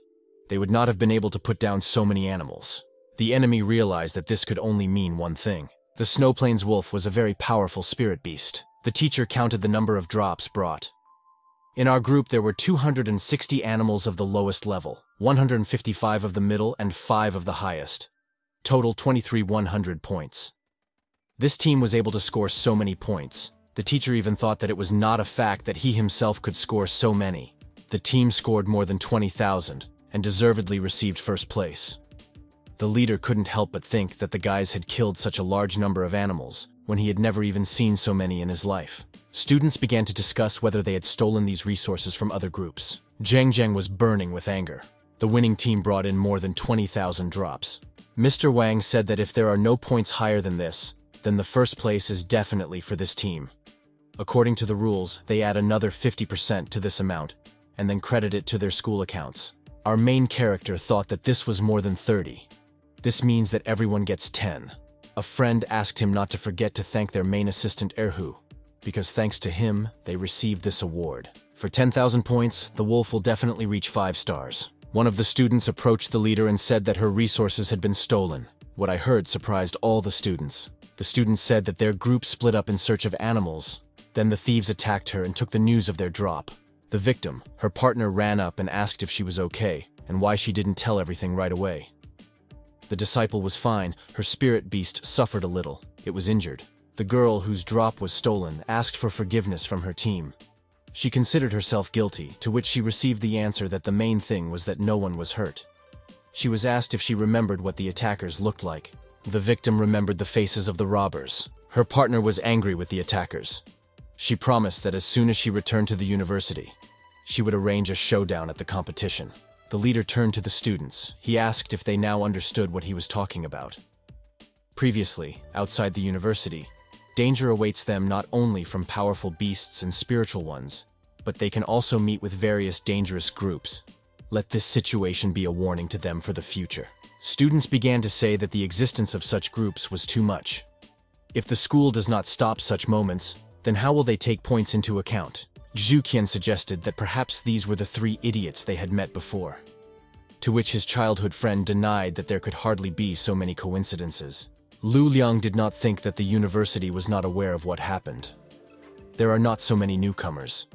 They would not have been able to put down so many animals. The enemy realized that this could only mean one thing. The Snow Plains Wolf was a very powerful spirit beast. The teacher counted the number of drops brought. In our group there were 260 animals of the lowest level, 155 of the middle and 5 of the highest. Total 2,300 points. This team was able to score so many points. The teacher even thought that it was not a fact that he himself could score so many. The team scored more than 20,000 and deservedly received first place. The leader couldn't help but think that the guys had killed such a large number of animals when he had never even seen so many in his life. Students began to discuss whether they had stolen these resources from other groups. Zhang Zhang was burning with anger. The winning team brought in more than 20,000 drops. Mr. Wang said that if there are no points higher than this, then the first place is definitely for this team. According to the rules, they add another 50% to this amount, and then credit it to their school accounts. Our main character thought that this was more than 30. This means that everyone gets 10. A friend asked him not to forget to thank their main assistant Erhu, because thanks to him, they received this award. For 10,000 points, the wolf will definitely reach 5 stars. One of the students approached the leader and said that her resources had been stolen. What I heard surprised all the students. The students said that their group split up in search of animals. Then the thieves attacked her and took the news of their drop. The victim, her partner, ran up and asked if she was okay and why she didn't tell everything right away. The disciple was fine. Her spirit beast suffered a little. It was injured. The girl whose drop was stolen asked for forgiveness from her team. She considered herself guilty, to which she received the answer that the main thing was that no one was hurt. She was asked if she remembered what the attackers looked like. The victim remembered the faces of the robbers. Her partner was angry with the attackers. She promised that as soon as she returned to the university, she would arrange a showdown at the competition. The leader turned to the students. He asked if they now understood what he was talking about. Previously, outside the university, danger awaits them not only from powerful beasts and spiritual ones, but they can also meet with various dangerous groups. Let this situation be a warning to them for the future. Students began to say that the existence of such groups was too much. If the school does not stop such moments, then how will they take points into account? Zhu Qian suggested that perhaps these were the 3 idiots they had met before. To which his childhood friend denied that there could hardly be so many coincidences. Lu Liang did not think that the university was not aware of what happened. There are not so many newcomers.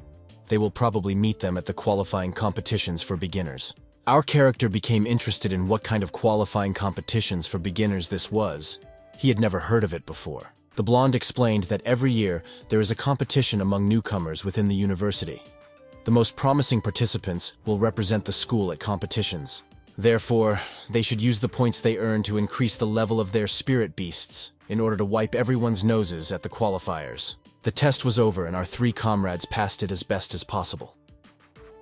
They will probably meet them at the qualifying competitions for beginners. Our character became interested in what kind of qualifying competitions for beginners this was. He had never heard of it before. The blonde explained that every year there is a competition among newcomers within the university. The most promising participants will represent the school at competitions. Therefore, they should use the points they earn to increase the level of their spirit beasts in order to wipe everyone's noses at the qualifiers. The test was over and our 3 comrades passed it as best as possible.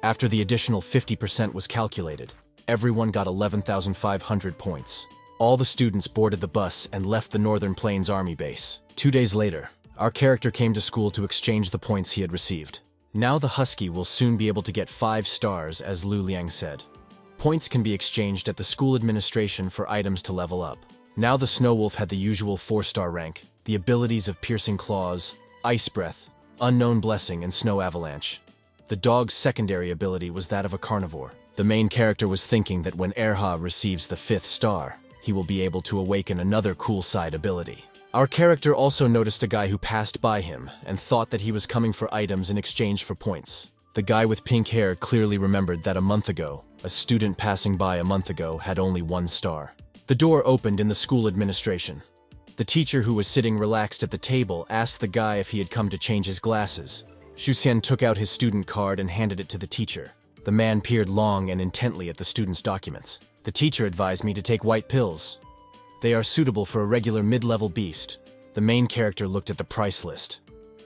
After the additional 50% was calculated, everyone got 11,500 points. All the students boarded the bus and left the Northern Plains Army base. 2 days later, our character came to school to exchange the points he had received. Now the Husky will soon be able to get 5 stars, as Lu Liang said. Points can be exchanged at the school administration for items to level up. Now the Snow Wolf had the usual 4-star rank, the abilities of Piercing Claws, Ice Breath, Unknown Blessing, and Snow Avalanche. The dog's secondary ability was that of a carnivore. The main character was thinking that when Erha receives the 5th star, he will be able to awaken another cool side ability. Our character also noticed a guy who passed by him and thought that he was coming for items in exchange for points. The guy with pink hair clearly remembered that a month ago, a student passing by a month ago had only 1 star. The door opened in the school administration. The teacher, who was sitting relaxed at the table, asked the guy if he had come to change his glasses. Xu Xian took out his student card and handed it to the teacher. The man peered long and intently at the student's documents. The teacher advised me to take white pills. They are suitable for a regular mid-level beast. The main character looked at the price list.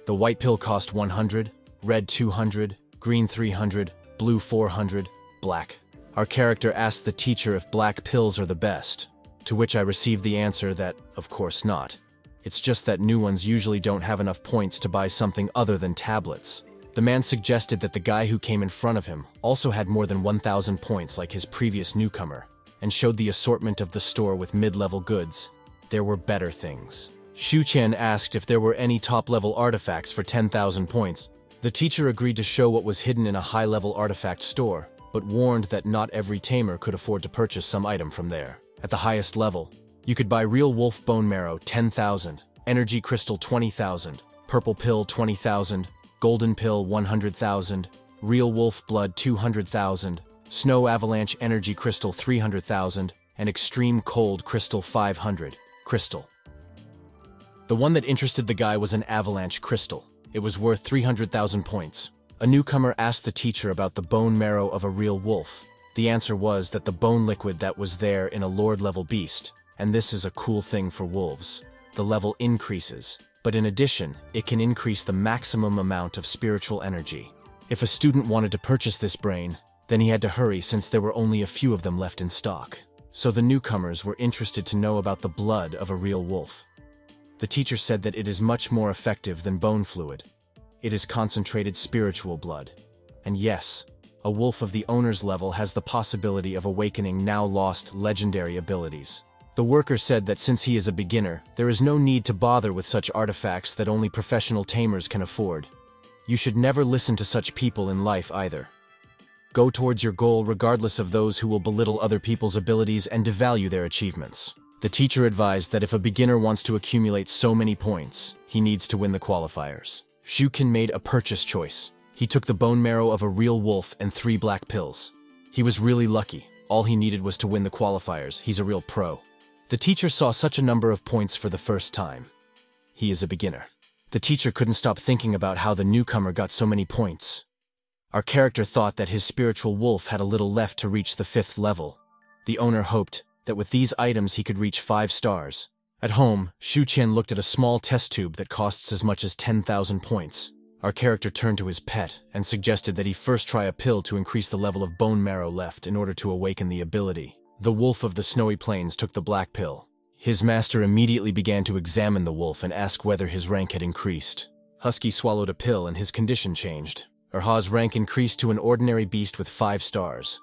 The white pill cost 100, red 200, green 300, blue 400, black. Our character asked the teacher if black pills are the best, to which I received the answer that, of course not. It's just that new ones usually don't have enough points to buy something other than tablets. The man suggested that the guy who came in front of him also had more than 1,000 points like his previous newcomer, and showed the assortment of the store with mid-level goods. There were better things. Xu Qian asked if there were any top-level artifacts for 10,000 points. The teacher agreed to show what was hidden in a high-level artifact store, but warned that not every tamer could afford to purchase some item from there. At the highest level, you could buy real wolf bone marrow 10,000, energy crystal 20,000, purple pill 20,000, golden pill 100,000, real wolf blood 200,000, snow avalanche energy crystal 300,000, and extreme cold crystal 500 crystal. The one that interested the guy was an avalanche crystal. It was worth 300,000 points. A newcomer asked the teacher about the bone marrow of a real wolf. The answer was that the bone liquid that was there in a lord-level beast, and this is a cool thing for wolves. The level increases, but in addition, it can increase the maximum amount of spiritual energy. If a student wanted to purchase this brain, Then he had to hurry since there were only a few of them left in stock. So the newcomers were interested to know about the blood of a real wolf. The teacher said that it is much more effective than bone fluid. It is concentrated spiritual blood. And yes, a wolf of the owner's level has the possibility of awakening now lost legendary abilities. The worker said that since he is a beginner, there is no need to bother with such artifacts that only professional tamers can afford. You should never listen to such people in life either. Go towards your goal regardless of those who will belittle other people's abilities and devalue their achievements. The teacher advised that if a beginner wants to accumulate so many points, he needs to win the qualifiers. Shukin made a purchase choice. He took the bone marrow of a real wolf and 3 black pills. He was really lucky. All he needed was to win the qualifiers. He's a real pro. The teacher saw such a number of points for the first time. He is a beginner. The teacher couldn't stop thinking about how the newcomer got so many points. Our character thought that his spiritual wolf had a little left to reach the 5th level. The owner hoped that with these items he could reach 5 stars. At home, Shu Qian looked at a small test tube that costs as much as 10,000 points. Our character turned to his pet and suggested that he first try a pill to increase the level of bone marrow left in order to awaken the ability. The wolf of the snowy plains took the black pill. His master immediately began to examine the wolf and ask whether his rank had increased. Husky swallowed a pill and his condition changed. Erha's rank increased to an ordinary beast with 5 stars.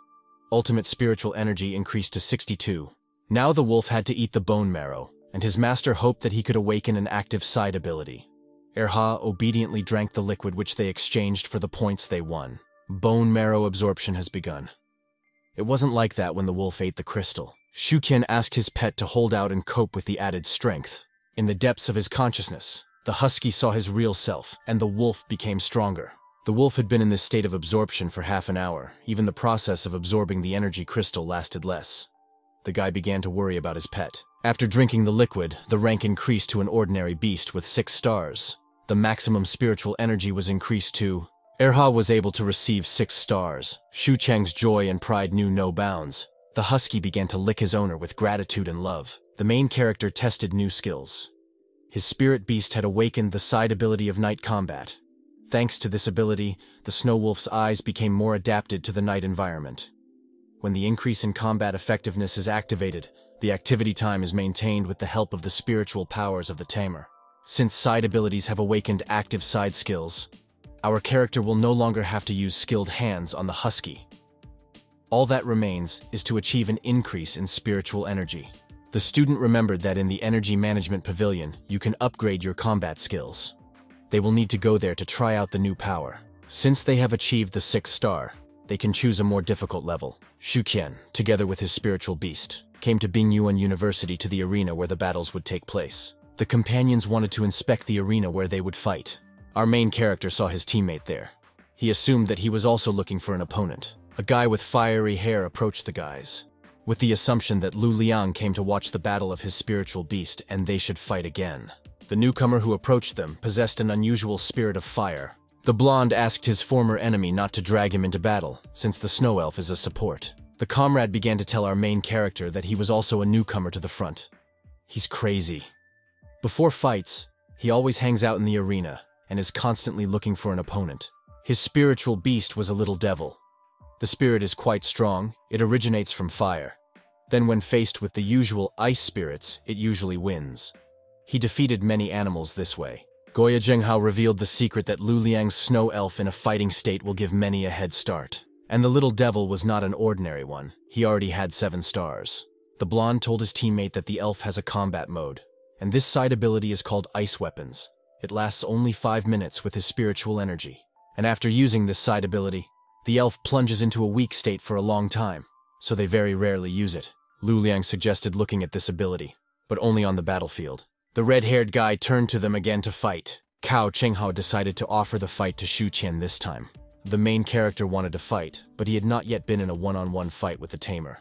Ultimate spiritual energy increased to 62. Now the wolf had to eat the bone marrow, and his master hoped that he could awaken an active side ability. Erha obediently drank the liquid which they exchanged for the points they won. Bone marrow absorption has begun. It wasn't like that when the wolf ate the crystal. Shukin asked his pet to hold out and cope with the added strength. In the depths of his consciousness, the husky saw his real self, and the wolf became stronger. The wolf had been in this state of absorption for half an hour. Even the process of absorbing the energy crystal lasted less. The guy began to worry about his pet. After drinking the liquid, the rank increased to an ordinary beast with 6 stars. The maximum spiritual energy was increased to... Erha was able to receive 6 stars. Shu Cheng's joy and pride knew no bounds. The husky began to lick his owner with gratitude and love. The main character tested new skills. His spirit beast had awakened the side ability of night combat. Thanks to this ability, the snow wolf's eyes became more adapted to the night environment. When the increase in combat effectiveness is activated, the activity time is maintained with the help of the spiritual powers of the tamer. Since side abilities have awakened active side skills, our character will no longer have to use skilled hands on the husky. All that remains is to achieve an increase in spiritual energy. The student remembered that in the Energy Management Pavilion, you can upgrade your combat skills. They will need to go there to try out the new power. Since they have achieved the 6th star, they can choose a more difficult level. Shu Qian, together with his spiritual beast, came to Bingyuan University to the arena where the battles would take place. The companions wanted to inspect the arena where they would fight. Our main character saw his teammate there. He assumed that he was also looking for an opponent. A guy with fiery hair approached the guys, with the assumption that Lu Liang came to watch the battle of his spiritual beast and they should fight again. The newcomer who approached them possessed an unusual spirit of fire. The blonde asked his former enemy not to drag him into battle, since the snow elf is a support. The comrade began to tell our main character that he was also a newcomer to the front. He's crazy. Before fights, he always hangs out in the arena and is constantly looking for an opponent. His spiritual beast was a little devil. The spirit is quite strong. It originates from fire. Then when faced with the usual ice spirits, it usually wins. He defeated many animals this way. Goya Zhenghao revealed the secret that Lu Liang's snow elf in a fighting state will give many a head start. And the little devil was not an ordinary one. He already had 7 stars. The blonde told his teammate that the elf has a combat mode, and this side ability is called Ice Weapons. It lasts only 5 minutes with his spiritual energy. And after using this side ability, the elf plunges into a weak state for a long time, so they very rarely use it. Lu Liang suggested looking at this ability, but only on the battlefield. The red-haired guy turned to them again to fight. Cao Chenghao decided to offer the fight to Shu Qian this time. The main character wanted to fight, but he had not yet been in a one-on-one fight with the tamer.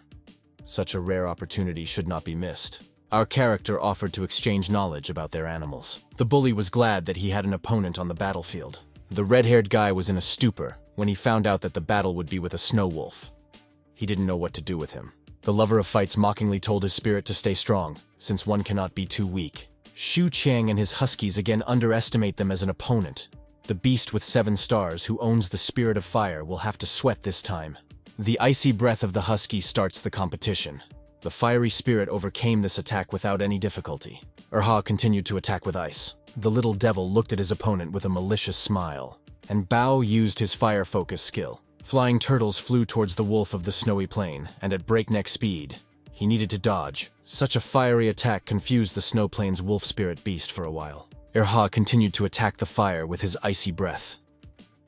Such a rare opportunity should not be missed. Our character offered to exchange knowledge about their animals. The bully was glad that he had an opponent on the battlefield. The red-haired guy was in a stupor when he found out that the battle would be with a snow wolf. He didn't know what to do with him. The lover of fights mockingly told his spirit to stay strong, since one cannot be too weak. Shu Qiang and his huskies again underestimate them as an opponent. The beast with 7 stars who owns the spirit of fire will have to sweat this time. The icy breath of the husky starts the competition. The fiery spirit overcame this attack without any difficulty. Erha continued to attack with ice. The little devil looked at his opponent with a malicious smile, and Bao used his fire focus skill. Flying turtles flew towards the wolf of the snowy plain, and at breakneck speed, he needed to dodge. Such a fiery attack confused the snow plain's wolf spirit beast for a while. Erha continued to attack the fire with his icy breath.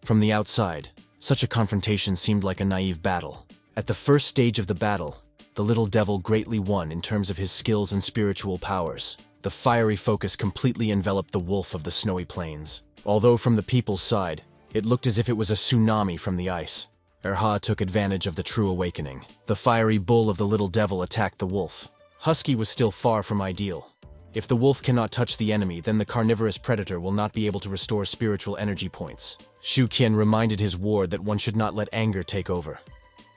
From the outside, such a confrontation seemed like a naive battle. At the first stage of the battle, the little devil greatly won in terms of his skills and spiritual powers. The fiery focus completely enveloped the wolf of the snowy plains. Although from the people's side, it looked as if it was a tsunami from the ice. Erha took advantage of the true awakening. The fiery bull of the little devil attacked the wolf. Husky was still far from ideal. If the wolf cannot touch the enemy, then the carnivorous predator will not be able to restore spiritual energy points. Shu Qian reminded his ward that one should not let anger take over.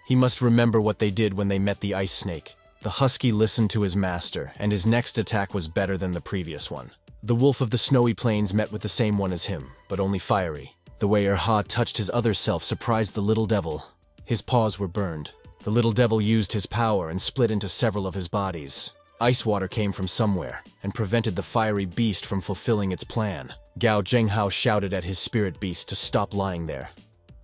He must remember what they did when they met the ice snake. The husky listened to his master, and his next attack was better than the previous one. The wolf of the snowy plains met with the same one as him, but only fiery. The way Erha touched his other self surprised the little devil. His paws were burned. The little devil used his power and split into several of his bodies. Ice water came from somewhere, and prevented the fiery beast from fulfilling its plan. Gao Zhenghao shouted at his spirit beast to stop lying there.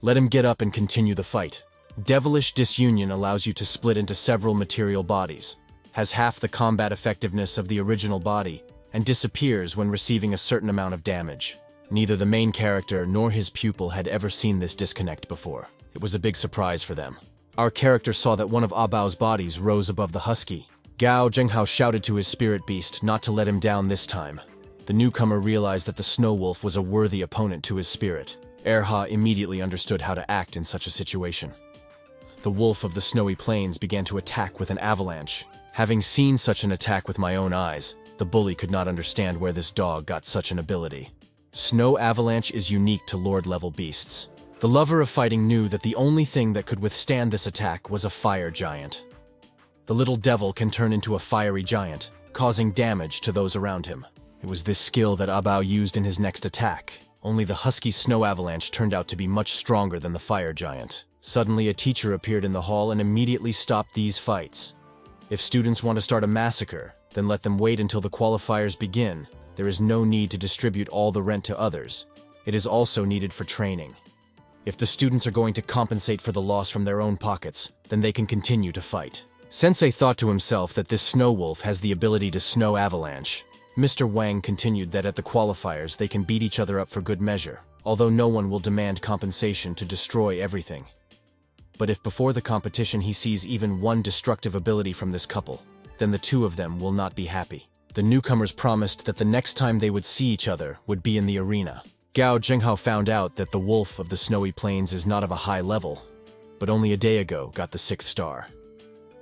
Let him get up and continue the fight. Devilish disunion allows you to split into several material bodies, has half the combat effectiveness of the original body, and disappears when receiving a certain amount of damage. Neither the main character nor his pupil had ever seen this disconnect before. It was a big surprise for them. Our character saw that one of Abao's bodies rose above the husky. Gao Zhenghao shouted to his spirit beast not to let him down this time. The newcomer realized that the snow wolf was a worthy opponent to his spirit. Erha immediately understood how to act in such a situation. The wolf of the snowy plains began to attack with an avalanche. Having seen such an attack with my own eyes, the bully could not understand where this dog got such an ability. Snow avalanche is unique to Lord-level beasts. The lover of fighting knew that the only thing that could withstand this attack was a fire giant. The little devil can turn into a fiery giant, causing damage to those around him. It was this skill that Abao used in his next attack. Only the husky snow avalanche turned out to be much stronger than the fire giant. Suddenly, a teacher appeared in the hall and immediately stopped these fights. If students want to start a massacre, then let them wait until the qualifiers begin. There is no need to distribute all the rent to others. It is also needed for training. If the students are going to compensate for the loss from their own pockets, then they can continue to fight. Sensei thought to himself that this snow wolf has the ability to snow avalanche. Mr. Wang continued that at the qualifiers they can beat each other up for good measure, although no one will demand compensation to destroy everything. But if before the competition he sees even one destructive ability from this couple, then the two of them will not be happy. The newcomers promised that the next time they would see each other would be in the arena. Gao Zhenghao found out that the wolf of the snowy plains is not of a high level, but only a day ago got the 6th star.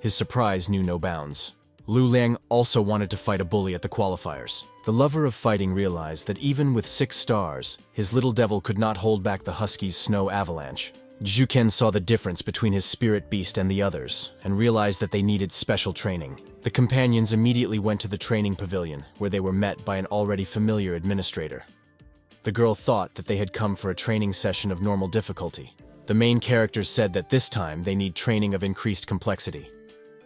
His surprise knew no bounds. Lu Liang also wanted to fight a bully at the qualifiers. The lover of fighting realized that even with 6 stars, his little devil could not hold back the husky's snow avalanche. Zhuken saw the difference between his spirit beast and the others, and realized that they needed special training. The companions immediately went to the training pavilion, where they were met by an already familiar administrator. The girl thought that they had come for a training session of normal difficulty. The main characters said that this time they need training of increased complexity.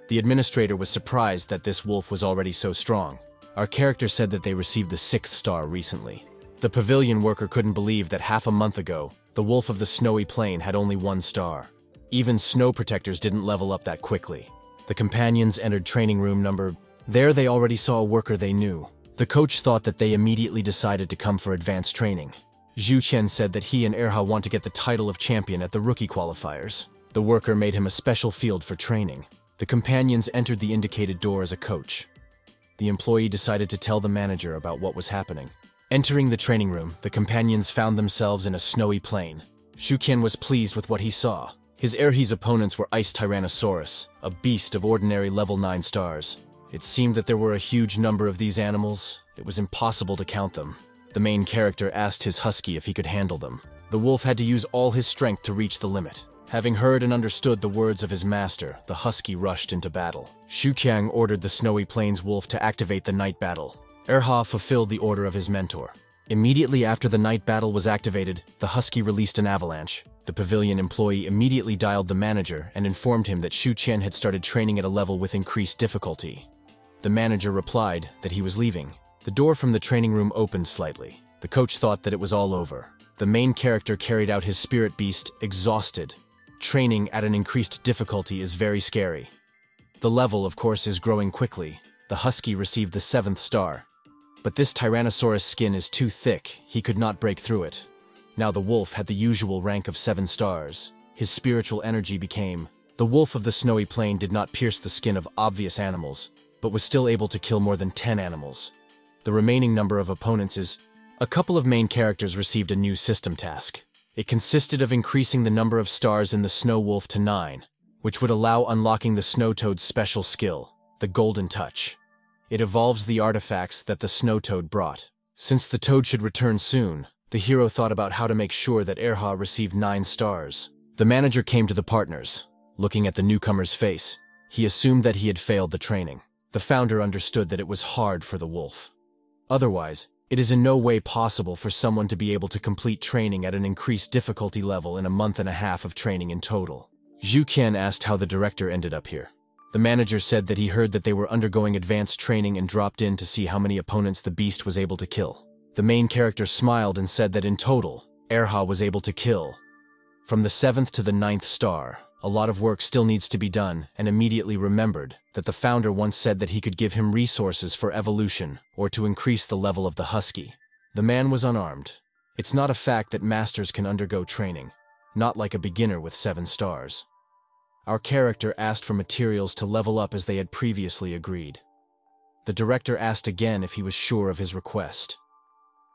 The administrator was surprised that this wolf was already so strong. Our character said that they received the 6th star recently. The pavilion worker couldn't believe that half a month ago, the wolf of the snowy plain had only 1 star. Even snow protectors didn't level up that quickly. The companions entered training room number. There they already saw a worker they knew. The coach thought that they immediately decided to come for advanced training. Zhu Qian said that he and Erha want to get the title of champion at the rookie qualifiers. The worker made him a special field for training. The companions entered the indicated door as a coach. The employee decided to tell the manager about what was happening. Entering the training room, the companions found themselves in a snowy plain. Shu Qian was pleased with what he saw. His Erhe's opponents were Ice Tyrannosaurus, a beast of ordinary level 9 stars. It seemed that there were a huge number of these animals. It was impossible to count them. The main character asked his husky if he could handle them. The wolf had to use all his strength to reach the limit. Having heard and understood the words of his master, the husky rushed into battle. Shu Qiang ordered the snowy plains wolf to activate the night battle. Erha fulfilled the order of his mentor. Immediately after the night battle was activated, the Husky released an avalanche. The pavilion employee immediately dialed the manager and informed him that Shu Qian had started training at a level with increased difficulty. The manager replied that he was leaving. The door from the training room opened slightly. The coach thought that it was all over. The main character carried out his spirit beast, exhausted. Training at an increased difficulty is very scary. The level, of course, is growing quickly. The Husky received the 7th star. But this Tyrannosaurus skin is too thick, he could not break through it. Now the wolf had the usual rank of 7 stars. His spiritual energy became... The wolf of the snowy plain did not pierce the skin of obvious animals, but was still able to kill more than 10 animals. The remaining number of opponents is... A couple of main characters received a new system task. It consisted of increasing the number of stars in the snow wolf to 9, which would allow unlocking the snow toad's special skill, the Golden Touch. It evolves the artifacts that the snow toad brought. Since the toad should return soon, the hero thought about how to make sure that Erha received 9 stars. The manager came to the partners. Looking at the newcomer's face, he assumed that he had failed the training. The founder understood that it was hard for the wolf. Otherwise, it is in no way possible for someone to be able to complete training at an increased difficulty level in a month and a half of training in total. Zhu Qian asked how the director ended up here. The manager said that he heard that they were undergoing advanced training and dropped in to see how many opponents the beast was able to kill. The main character smiled and said that in total, Erha was able to kill. From the 7th to the 9th star, a lot of work still needs to be done, and immediately remembered that the founder once said that he could give him resources for evolution or to increase the level of the Husky. The man was unarmed. It's not a fact that masters can undergo training, not like a beginner with 7 stars. Our character asked for materials to level up as they had previously agreed. The director asked again if he was sure of his request.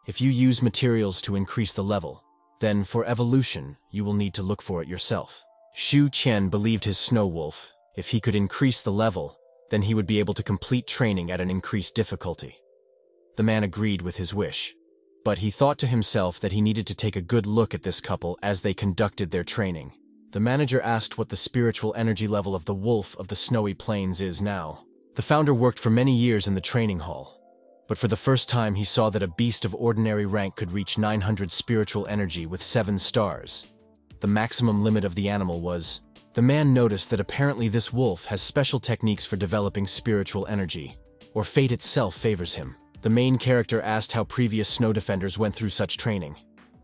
If you use materials to increase the level, then for evolution, you will need to look for it yourself. Shu Qian believed his snow wolf. If he could increase the level, then he would be able to complete training at an increased difficulty. The man agreed with his wish, but he thought to himself that he needed to take a good look at this couple as they conducted their training. The manager asked what the spiritual energy level of the wolf of the snowy plains is now. The founder worked for many years in the training hall, but for the first time he saw that a beast of ordinary rank could reach 900 spiritual energy with 7 stars. The maximum limit of the animal was... The man noticed that apparently this wolf has special techniques for developing spiritual energy, or fate itself favors him. The main character asked how previous snow defenders went through such training.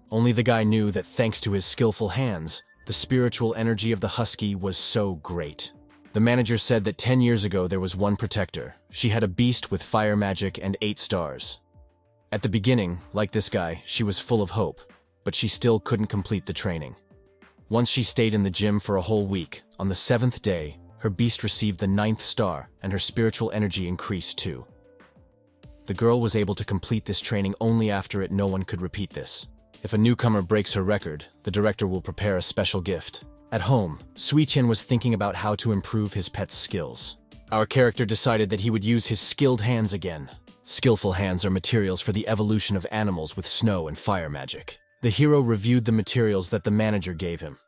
Only the guy knew that thanks to his skillful hands, the spiritual energy of the Husky was so great. The manager said that 10 years ago there was one protector. She had a beast with fire magic and 8 stars. At the beginning, like this guy, she was full of hope, but she still couldn't complete the training. Once she stayed in the gym for a whole week, on the 7th day, her beast received the 9th star and her spiritual energy increased too. The girl was able to complete this training only after it. No one could repeat this. If a newcomer breaks her record, the director will prepare a special gift. At home, Sui Qian was thinking about how to improve his pet's skills. Our character decided that he would use his skilled hands again. Skillful hands are materials for the evolution of animals with snow and fire magic. The hero reviewed the materials that the manager gave him.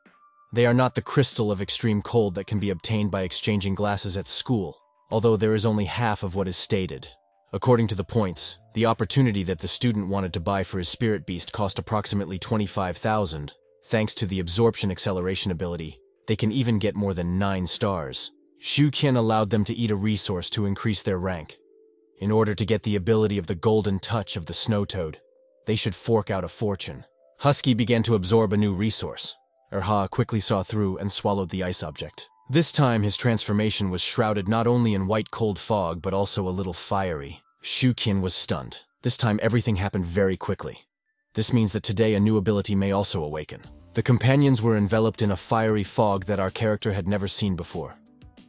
They are not the crystal of extreme cold that can be obtained by exchanging glasses at school, although there is only half of what is stated. According to the points, the opportunity that the student wanted to buy for his spirit beast cost approximately 25,000. Thanks to the absorption acceleration ability, they can even get more than 9 stars. Shu Qian allowed them to eat a resource to increase their rank. In order to get the ability of the Golden Touch of the snow toad, they should fork out a fortune. Husky began to absorb a new resource. Erha quickly saw through and swallowed the ice object. This time his transformation was shrouded not only in white cold fog but also a little fiery. Shu Qian was stunned. This time everything happened very quickly. This means that today a new ability may also awaken. The companions were enveloped in a fiery fog that our character had never seen before.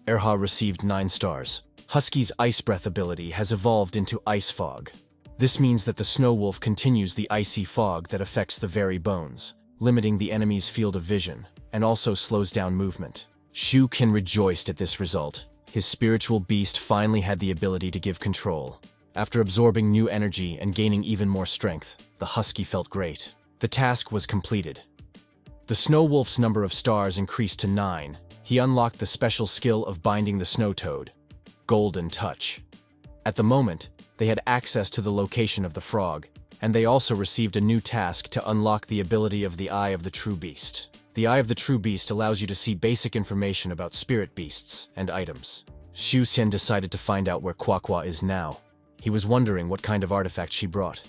Erha received 9 stars. Husky's Ice Breath ability has evolved into Ice Fog. This means that the Snow Wolf continues the icy fog that affects the very bones, limiting the enemy's field of vision, and also slows down movement. Shu Qian rejoiced at this result. His spiritual beast finally had the ability to give control. After absorbing new energy and gaining even more strength, the Husky felt great. The task was completed. The Snow Wolf's number of stars increased to 9. He unlocked the special skill of binding the snow toad, Golden Touch. At the moment, they had access to the location of the frog. and they also received a new task to unlock the ability of the Eye of the True Beast. The Eye of the True Beast allows you to see basic information about spirit beasts and items. Xu Xian decided to find out where Quaqua is now. He was wondering what kind of artifact she brought.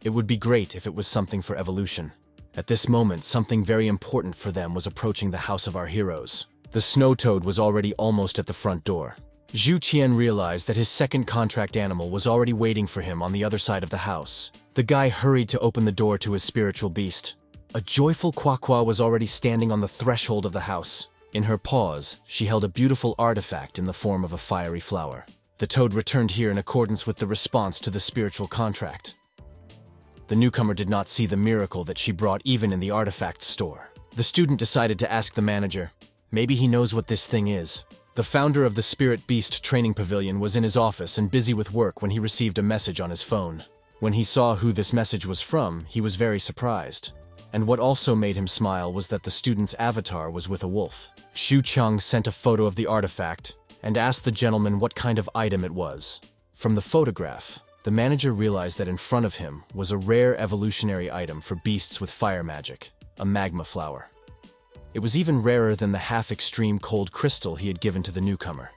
It would be great if it was something for evolution. At this moment, something very important for them was approaching the house of our heroes. The snow toad was already almost at the front door. Zhu Qian realized that his second contract animal was already waiting for him on the other side of the house. The guy hurried to open the door to his spiritual beast. A joyful Quaqua was already standing on the threshold of the house. In her paws, she held a beautiful artifact in the form of a fiery flower. The toad returned here in accordance with the response to the spiritual contract. The newcomer did not see the miracle that she brought even in the artifact store. The student decided to ask the manager. Maybe he knows what this thing is. The founder of the Spirit Beast Training Pavilion was in his office and busy with work when he received a message on his phone. When he saw who this message was from, he was very surprised. And what also made him smile was that the student's avatar was with a wolf. Xu Cheng sent a photo of the artifact and asked the gentleman what kind of item it was. From the photograph, the manager realized that in front of him was a rare evolutionary item for beasts with fire magic, a magma flower. It was even rarer than the half-extreme cold crystal he had given to the newcomer.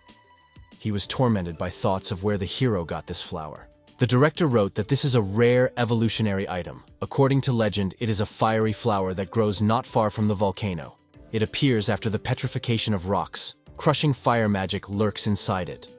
He was tormented by thoughts of where the hero got this flower. The director wrote that this is a rare evolutionary item. According to legend, it is a fiery flower that grows not far from the volcano. It appears after the petrification of rocks. Crushing fire magic lurks inside it.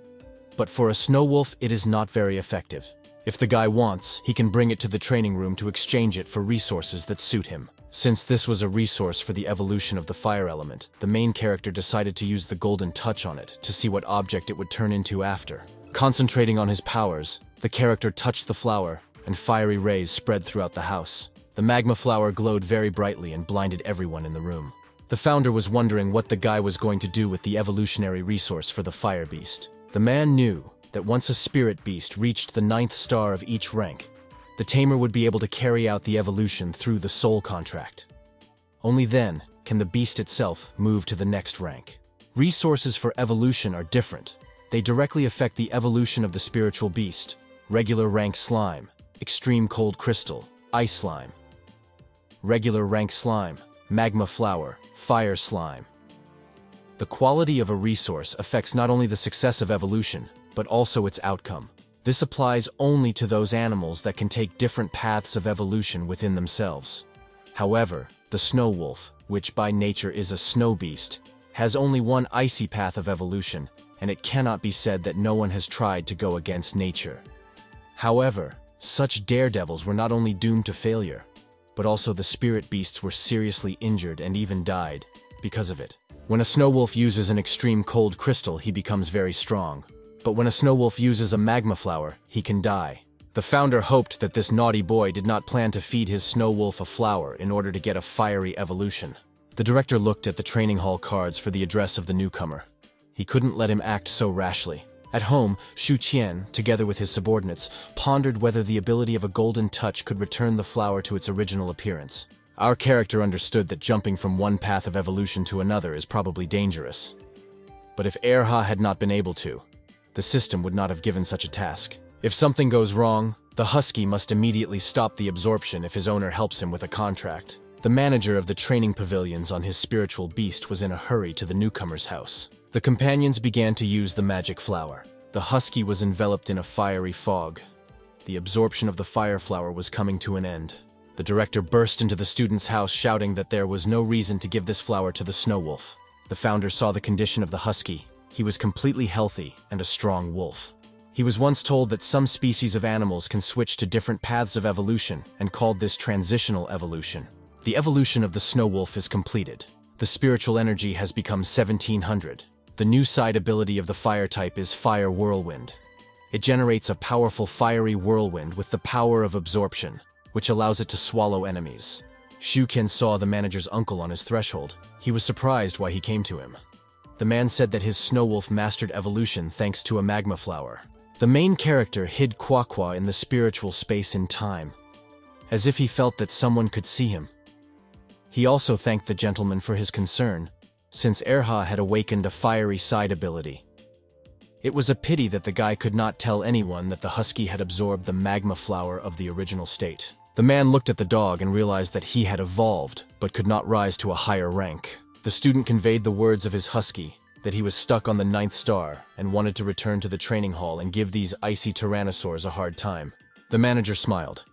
But for a snow wolf, it is not very effective. If the guy wants, he can bring it to the training room to exchange it for resources that suit him. Since this was a resource for the evolution of the fire element, the main character decided to use the golden touch on it to see what object it would turn into after. Concentrating on his powers, the character touched the flower, and fiery rays spread throughout the house. The magma flower glowed very brightly and blinded everyone in the room. The founder was wondering what the guy was going to do with the evolutionary resource for the fire beast. The man knew that once a spirit beast reached the 9th star of each rank, the tamer would be able to carry out the evolution through the soul contract. Only then can the beast itself move to the next rank. Resources for evolution are different. They directly affect the evolution of the spiritual beast: regular rank slime, extreme cold crystal, ice slime. Regular rank slime, magma flower, fire slime. The quality of a resource affects not only the success of evolution, but also its outcome. This applies only to those animals that can take different paths of evolution within themselves. However, the snow wolf, which by nature is a snow beast, has only one icy path of evolution, and it cannot be said that no one has tried to go against nature. However, such daredevils were not only doomed to failure, but also the spirit beasts were seriously injured and even died because of it. When a snow wolf uses an extreme cold crystal, he becomes very strong. But when a snow wolf uses a magma flower, he can die. The founder hoped that this naughty boy did not plan to feed his snow wolf a flower in order to get a fiery evolution. The director looked at the training hall cards for the address of the newcomer. He couldn't let him act so rashly. At home, Xu Qian, together with his subordinates, pondered whether the ability of a golden touch could return the flower to its original appearance. Our character understood that jumping from one path of evolution to another is probably dangerous. But if Erha had not been able to, the system would not have given such a task. If something goes wrong, the husky must immediately stop the absorption if his owner helps him with a contract. The manager of the training pavilions on his spiritual beast was in a hurry to the newcomer's house. The companions began to use the magic flower. The husky was enveloped in a fiery fog. The absorption of the fire flower was coming to an end. The director burst into the student's house shouting that there was no reason to give this flower to the snow wolf. The founder saw the condition of the husky. He was completely healthy and a strong wolf. He was once told that some species of animals can switch to different paths of evolution and called this transitional evolution. The evolution of the snow wolf is completed. The spiritual energy has become 1700. The new side ability of the fire type is Fire Whirlwind. It generates a powerful fiery whirlwind with the power of absorption, which allows it to swallow enemies. Xu Qian saw the manager's uncle on his threshold. He was surprised why he came to him. The man said that his snow wolf mastered evolution thanks to a magma flower. The main character hid Quaqua in the spiritual space in time, as if he felt that someone could see him. He also thanked the gentleman for his concern, since Erha had awakened a fiery side ability. It was a pity that the guy could not tell anyone that the husky had absorbed the magma flower of the original state. The man looked at the dog and realized that he had evolved, but could not rise to a higher rank. The student conveyed the words of his husky, that he was stuck on the 9th star and wanted to return to the training hall and give these icy tyrannosaurs a hard time. The manager smiled.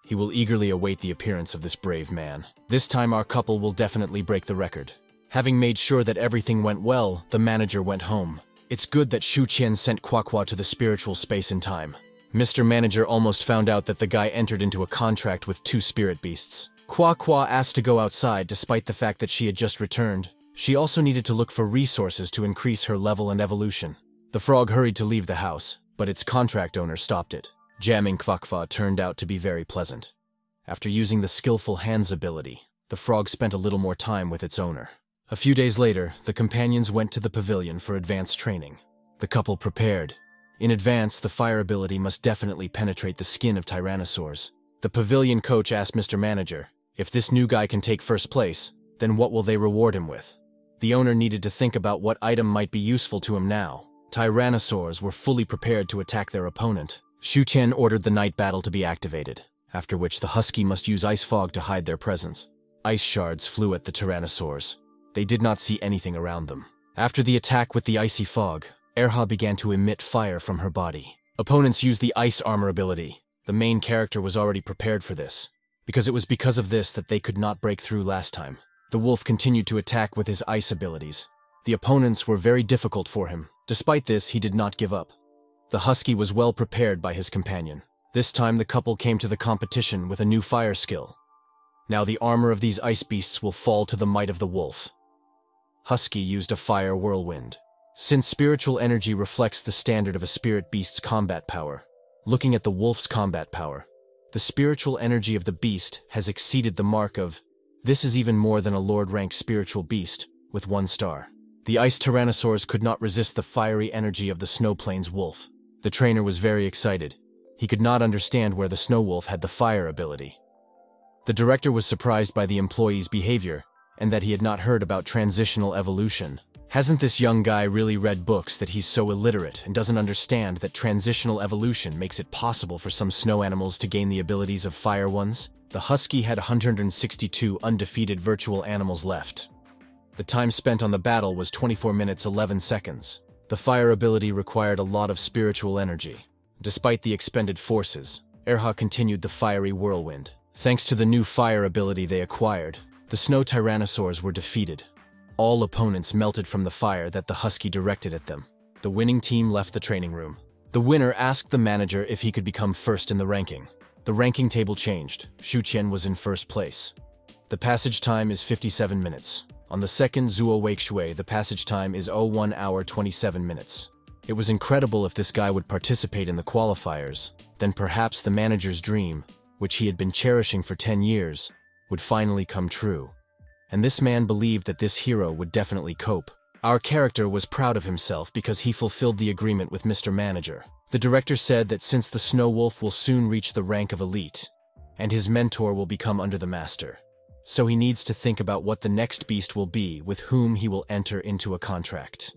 He will eagerly await the appearance of this brave man. This time our couple will definitely break the record. Having made sure that everything went well, the manager went home. It's good that Shu Qian sent Kwa to the spiritual space in time. Mr. Manager almost found out that the guy entered into a contract with 2 spirit beasts. Kwa asked to go outside despite the fact that she had just returned. She also needed to look for resources to increase her level and evolution. The frog hurried to leave the house, but its contract owner stopped it. Jamming Kwa turned out to be very pleasant. After using the skillful hands ability, the frog spent a little more time with its owner. A few days later, the companions went to the pavilion for advanced training. The couple prepared. In advance, the fire ability must definitely penetrate the skin of tyrannosaurs. The pavilion coach asked Mr. Manager, if this new guy can take first place, then what will they reward him with? The owner needed to think about what item might be useful to him now. Tyrannosaurs were fully prepared to attack their opponent. Shu Qian ordered the night battle to be activated, after which the husky must use ice fog to hide their presence. Ice shards flew at the tyrannosaurs. They did not see anything around them. After the attack with the icy fog, Erha began to emit fire from her body. Opponents used the ice armor ability. The main character was already prepared for this, because it was because of this that they could not break through last time. The wolf continued to attack with his ice abilities. The opponents were very difficult for him. Despite this, he did not give up. The husky was well prepared by his companion. This time the couple came to the competition with a new fire skill. Now the armor of these ice beasts will fall to the might of the wolf. Husky used a fire whirlwind. Since spiritual energy reflects the standard of a spirit beast's combat power, looking at the wolf's combat power, the spiritual energy of the beast has exceeded the mark of, this is even more than a lord-ranked spiritual beast, with 1 star. The ice tyrannosaurs could not resist the fiery energy of the Snow Plains wolf. The trainer was very excited. He could not understand where the snow wolf had the fire ability. The director was surprised by the employee's behavior, and that he had not heard about transitional evolution. Hasn't this young guy really read books that he's so illiterate and doesn't understand that transitional evolution makes it possible for some snow animals to gain the abilities of fire ones? The husky had 162 undefeated virtual animals left. The time spent on the battle was 24 minutes 11 seconds. The fire ability required a lot of spiritual energy. Despite the expended forces, Erha continued the fiery whirlwind. Thanks to the new fire ability they acquired, the snow tyrannosaurs were defeated. All opponents melted from the fire that the husky directed at them. The winning team left the training room. The winner asked the manager if he could become first in the ranking. The ranking table changed. Shu Qian was in first place. The passage time is 57 minutes. On the second Zuo Wakeshui, the passage time is 01 hour 27 minutes. It was incredible if this guy would participate in the qualifiers, then perhaps the manager's dream, which he had been cherishing for 10 years, would finally come true. And this man believed that this hero would definitely cope. Our character was proud of himself because he fulfilled the agreement with Mr. Manager. The director said that since the Snow Wolf will soon reach the rank of elite, and his mentor will become under the master, so he needs to think about what the next beast will be with whom he will enter into a contract.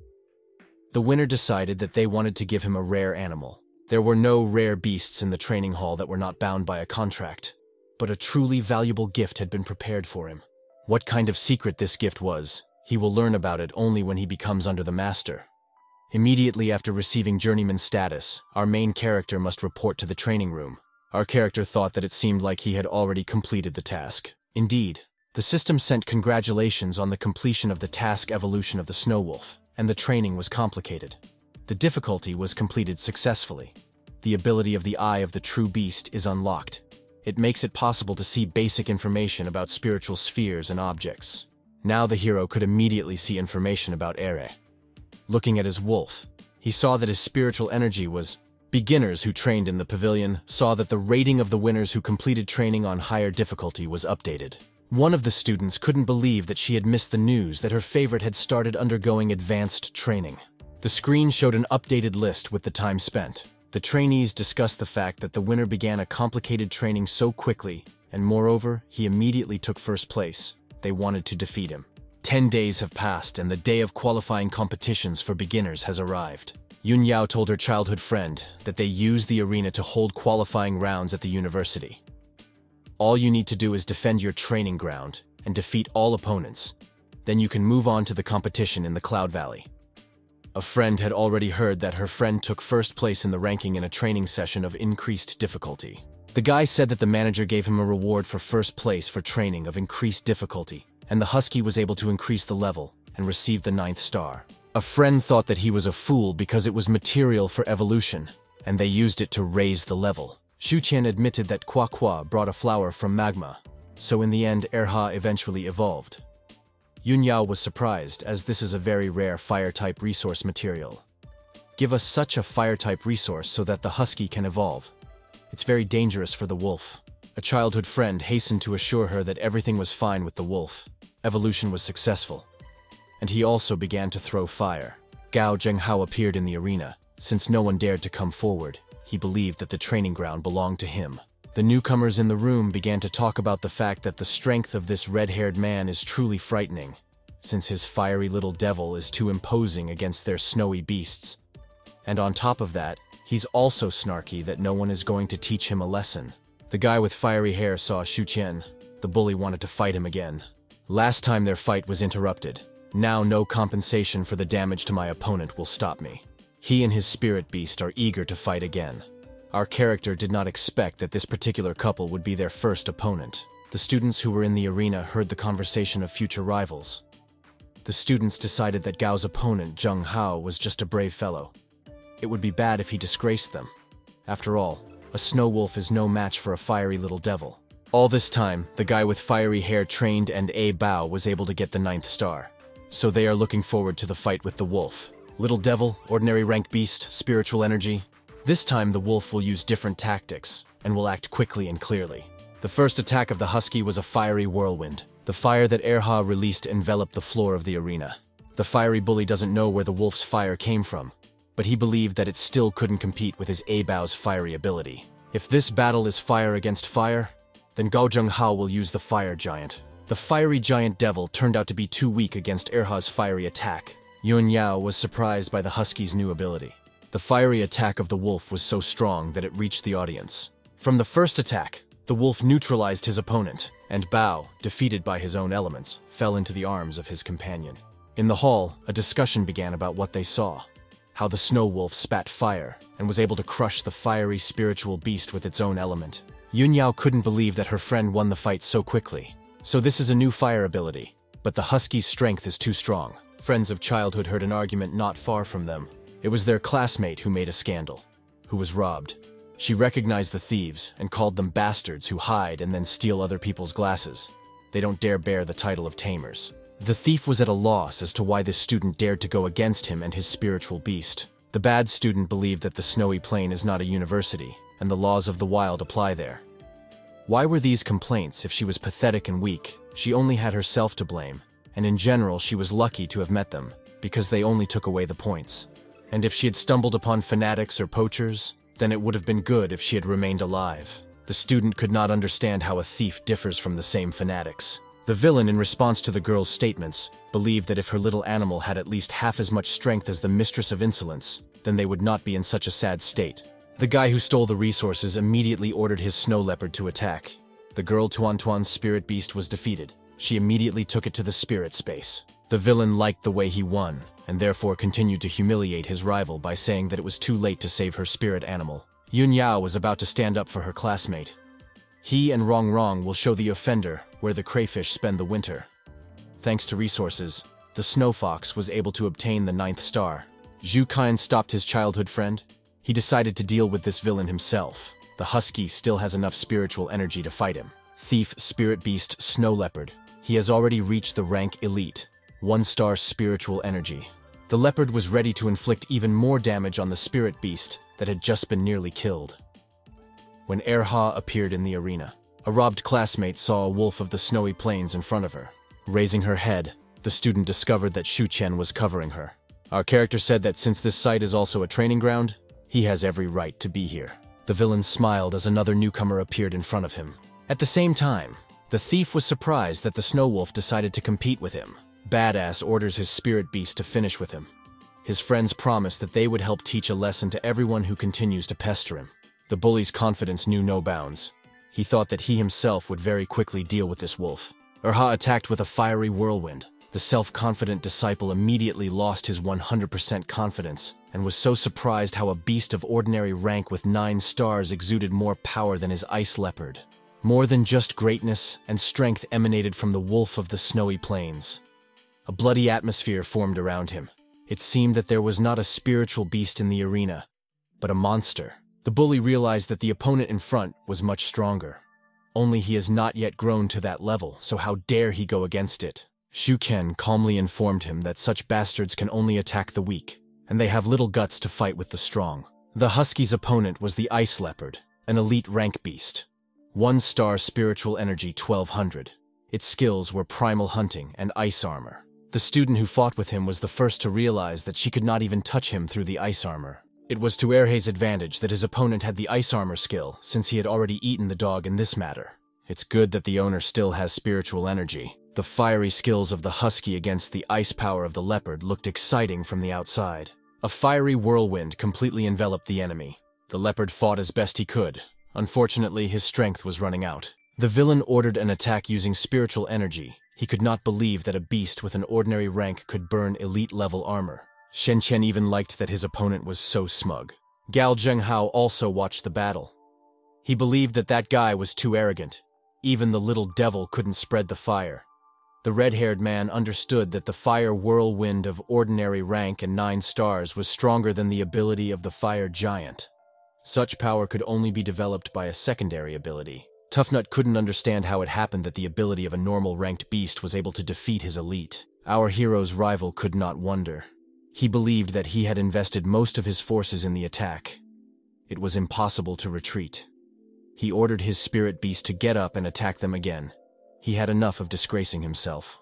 The winner decided that they wanted to give him a rare animal. There were no rare beasts in the training hall that were not bound by a contract, but a truly valuable gift had been prepared for him. What kind of secret this gift was, he will learn about it only when he becomes under the master. Immediately after receiving journeyman status, our main character must report to the training room. Our character thought that it seemed like he had already completed the task. Indeed, the system sent congratulations on the completion of the task evolution of the Snow Wolf, and the training was complicated. The difficulty was completed successfully. The ability of the Eye of the True Beast is unlocked. It makes it possible to see basic information about spiritual spheres and objects. Now the hero could immediately see information about Ere. Looking at his wolf, he saw that his spiritual energy was. Beginners who trained in the pavilion saw that the rating of the winners who completed training on higher difficulty was updated. One of the students couldn't believe that she had missed the news that her favorite had started undergoing advanced training. The screen showed an updated list with the time spent. The trainees discussed the fact that the winner began a complicated training so quickly, and moreover, he immediately took first place. They wanted to defeat him. 10 days have passed and the day of qualifying competitions for beginners has arrived. Yun Yao told her childhood friend that they use the arena to hold qualifying rounds at the university. All you need to do is defend your training ground and defeat all opponents. Then you can move on to the competition in the Cloud Valley. A friend had already heard that her friend took first place in the ranking in a training session of increased difficulty. The guy said that the manager gave him a reward for first place for training of increased difficulty, and the husky was able to increase the level and receive the 9th star. A friend thought that he was a fool because it was material for evolution, and they used it to raise the level. Shu Qian admitted that Kwa Kwa brought a flower from magma, so in the end Erha eventually evolved. Yun Yao was surprised, as this is a very rare fire-type resource material. Give us such a fire-type resource so that the husky can evolve. It's very dangerous for the wolf. A childhood friend hastened to assure her that everything was fine with the wolf. Evolution was successful. And he also began to throw fire. Gao Zhenghao appeared in the arena. Since no one dared to come forward, he believed that the training ground belonged to him. The newcomers in the room began to talk about the fact that the strength of this red-haired man is truly frightening, since his fiery little devil is too imposing against their snowy beasts. And on top of that, he's also snarky that no one is going to teach him a lesson. The guy with fiery hair saw Shu Qian. The bully wanted to fight him again. Last time their fight was interrupted. Now no compensation for the damage to my opponent will stop me. He and his spirit beast are eager to fight again. Our character did not expect that this particular couple would be their first opponent. The students who were in the arena heard the conversation of future rivals. The students decided that Gao's opponent, Zheng Hao, was just a brave fellow. It would be bad if he disgraced them. After all, a snow wolf is no match for a fiery little devil. All this time, the guy with fiery hair trained and A Bao was able to get the 9th star. So they are looking forward to the fight with the wolf. Little devil, ordinary rank beast, spiritual energy. This time the wolf will use different tactics, and will act quickly and clearly. The first attack of the husky was a fiery whirlwind. The fire that Erha released enveloped the floor of the arena. The fiery bully doesn't know where the wolf's fire came from, but he believed that it still couldn't compete with his A Bao's fiery ability. If this battle is fire against fire, then Gao Zhenghao will use the fire giant. The fiery giant devil turned out to be too weak against Erha's fiery attack. Yun Yao was surprised by the husky's new ability. The fiery attack of the wolf was so strong that it reached the audience. From the first attack, the wolf neutralized his opponent, and Bao, defeated by his own elements, fell into the arms of his companion. In the hall, a discussion began about what they saw. How the snow wolf spat fire, and was able to crush the fiery spiritual beast with its own element. Yun Yao couldn't believe that her friend won the fight so quickly. So this is a new fire ability, but the husky's strength is too strong. Friends of childhood heard an argument not far from them. It was their classmate who made a scandal, who was robbed. She recognized the thieves and called them bastards who hide and then steal other people's glasses. They don't dare bear the title of tamers. The thief was at a loss as to why this student dared to go against him and his spiritual beast. The bad student believed that the snowy plain is not a university, and the laws of the wild apply there. Why were these complaints if she was pathetic and weak? She only had herself to blame, and in general she was lucky to have met them, because they only took away the points. And if she had stumbled upon fanatics or poachers, then it would have been good if she had remained alive. The student could not understand how a thief differs from the same fanatics. The villain, in response to the girl's statements, believed that if her little animal had at least half as much strength as the mistress of insolence, then they would not be in such a sad state. The guy who stole the resources immediately ordered his snow leopard to attack. The girl Tuan Tuan's spirit beast was defeated. She immediately took it to the spirit space. The villain liked the way he won, and therefore continued to humiliate his rival by saying that it was too late to save her spirit animal. Yun Yao was about to stand up for her classmate. He and Rong Rong will show the offender where the crayfish spend the winter. Thanks to resources, the snow fox was able to obtain the 9th star. Zhu Qian stopped his childhood friend. He decided to deal with this villain himself. The husky still has enough spiritual energy to fight him. Thief, spirit beast, snow leopard. He has already reached the rank elite. 1-star spiritual energy. The leopard was ready to inflict even more damage on the spirit beast that had just been nearly killed. When Erha appeared in the arena, a robbed classmate saw a wolf of the snowy plains in front of her. Raising her head, the student discovered that Shu Qian was covering her. Our character said that since this site is also a training ground, he has every right to be here. The villain smiled as another newcomer appeared in front of him. At the same time, the thief was surprised that the snow wolf decided to compete with him. Badass orders his spirit beast to finish with him. His friends promised that they would help teach a lesson to everyone who continues to pester him. The bully's confidence knew no bounds. He thought that he himself would very quickly deal with this wolf. Erha attacked with a fiery whirlwind. The self-confident disciple immediately lost his 100% confidence and was so surprised how a beast of ordinary rank with 9 stars exuded more power than his ice leopard. More than just greatness and strength emanated from the wolf of the snowy plains. A bloody atmosphere formed around him. It seemed that there was not a spiritual beast in the arena, but a monster. The bully realized that the opponent in front was much stronger. Only he has not yet grown to that level, so how dare he go against it? Shuken calmly informed him that such bastards can only attack the weak, and they have little guts to fight with the strong. The husky's opponent was the ice leopard, an elite rank beast. 1-star spiritual energy 1200. Its skills were primal hunting and ice armor. The student who fought with him was the first to realize that she could not even touch him through the ice armor. It was to Erhe's advantage that his opponent had the ice armor skill, since he had already eaten the dog in this matter. It's good that the owner still has spiritual energy. The fiery skills of the husky against the ice power of the leopard looked exciting from the outside. A fiery whirlwind completely enveloped the enemy. The leopard fought as best he could. Unfortunately, his strength was running out. The villain ordered an attack using spiritual energy. He could not believe that a beast with an ordinary rank could burn elite-level armor. Shen Qian even liked that his opponent was so smug. Gao Zhenghao also watched the battle. He believed that that guy was too arrogant. Even the little devil couldn't spread the fire. The red-haired man understood that the fire whirlwind of ordinary rank and 9 stars was stronger than the ability of the fire giant. Such power could only be developed by a secondary ability. Toughnut couldn't understand how it happened that the ability of a normal ranked beast was able to defeat his elite. Our hero's rival could not wonder. He believed that he had invested most of his forces in the attack. It was impossible to retreat. He ordered his spirit beast to get up and attack them again. He had enough of disgracing himself.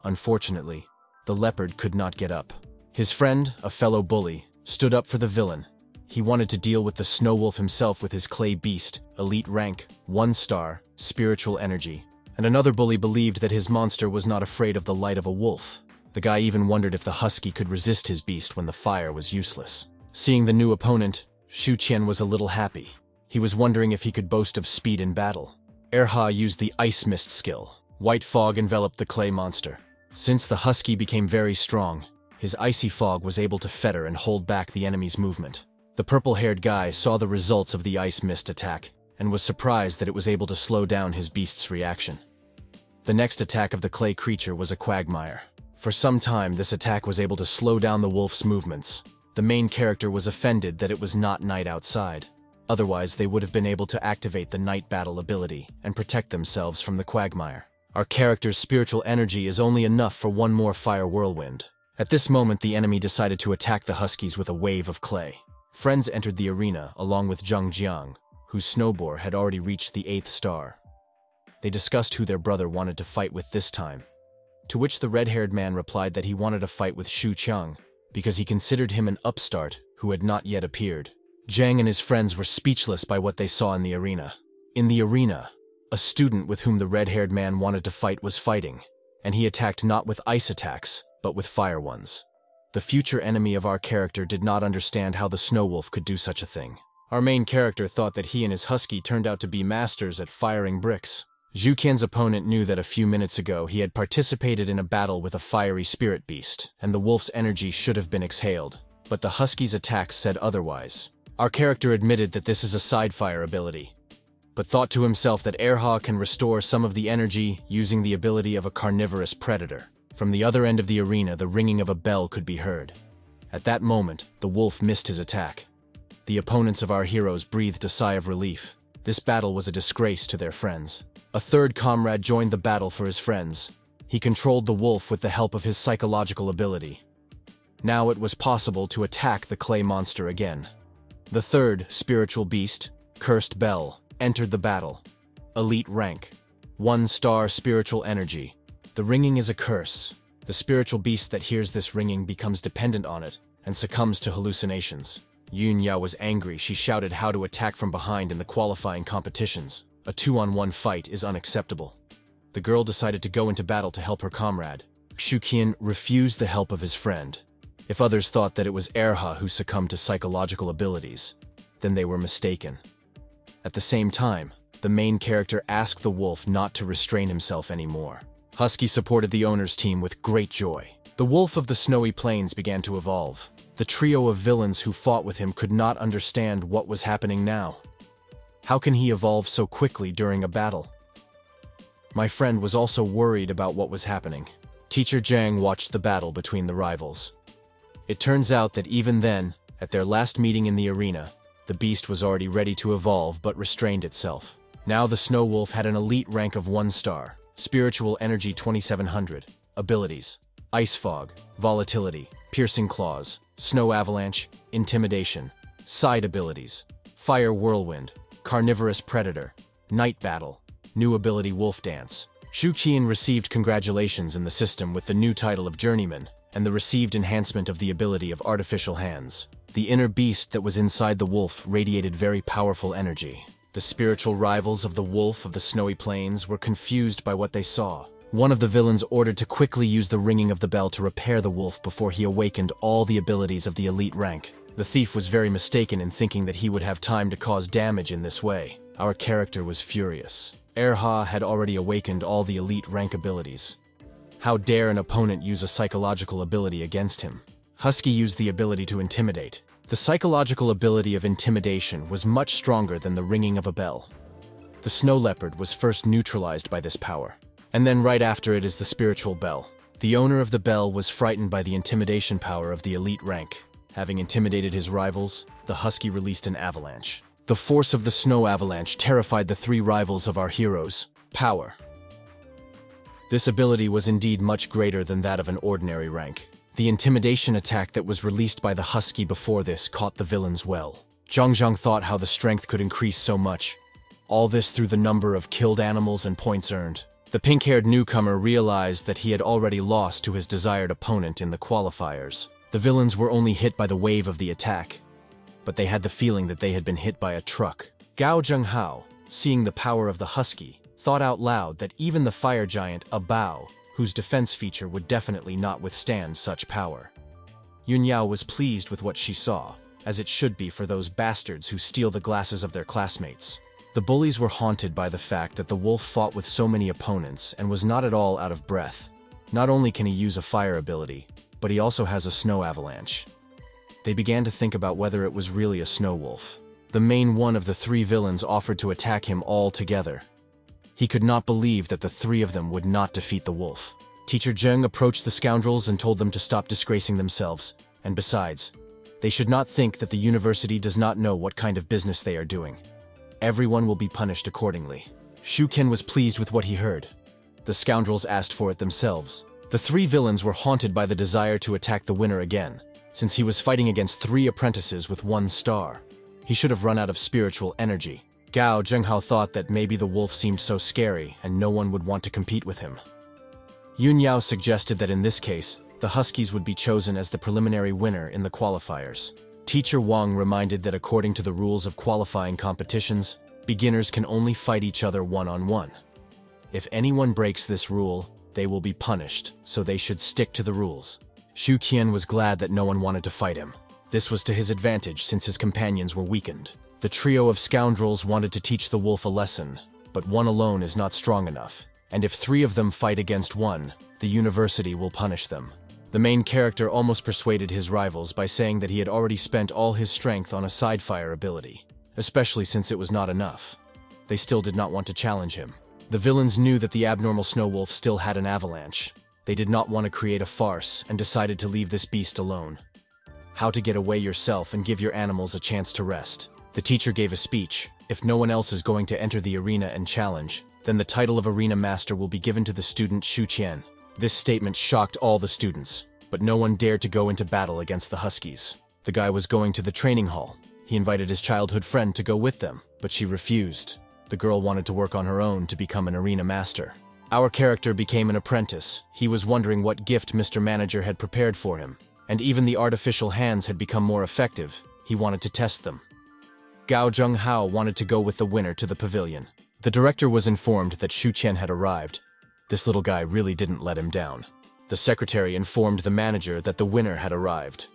Unfortunately, the leopard could not get up. His friend, a fellow bully, stood up for the villain. He wanted to deal with the snow wolf himself with his clay beast, elite rank, 1-star, spiritual energy. And another bully believed that his monster was not afraid of the light of a wolf. The guy even wondered if the husky could resist his beast when the fire was useless. Seeing the new opponent, Shu Qian was a little happy. He was wondering if he could boast of speed in battle. Erha used the ice mist skill. White fog enveloped the clay monster. Since the husky became very strong, his icy fog was able to fetter and hold back the enemy's movement. The purple-haired guy saw the results of the ice mist attack and was surprised that it was able to slow down his beast's reaction. The next attack of the clay creature was a quagmire. For some time, this attack was able to slow down the wolf's movements. The main character was offended that it was not night outside. Otherwise, they would have been able to activate the night battle ability and protect themselves from the quagmire. Our character's spiritual energy is only enough for one more fire whirlwind. At this moment, the enemy decided to attack the huskies with a wave of clay. Friends entered the arena along with Zhang Jiang, whose snowboard had already reached the 8th star. They discussed who their brother wanted to fight with this time, to which the red-haired man replied that he wanted to fight with Shu Qiang because he considered him an upstart who had not yet appeared. Zhang and his friends were speechless by what they saw in the arena. In the arena, a student with whom the red-haired man wanted to fight was fighting, and he attacked not with ice attacks, but with fire ones. The future enemy of our character did not understand how the snow wolf could do such a thing. Our main character thought that he and his husky turned out to be masters at firing bricks. Zhu Qian's opponent knew that a few minutes ago he had participated in a battle with a fiery spirit beast, and the wolf's energy should have been exhaled. But the husky's attacks said otherwise. Our character admitted that this is a side-fire ability, but thought to himself that Erha can restore some of the energy using the ability of a carnivorous predator. From the other end of the arena, the ringing of a bell could be heard. At that moment, the wolf missed his attack. The opponents of our heroes breathed a sigh of relief. This battle was a disgrace to their friends. A third comrade joined the battle for his friends. He controlled the wolf with the help of his psychological ability. Now it was possible to attack the clay monster again. The third spiritual beast, Cursed Bell, entered the battle. Elite rank, 1-star spiritual energy. The ringing is a curse. The spiritual beast that hears this ringing becomes dependent on it and succumbs to hallucinations. Yun Yao was angry. She shouted how to attack from behind in the qualifying competitions. A 2-on-1 fight is unacceptable. The girl decided to go into battle to help her comrade. Shu Qian refused the help of his friend. If others thought that it was Erha who succumbed to psychological abilities, then they were mistaken. At the same time, the main character asked the wolf not to restrain himself anymore. Husky supported the owner's team with great joy. The wolf of the snowy plains began to evolve. The trio of villains who fought with him could not understand what was happening now. How can he evolve so quickly during a battle? My friend was also worried about what was happening. Teacher Zhang watched the battle between the rivals. It turns out that even then, at their last meeting in the arena, the beast was already ready to evolve but restrained itself. Now the snow wolf had an elite rank of 1 star, spiritual energy 2700, abilities, ice fog, volatility, piercing claws, snow avalanche, intimidation, side abilities, fire whirlwind, carnivorous predator, night battle, new ability wolf dance. Shu Qian received congratulations in the system with the new title of journeyman and the received enhancement of the ability of artificial hands. The inner beast that was inside the wolf radiated very powerful energy. The spiritual rivals of the wolf of the snowy plains were confused by what they saw. One of the villains ordered to quickly use the ringing of the bell to repair the wolf before he awakened all the abilities of the elite rank. The thief was very mistaken in thinking that he would have time to cause damage in this way. Our character was furious. Erha had already awakened all the elite rank abilities. How dare an opponent use a psychological ability against him? Husky used the ability to intimidate. The psychological ability of intimidation was much stronger than the ringing of a bell. The snow leopard was first neutralized by this power, and then right after it is the spiritual bell. The owner of the bell was frightened by the intimidation power of the elite rank. Having intimidated his rivals, the husky released an avalanche. The force of the snow avalanche terrified the 3 rivals of our heroes. Power. This ability was indeed much greater than that of an ordinary rank. The intimidation attack that was released by the husky before this caught the villains well. Zhang thought how the strength could increase so much. All this through the number of killed animals and points earned. The pink-haired newcomer realized that he had already lost to his desired opponent in the qualifiers. The villains were only hit by the wave of the attack, but they had the feeling that they had been hit by a truck. Gao Zhenghao, seeing the power of the husky, thought out loud that even the fire giant Abao, whose defense feature would definitely not withstand such power. Yun Yao was pleased with what she saw, as it should be for those bastards who steal the glasses of their classmates. The bullies were haunted by the fact that the wolf fought with so many opponents and was not at all out of breath. Not only can he use a fire ability, but he also has a snow avalanche. They began to think about whether it was really a snow wolf. The main one of the 3 villains offered to attack him all together. He could not believe that the 3 of them would not defeat the wolf. Teacher Zheng approached the scoundrels and told them to stop disgracing themselves, and besides, they should not think that the university does not know what kind of business they are doing. Everyone will be punished accordingly. Shu Qian was pleased with what he heard. The scoundrels asked for it themselves. The 3 villains were haunted by the desire to attack the winner again, since he was fighting against 3 apprentices with 1 star. He should have run out of spiritual energy. Gao Zhenghao thought that maybe the wolf seemed so scary and no one would want to compete with him. Yun Yao suggested that in this case, the Huskies would be chosen as the preliminary winner in the qualifiers. Teacher Wang reminded that according to the rules of qualifying competitions, beginners can only fight each other one-on-one. If anyone breaks this rule, they will be punished, so they should stick to the rules. Shu Qian was glad that no one wanted to fight him. This was to his advantage since his companions were weakened. The trio of scoundrels wanted to teach the wolf a lesson, but one alone is not strong enough, and if 3 of them fight against one, the university will punish them. The main character almost persuaded his rivals by saying that he had already spent all his strength on a side-fire ability, especially since it was not enough. They still did not want to challenge him. The villains knew that the abnormal snow wolf still had an avalanche. They did not want to create a farce and decided to leave this beast alone. How to get away yourself and give your animals a chance to rest. The teacher gave a speech. If no one else is going to enter the arena and challenge, then the title of Arena Master will be given to the student Shu Qian. This statement shocked all the students, but no one dared to go into battle against the Huskies. The guy was going to the training hall. He invited his childhood friend to go with them, but she refused. The girl wanted to work on her own to become an arena master. Our character became an apprentice. He was wondering what gift Mr. Manager had prepared for him, and even the artificial hands had become more effective. He wanted to test them. Gao Zhenghao wanted to go with the winner to the pavilion. The director was informed that Shu Qian had arrived. This little guy really didn't let him down. The secretary informed the manager that the winner had arrived.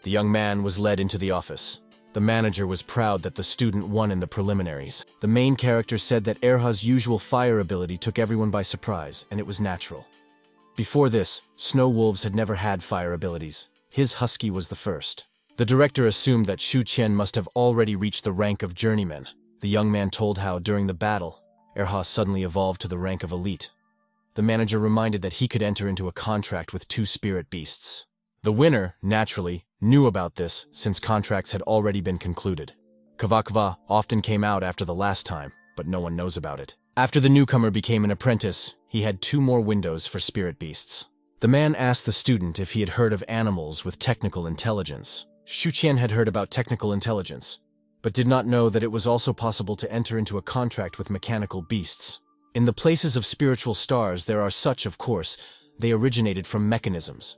The young man was led into the office. The manager was proud that the student won in the preliminaries. The main character said that Erha's usual fire ability took everyone by surprise, and it was natural. Before this, Snow Wolves had never had fire abilities. His husky was the first. The director assumed that Shu Qian must have already reached the rank of journeyman. The young man told how, during the battle, Erha suddenly evolved to the rank of elite. The manager reminded that he could enter into a contract with 2 spirit beasts. The winner, naturally, knew about this since contracts had already been concluded. Kavakva often came out after the last time, but no one knows about it. After the newcomer became an apprentice, he had 2 more windows for spirit beasts. The man asked the student if he had heard of animals with technical intelligence. Shu Qian had heard about technical intelligence, but did not know that it was also possible to enter into a contract with mechanical beasts. In the places of spiritual stars there are such, of course, they originated from mechanisms.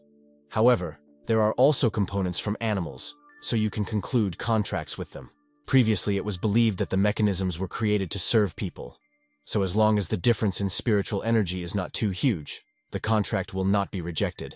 However, there are also components from animals, so you can conclude contracts with them. Previously it was believed that the mechanisms were created to serve people, so as long as the difference in spiritual energy is not too huge, the contract will not be rejected.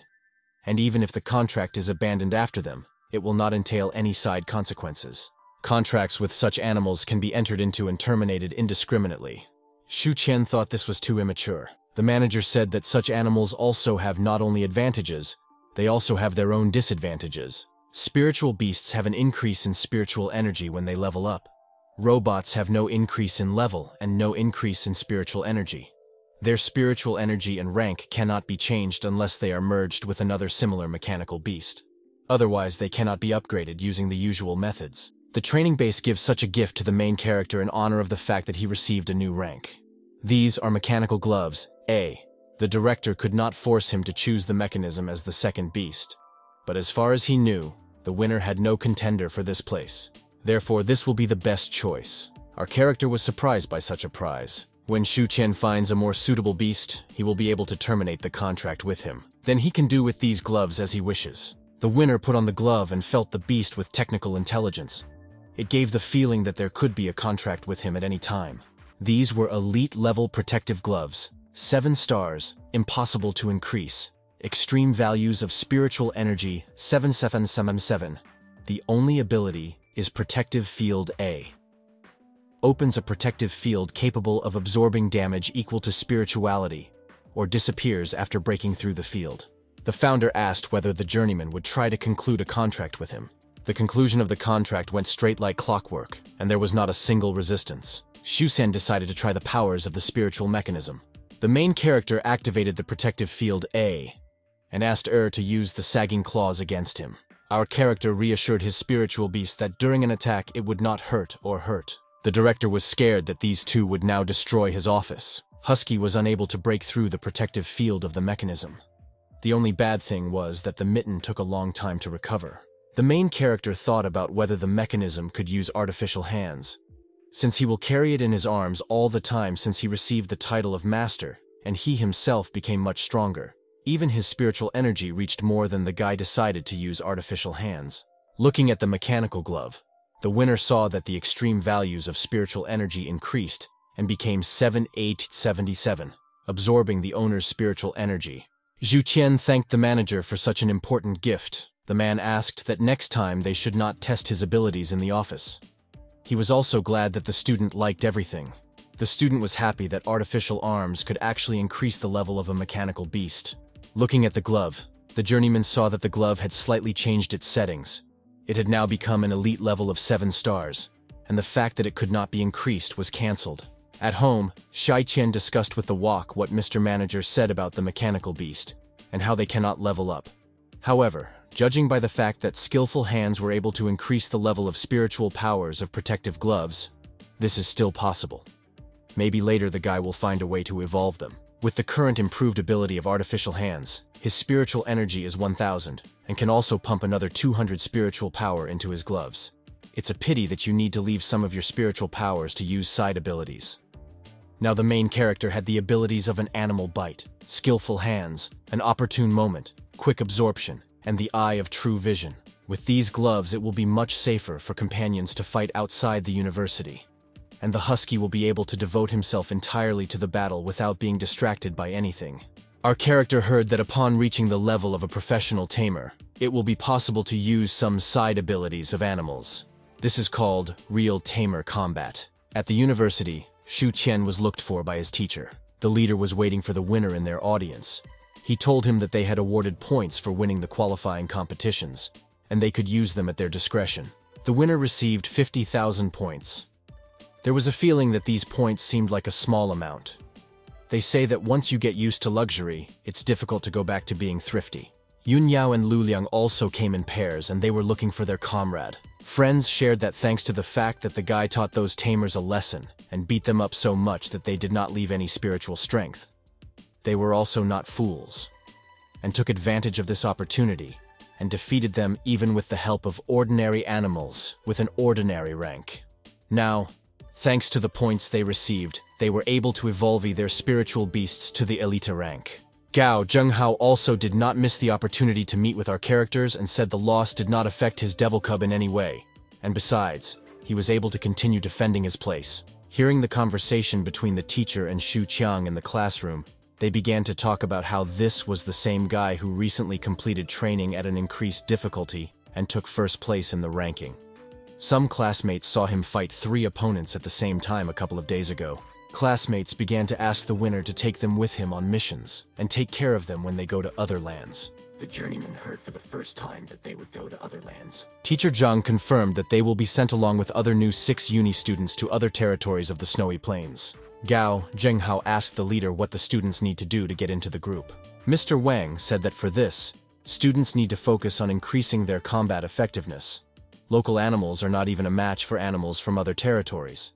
And even if the contract is abandoned after them, it will not entail any side consequences. Contracts with such animals can be entered into and terminated indiscriminately. Shu Qian thought this was too immature. The manager said that such animals also have not only advantages, they also have their own disadvantages. Spiritual beasts have an increase in spiritual energy when they level up. Robots have no increase in level and no increase in spiritual energy. Their spiritual energy and rank cannot be changed unless they are merged with another similar mechanical beast. Otherwise, they cannot be upgraded using the usual methods. The training base gives such a gift to the main character in honor of the fact that he received a new rank. These are mechanical gloves, A. The director could not force him to choose the mechanism as the second beast. But as far as he knew, the winner had no contender for this place. Therefore, this will be the best choice. Our character was surprised by such a prize. When Shu Qian finds a more suitable beast, he will be able to terminate the contract with him. Then he can do with these gloves as he wishes. The winner put on the glove and felt the beast with technical intelligence. It gave the feeling that there could be a contract with him at any time. These were elite-level protective gloves, 7 stars, impossible to increase, extreme values of spiritual energy, 7777. The only ability is Protective Field A. Opens a protective field capable of absorbing damage equal to spirituality, or disappears after breaking through the field. The founder asked whether the journeyman would try to conclude a contract with him. The conclusion of the contract went straight like clockwork, and there was not a single resistance. Shu Qian decided to try the powers of the spiritual mechanism. The main character activated the protective field A, and asked to use the sagging claws against him. Our character reassured his spiritual beast that during an attack it would not hurt. The director was scared that these 2 would now destroy his office. Husky was unable to break through the protective field of the mechanism. The only bad thing was that the mitten took a long time to recover. The main character thought about whether the mechanism could use artificial hands, since he will carry it in his arms all the time since he received the title of master, and he himself became much stronger. Even his spiritual energy reached more than the guy decided to use artificial hands. Looking at the mechanical glove, the winner saw that the extreme values of spiritual energy increased and became 7877, absorbing the owner's spiritual energy. Shu Qian thanked the manager for such an important gift. The man asked that next time they should not test his abilities in the office. He was also glad that the student liked everything. The student was happy that artificial arms could actually increase the level of a mechanical beast. Looking at the glove, the journeyman saw that the glove had slightly changed its settings. It had now become an elite level of 7 stars, and the fact that it could not be increased was cancelled. At home, Shai Qian discussed with the Wok what Mr. Manager said about the mechanical beast, and how they cannot level up. However, judging by the fact that skillful hands were able to increase the level of spiritual powers of protective gloves, this is still possible. Maybe later the guy will find a way to evolve them. With the current improved ability of artificial hands, his spiritual energy is 1000, and can also pump another 200 spiritual power into his gloves. It's a pity that you need to leave some of your spiritual powers to use side abilities. Now the main character had the abilities of an animal bite, skillful hands, an opportune moment, quick absorption, and the eye of true vision. With these gloves it will be much safer for companions to fight outside the university, and the husky will be able to devote himself entirely to the battle without being distracted by anything. Our character heard that upon reaching the level of a professional tamer, it will be possible to use some side abilities of animals. This is called real tamer combat. At the university, Shu Qian was looked for by his teacher. The leader was waiting for the winner in their audience. He told him that they had awarded points for winning the qualifying competitions, and they could use them at their discretion. The winner received 50,000 points. There was a feeling that these points seemed like a small amount. They say that once you get used to luxury, it's difficult to go back to being thrifty. Yun Yao and Lu Liang also came in pairs, and they were looking for their comrade. Friends shared that thanks to the fact that the guy taught those tamers a lesson and beat them up so much that they did not leave any spiritual strength. They were also not fools, and took advantage of this opportunity, and defeated them even with the help of ordinary animals with an ordinary rank. Now, thanks to the points they received, they were able to evolve their spiritual beasts to the elite rank. Gao Zhenghao also did not miss the opportunity to meet with our characters and said the loss did not affect his devil cub in any way, and besides, he was able to continue defending his place. Hearing the conversation between the teacher and Shu Qiang in the classroom, they began to talk about how this was the same guy who recently completed training at an increased difficulty and took first place in the ranking. Some classmates saw him fight 3 opponents at the same time a couple of days ago. Classmates began to ask the winner to take them with him on missions and take care of them when they go to other lands. The journeyman heard for the first time that they would go to other lands. Teacher Zhang confirmed that they will be sent along with other new 6 uni students to other territories of the Snowy Plains. Gao Zhenghao asked the leader what the students need to do to get into the group. Mr. Wang said that for this, students need to focus on increasing their combat effectiveness. Local animals are not even a match for animals from other territories.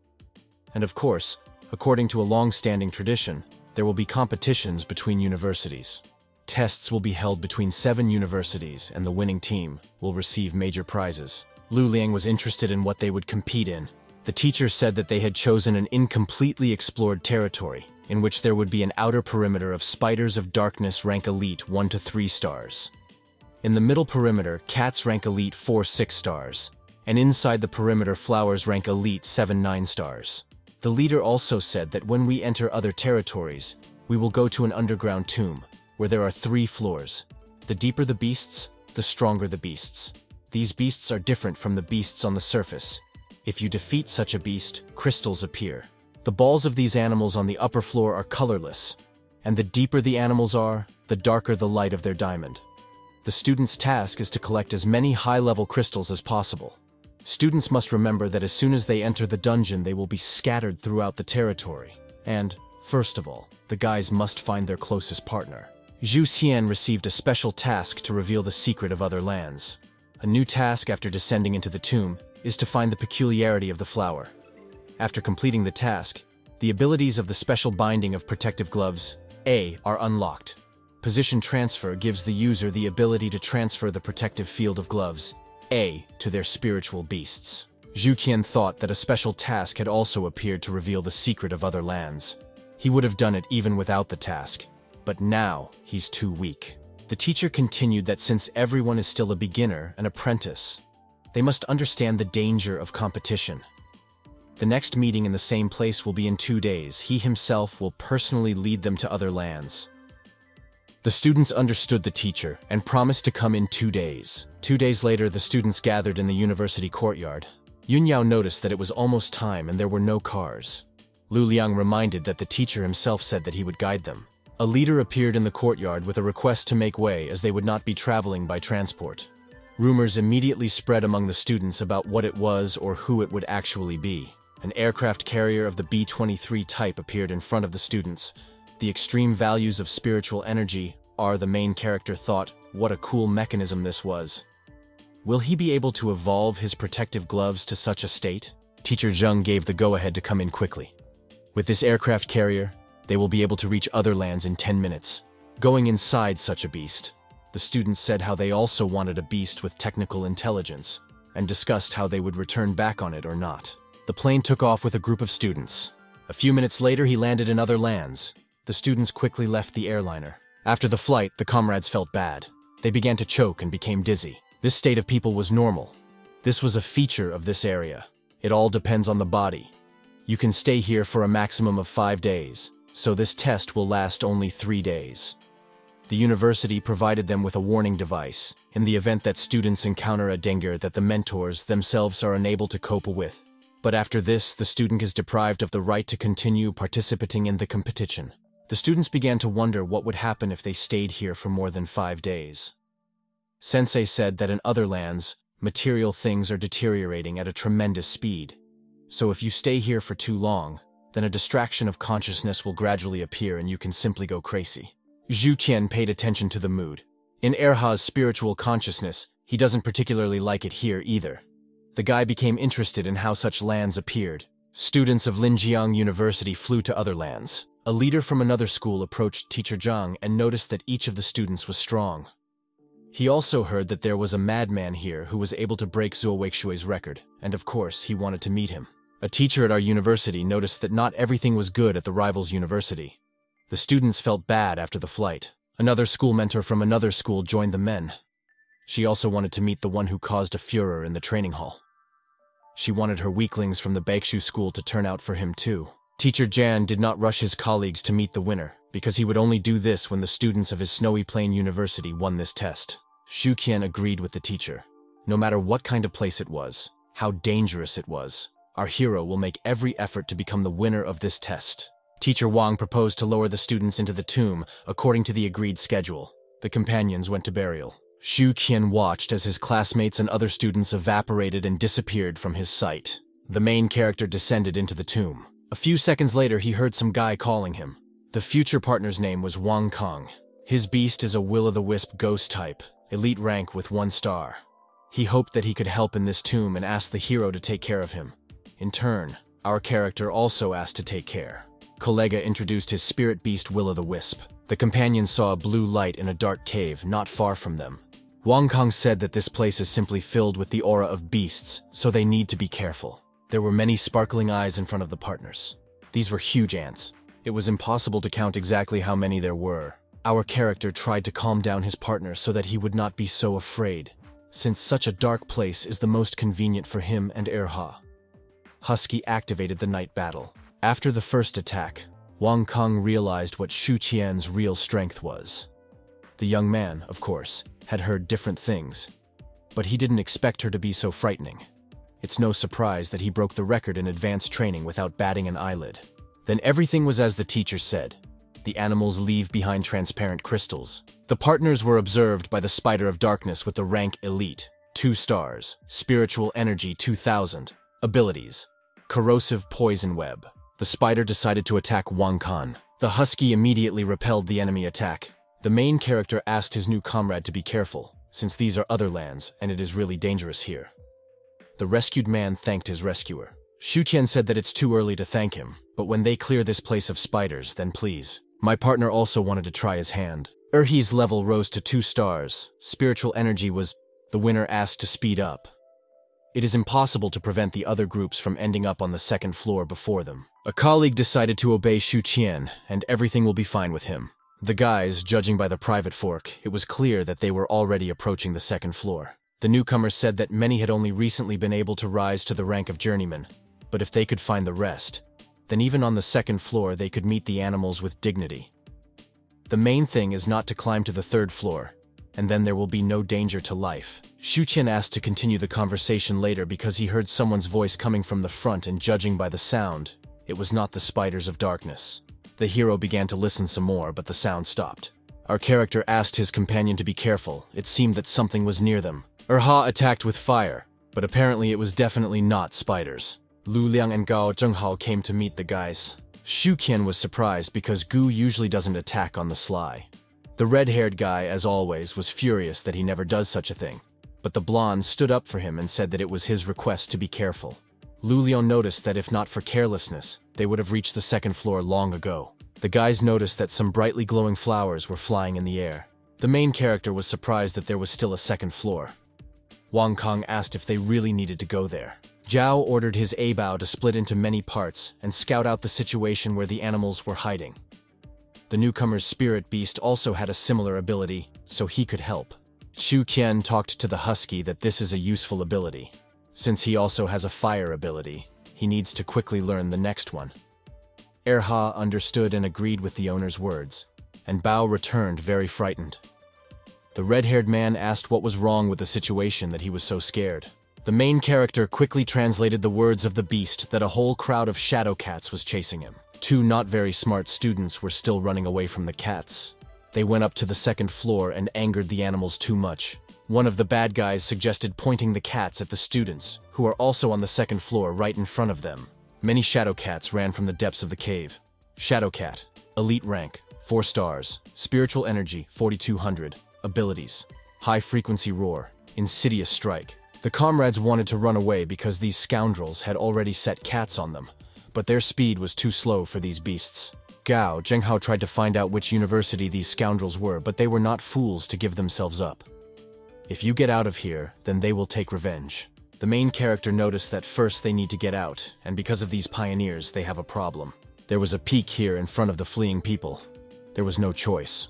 And of course, according to a long-standing tradition, there will be competitions between universities. Tests will be held between 7 universities, and the winning team will receive major prizes. Lu Liang was interested in what they would compete in. The teacher said that they had chosen an incompletely explored territory, in which there would be an outer perimeter of spiders of darkness rank elite 1 to 3 stars. In the middle perimeter, cats rank elite 4-6 stars, and inside the perimeter flowers rank elite 7-9 stars. The leader also said that when we enter other territories, we will go to an underground tomb, where there are 3 floors. The deeper the beasts, the stronger the beasts. These beasts are different from the beasts on the surface. If you defeat such a beast, crystals appear. The balls of these animals on the upper floor are colorless, and the deeper the animals are, the darker the light of their diamond. The student's task is to collect as many high-level crystals as possible. Students must remember that as soon as they enter the dungeon, they will be scattered throughout the territory. And, first of all, the guys must find their closest partner. Zhu Xian received a special task to reveal the secret of other lands. A new task after descending into the tomb is to find the peculiarity of the flower. After completing the task, the abilities of the special binding of protective gloves, A, are unlocked. Position transfer gives the user the ability to transfer the protective field of gloves, A, to their spiritual beasts. Zhu Qian thought that a special task had also appeared to reveal the secret of other lands. He would have done it even without the task, but now he's too weak. The teacher continued that since everyone is still a beginner, an apprentice, they must understand the danger of competition. The next meeting in the same place will be in 2 days. He himself will personally lead them to other lands. The students understood the teacher and promised to come in 2 days. 2 days later, the students gathered in the university courtyard. Yun Yao noticed that it was almost time and there were no cars. Lu Liang reminded that the teacher himself said that he would guide them. A leader appeared in the courtyard with a request to make way as they would not be traveling by transport. Rumors immediately spread among the students about what it was or who it would actually be. An aircraft carrier of the B-23 type appeared in front of the students. The extreme values of spiritual energy are, the main character thought, what a cool mechanism this was. Will he be able to evolve his protective gloves to such a state? Teacher Zheng gave the go-ahead to come in quickly. With this aircraft carrier, they will be able to reach other lands in 10 minutes. Going inside such a beast, the students said how they also wanted a beast with technical intelligence, and discussed how they would return back on it or not. The plane took off with a group of students. A few minutes later, he landed in other lands. The students quickly left the airliner. After the flight, the comrades felt bad. They began to choke and became dizzy. This state of people was normal. This was a feature of this area. It all depends on the body. You can stay here for a maximum of 5 days, so this test will last only 3 days. The university provided them with a warning device in the event that students encounter a danger that the mentors themselves are unable to cope with. But after this, the student is deprived of the right to continue participating in the competition. The students began to wonder what would happen if they stayed here for more than 5 days. Sensei said that in other lands, material things are deteriorating at a tremendous speed. So if you stay here for too long, then a distraction of consciousness will gradually appear and you can simply go crazy. Zhu Qian paid attention to the mood. In Erha's spiritual consciousness, he doesn't particularly like it here either. The guy became interested in how such lands appeared. Students of Linjiang University flew to other lands. A leader from another school approached Teacher Zhang and noticed that each of the students was strong. He also heard that there was a madman here who was able to break Zhuo Weishui's record, and of course, he wanted to meet him. A teacher at our university noticed that not everything was good at the rival's university. The students felt bad after the flight. Another school mentor from another school joined the men. She also wanted to meet the one who caused a furor in the training hall. She wanted her weaklings from the Baekshu school to turn out for him too. Teacher Jan did not rush his colleagues to meet the winner, because he would only do this when the students of his Snowy Plain University won this test. Zhu Qian agreed with the teacher. No matter what kind of place it was, how dangerous it was, our hero will make every effort to become the winner of this test. Teacher Wang proposed to lower the students into the tomb according to the agreed schedule. The companions went to burial. Zhu Qian watched as his classmates and other students evaporated and disappeared from his sight. The main character descended into the tomb. A few seconds later, he heard some guy calling him. The future partner's name was Wang Kong. His beast is a will-o'-the-wisp ghost type, elite rank with 1 star. He hoped that he could help in this tomb and asked the hero to take care of him. In turn, our character also asked to take care. Kollega introduced his spirit beast Will-o'-the-Wisp. The companions saw a blue light in a dark cave not far from them. Wang Kong said that this place is simply filled with the aura of beasts, so they need to be careful. There were many sparkling eyes in front of the partners. These were huge ants. It was impossible to count exactly how many there were. Our character tried to calm down his partner so that he would not be so afraid, since such a dark place is the most convenient for him and Erha. Husky activated the night battle. After the first attack, Wang Kong realized what Zhu Qian's real strength was. The young man, of course, had heard different things, but he didn't expect her to be so frightening. It's no surprise that he broke the record in advanced training without batting an eyelid. Then everything was as the teacher said. The animals leave behind transparent crystals. The partners were observed by the Spider of Darkness with the rank Elite, 2 stars, Spiritual Energy 2000, abilities, Corrosive Poison Web. The spider decided to attack Wang Kong. The husky immediately repelled the enemy attack. The main character asked his new comrade to be careful, since these are other lands and it is really dangerous here. The rescued man thanked his rescuer. Zhu Qian said that it's too early to thank him, but when they clear this place of spiders, then please. My partner also wanted to try his hand. Erhe's level rose to 2 stars. Spiritual energy was... The winner asked to speed up. It is impossible to prevent the other groups from ending up on the 2nd floor before them. A colleague decided to obey Zhu Qian, and everything will be fine with him. The guys, judging by the private fork, it was clear that they were already approaching the 2nd floor. The newcomers said that many had only recently been able to rise to the rank of journeyman, but if they could find the rest, then even on the 2nd floor they could meet the animals with dignity. The main thing is not to climb to the 3rd floor, and then there will be no danger to life. Zhu Qian asked to continue the conversation later because he heard someone's voice coming from the front, and judging by the sound, it was not the Spiders of Darkness. The hero began to listen some more, but the sound stopped. Our character asked his companion to be careful. It seemed that something was near them. Erha attacked with fire, but apparently it was definitely not spiders. Lu Liang and Gao Zhenghao came to meet the guys. Zhu Qian was surprised because Gu usually doesn't attack on the sly. The red-haired guy, as always, was furious that he never does such a thing. But the blonde stood up for him and said that it was his request to be careful. Lu Liang noticed that if not for carelessness, they would have reached the 2nd floor long ago. The guys noticed that some brightly glowing flowers were flying in the air. The main character was surprised that there was still a 2nd floor. Wang Kong asked if they really needed to go there. Zhao ordered his A-bow to split into many parts and scout out the situation where the animals were hiding. The newcomer's spirit beast also had a similar ability, so he could help. Zhu Qian talked to the husky that this is a useful ability. Since he also has a fire ability, he needs to quickly learn the next one. Erha understood and agreed with the owner's words. and Bao returned very frightened. The red-haired man asked what was wrong with the situation that he was so scared. The main character quickly translated the words of the beast that a whole crowd of shadow cats was chasing him. Two not very smart students were still running away from the cats. They went up to the second floor and angered the animals too much. One of the bad guys suggested pointing the cats at the students, who are also on the second floor right in front of them. Many shadow cats ran from the depths of the cave. Shadow cat, elite rank, 4 stars, spiritual energy, 4200, abilities, high frequency roar, insidious strike. The comrades wanted to run away because these scoundrels had already set cats on them, but their speed was too slow for these beasts. Gao Zhenghao tried to find out which university these scoundrels were, but they were not fools to give themselves up. If you get out of here, then they will take revenge. The main character noticed that first they need to get out, and because of these pioneers, they have a problem. There was a peak here in front of the fleeing people. There was no choice.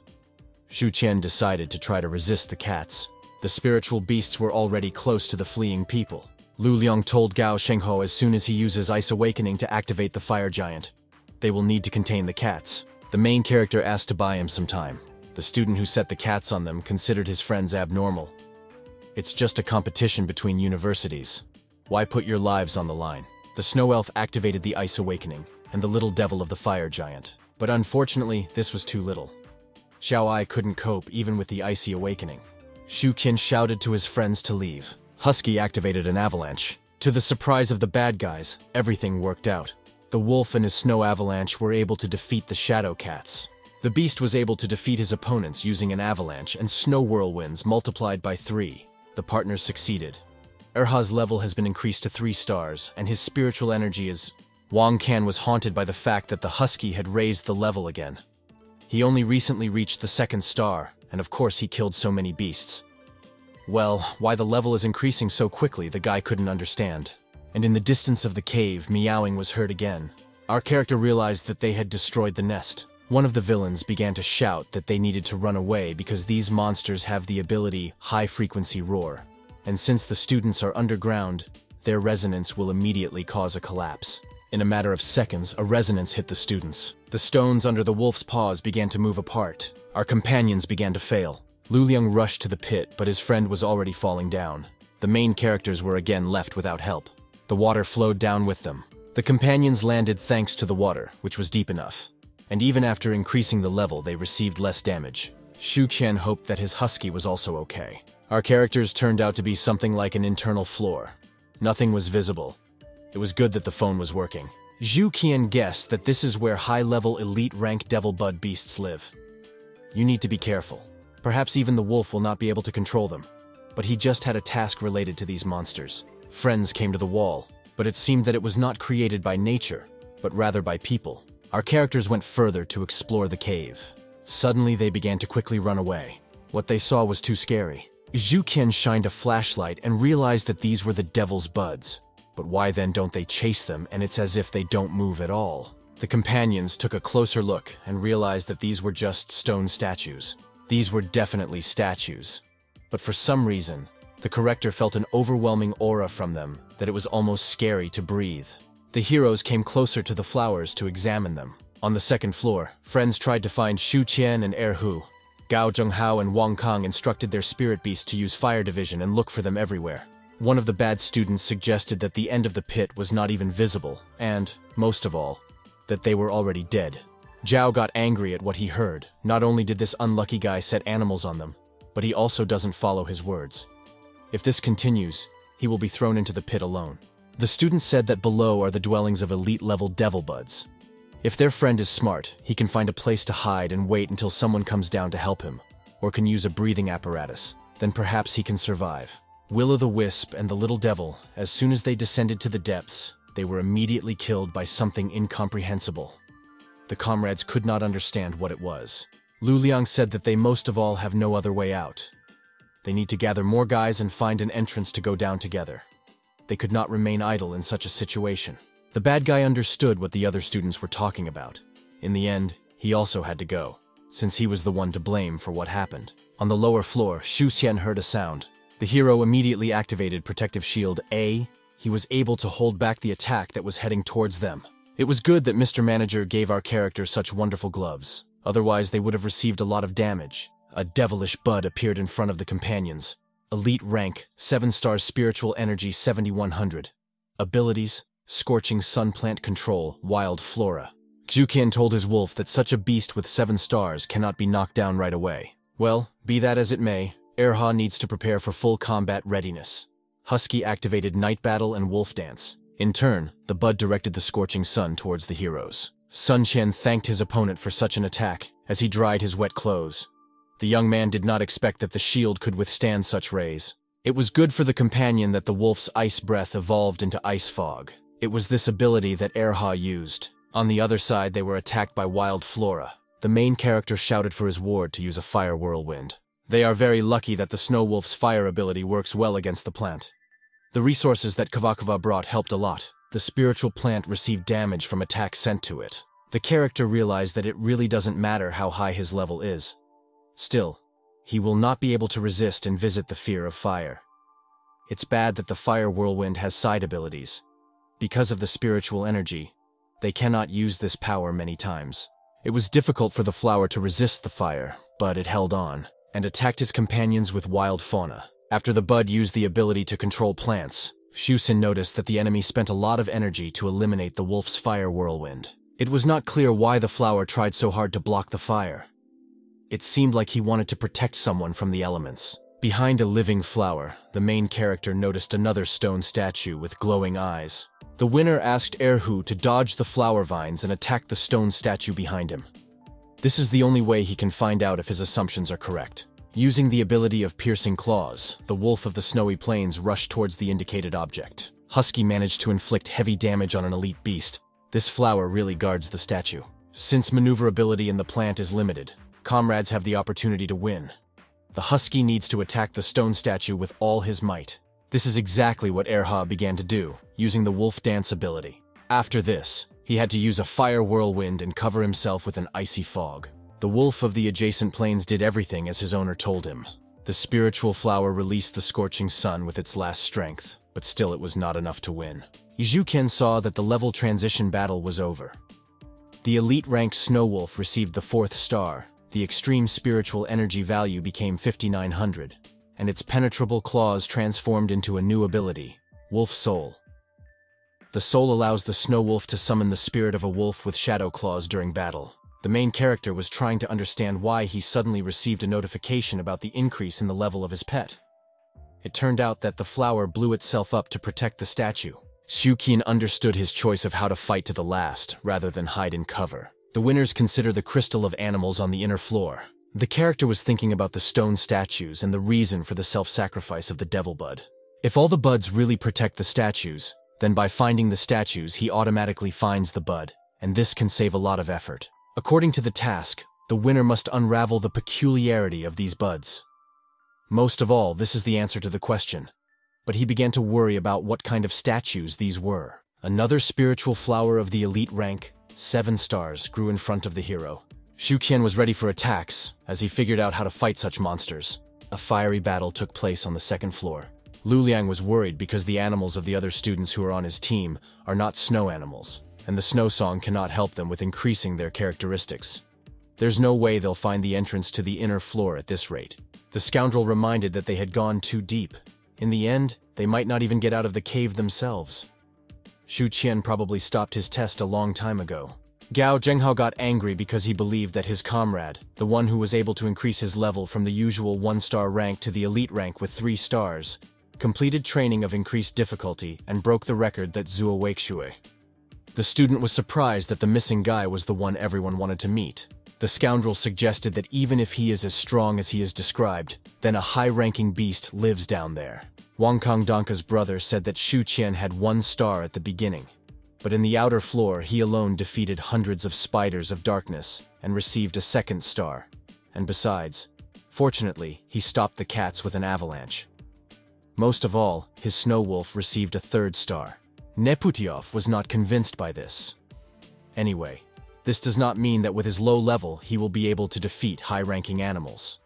Xu Qian decided to try to resist the cats. The spiritual beasts were already close to the fleeing people. Lu Liang told Gao Shengho as soon as he uses Ice Awakening to activate the fire giant. They will need to contain the cats. The main character asked to buy him some time. The student who set the cats on them considered his friends abnormal. It's just a competition between universities. Why put your lives on the line? The snow elf activated the Ice Awakening, and the little devil of the fire giant. But unfortunately, this was too little. Xiao Ai couldn't cope even with the Icy Awakening. Xu Qian shouted to his friends to leave. Husky activated an avalanche. To the surprise of the bad guys, everything worked out. The wolf and his snow avalanche were able to defeat the shadow cats. The beast was able to defeat his opponents using an avalanche and snow whirlwinds multiplied by 3. The partners succeeded. Erha's level has been increased to 3 stars, and his spiritual energy is... Wang Can was haunted by the fact that the husky had raised the level again. He only recently reached the 2nd star, and of course he killed so many beasts. Well, why the level is increasing so quickly, the guy couldn't understand. And in the distance of the cave, meowing was heard again. Our character realized that they had destroyed the nest. One of the villains began to shout that they needed to run away because these monsters have the ability high-frequency roar. And since the students are underground, their resonance will immediately cause a collapse. In a matter of seconds, a resonance hit the students. The stones under the wolf's paws began to move apart. Our companions began to fail. Lu Liang rushed to the pit, but his friend was already falling down. The main characters were again left without help. The water flowed down with them. The companions landed thanks to the water, which was deep enough. And even after increasing the level, they received less damage. Xu Qian hoped that his husky was also okay. Our characters turned out to be something like an internal floor. Nothing was visible. It was good that the phone was working. Xu Qian guessed that this is where high-level elite rank devil bud beasts live. You need to be careful. Perhaps even the wolf will not be able to control them. But he just had a task related to these monsters. Friends came to the wall, but it seemed that it was not created by nature, but rather by people. Our characters went further to explore the cave. Suddenly, they began to quickly run away. What they saw was too scary. Xu Qian shined a flashlight and realized that these were the devil's buds. But why then don't they chase them, and it's as if they don't move at all? The companions took a closer look and realized that these were just stone statues. These were definitely statues. But for some reason, the corrector felt an overwhelming aura from them that it was almost scary to breathe. The heroes came closer to the flowers to examine them. On the 2nd floor, friends tried to find Xu Qian and Hu. Gao Zhenghao and Wang Kang instructed their spirit beasts to use fire division and look for them everywhere. One of the bad students suggested that the end of the pit was not even visible, and, most of all, that they were already dead. Zhao got angry at what he heard. Not only did this unlucky guy set animals on them, but he also doesn't follow his words. If this continues, he will be thrown into the pit alone. The student said that below are the dwellings of elite-level devil buds. If their friend is smart, he can find a place to hide and wait until someone comes down to help him, or can use a breathing apparatus. Then perhaps he can survive. Will-o'-the-Wisp and the little devil, as soon as they descended to the depths, they were immediately killed by something incomprehensible. The comrades could not understand what it was. Lu Liang said that they most of all have no other way out. They need to gather more guys and find an entrance to go down together. They could not remain idle in such a situation. The bad guy understood what the other students were talking about. In the end, he also had to go, since he was the one to blame for what happened. On the lower floor, Xu Xian heard a sound. The hero immediately activated Protective Shield A. He was able to hold back the attack that was heading towards them. It was good that Mr. Manager gave our character such wonderful gloves. otherwise they would have received a lot of damage. A devilish bud appeared in front of the companions. Elite rank, 7 stars spiritual energy 7100. Abilities, scorching sun plant control, wild flora. Juqian told his wolf that such a beast with 7 stars cannot be knocked down right away. Well, be that as it may, Erha needs to prepare for full combat readiness. Husky activated Night Battle and Wolf Dance. In turn, the bud directed the scorching sun towards the heroes. Sun Qian thanked his opponent for such an attack as he dried his wet clothes. The young man did not expect that the shield could withstand such rays. It was good for the companion that the wolf's ice breath evolved into ice fog. It was this ability that Erha used. On the other side, they were attacked by wild flora. The main character shouted for his ward to use a fire whirlwind. They are very lucky that the snow wolf's fire ability works well against the plant. The resources that Kavakava brought helped a lot. The spiritual plant received damage from attacks sent to it. The character realized that it really doesn't matter how high his level is. Still, he will not be able to resist and visit the fear of fire. It's bad that the fire whirlwind has side abilities. Because of the spiritual energy, they cannot use this power many times. It was difficult for the flower to resist the fire, but it held on, and attacked his companions with wild fauna. After the bud used the ability to control plants, Shusin noticed that the enemy spent a lot of energy to eliminate the wolf's fire whirlwind. It was not clear why the flower tried so hard to block the fire. It seemed like he wanted to protect someone from the elements. Behind a living flower, the main character noticed another stone statue with glowing eyes. The winner asked Erhu to dodge the flower vines and attack the stone statue behind him. This is the only way he can find out if his assumptions are correct. Using the ability of piercing claws, the wolf of the snowy plains rushed towards the indicated object. Husky managed to inflict heavy damage on an elite beast. This flower really guards the statue. Since maneuverability in the plant is limited, comrades have the opportunity to win. The Husky needs to attack the stone statue with all his might. This is exactly what Erha began to do, using the wolf dance ability. After this, he had to use a fire whirlwind and cover himself with an icy fog. The wolf of the adjacent plains did everything as his owner told him. The spiritual flower released the scorching sun with its last strength, but still it was not enough to win. Ijuken saw that the level transition battle was over. The elite-ranked snow wolf received the 4th star. The extreme spiritual energy value became 5900, and its penetrable claws transformed into a new ability, Wolf Soul. The soul allows the snow wolf to summon the spirit of a wolf with shadow claws during battle. The main character was trying to understand why he suddenly received a notification about the increase in the level of his pet. It turned out that the flower blew itself up to protect the statue. Shukin understood his choice of how to fight to the last, rather than hide in cover. The winners consider the crystal of animals on the inner floor. The character was thinking about the stone statues and the reason for the self-sacrifice of the devil bud. If all the buds really protect the statues, then by finding the statues he automatically finds the bud, and this can save a lot of effort. According to the task, the winner must unravel the peculiarity of these buds. Most of all, this is the answer to the question. But he began to worry about what kind of statues these were. Another spiritual flower of the elite rank, 7 stars, grew in front of the hero. Shuqian was ready for attacks, as he figured out how to fight such monsters. A fiery battle took place on the 2nd floor. Luliang was worried because the animals of the other students who are on his team are not snow animals, and the snow song cannot help them with increasing their characteristics. There's no way they'll find the entrance to the inner floor at this rate. The scoundrel reminded that they had gone too deep. In the end, they might not even get out of the cave themselves. Shu Qian probably stopped his test a long time ago. Gao Zhenghao got angry because he believed that his comrade, the one who was able to increase his level from the usual 1-star rank to the elite rank with 3 stars, completed training of increased difficulty and broke the record that Zuo Weixue. The student was surprised that the missing guy was the one everyone wanted to meet. The scoundrel suggested that even if he is as strong as he is described, then a high-ranking beast lives down there. Wang Kong Donka's brother said that Shu Qian had 1 star at the beginning, but in the outer floor he alone defeated hundreds of spiders of darkness and received a 2nd star. And besides, fortunately, he stopped the cats with an avalanche. Most of all, his snow wolf received a 3rd star. Neputiov was not convinced by this. Anyway, this does not mean that with his low level he will be able to defeat high-ranking animals.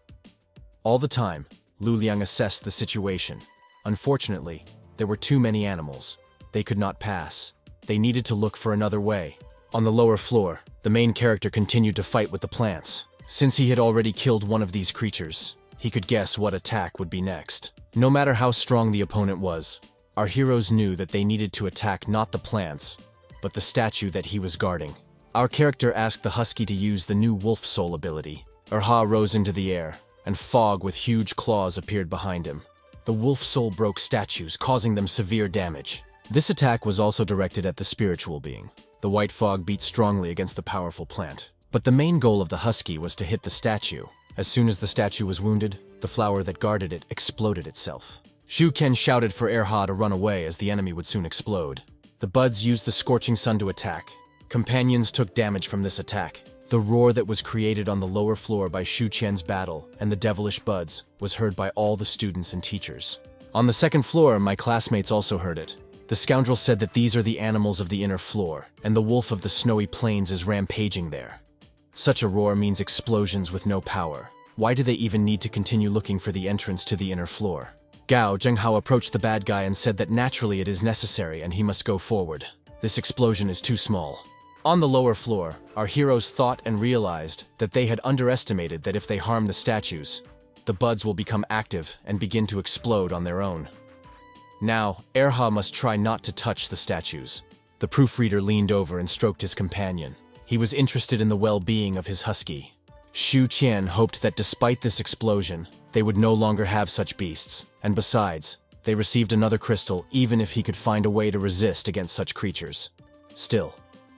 All the time, Luliang assessed the situation. Unfortunately, there were too many animals. They could not pass. They needed to look for another way. On the lower floor, the main character continued to fight with the plants. Since he had already killed one of these creatures, he could guess what attack would be next. No matter how strong the opponent was, our heroes knew that they needed to attack not the plants, but the statue that he was guarding. Our character asked the husky to use the new wolf soul ability. Erha rose into the air, and fog with huge claws appeared behind him. The wolf soul broke statues, causing them severe damage. This attack was also directed at the spiritual being. The white fog beat strongly against the powerful plant. But the main goal of the husky was to hit the statue. As soon as the statue was wounded, the flower that guarded it exploded itself. Shu Ken shouted for Erha to run away as the enemy would soon explode. The buds used the scorching sun to attack. Companions took damage from this attack. The roar that was created on the lower floor by Shu Qian's battle and the devilish buds was heard by all the students and teachers. On the second floor, my classmates also heard it. The scoundrel said that these are the animals of the inner floor, and the wolf of the snowy plains is rampaging there. Such a roar means explosions with no power. Why do they even need to continue looking for the entrance to the inner floor? Gao Zhenghao approached the bad guy and said that naturally it is necessary and he must go forward. This explosion is too small. On the lower floor, our heroes thought and realized that they had underestimated that if they harm the statues, the buds will become active and begin to explode on their own. Now, Erha must try not to touch the statues. The proofreader leaned over and stroked his companion. He was interested in the well-being of his husky. Shu Qian hoped that despite this explosion, they would no longer have such beasts, and besides, they received another crystal even if he could find a way to resist against such creatures. Still,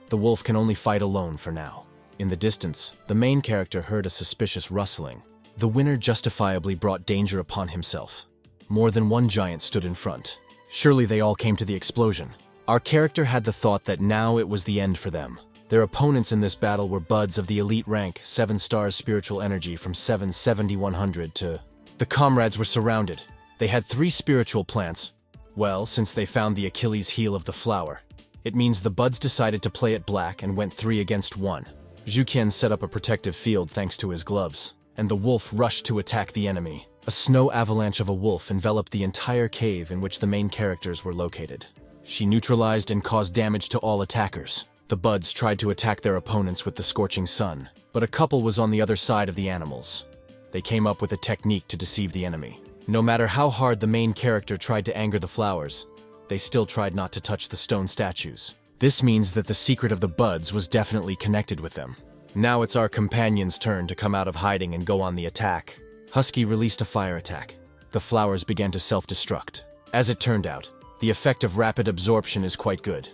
the wolf can only fight alone for now. In the distance, the main character heard a suspicious rustling. The winner justifiably brought danger upon himself. More than one giant stood in front. Surely they all came to the explosion. Our character had the thought that now it was the end for them. Their opponents in this battle were buds of the elite rank 7 stars spiritual energy from 770-100 to... The comrades were surrounded. They had 3 spiritual plants. Well, since they found the Achilles heel of the flower, it means the buds decided to play it black and went 3 against 1. Zhu Qian set up a protective field thanks to his gloves, and the wolf rushed to attack the enemy. A snow avalanche of a wolf enveloped the entire cave in which the main characters were located. She neutralized and caused damage to all attackers. The buds tried to attack their opponents with the scorching sun, but a couple was on the other side of the animals. They came up with a technique to deceive the enemy. No matter how hard the main character tried to anger the flowers, they still tried not to touch the stone statues. This means that the secret of the buds was definitely connected with them. Now it's our companion's turn to come out of hiding and go on the attack. Husky released a fire attack. The flowers began to self-destruct. As it turned out, the effect of rapid absorption is quite good.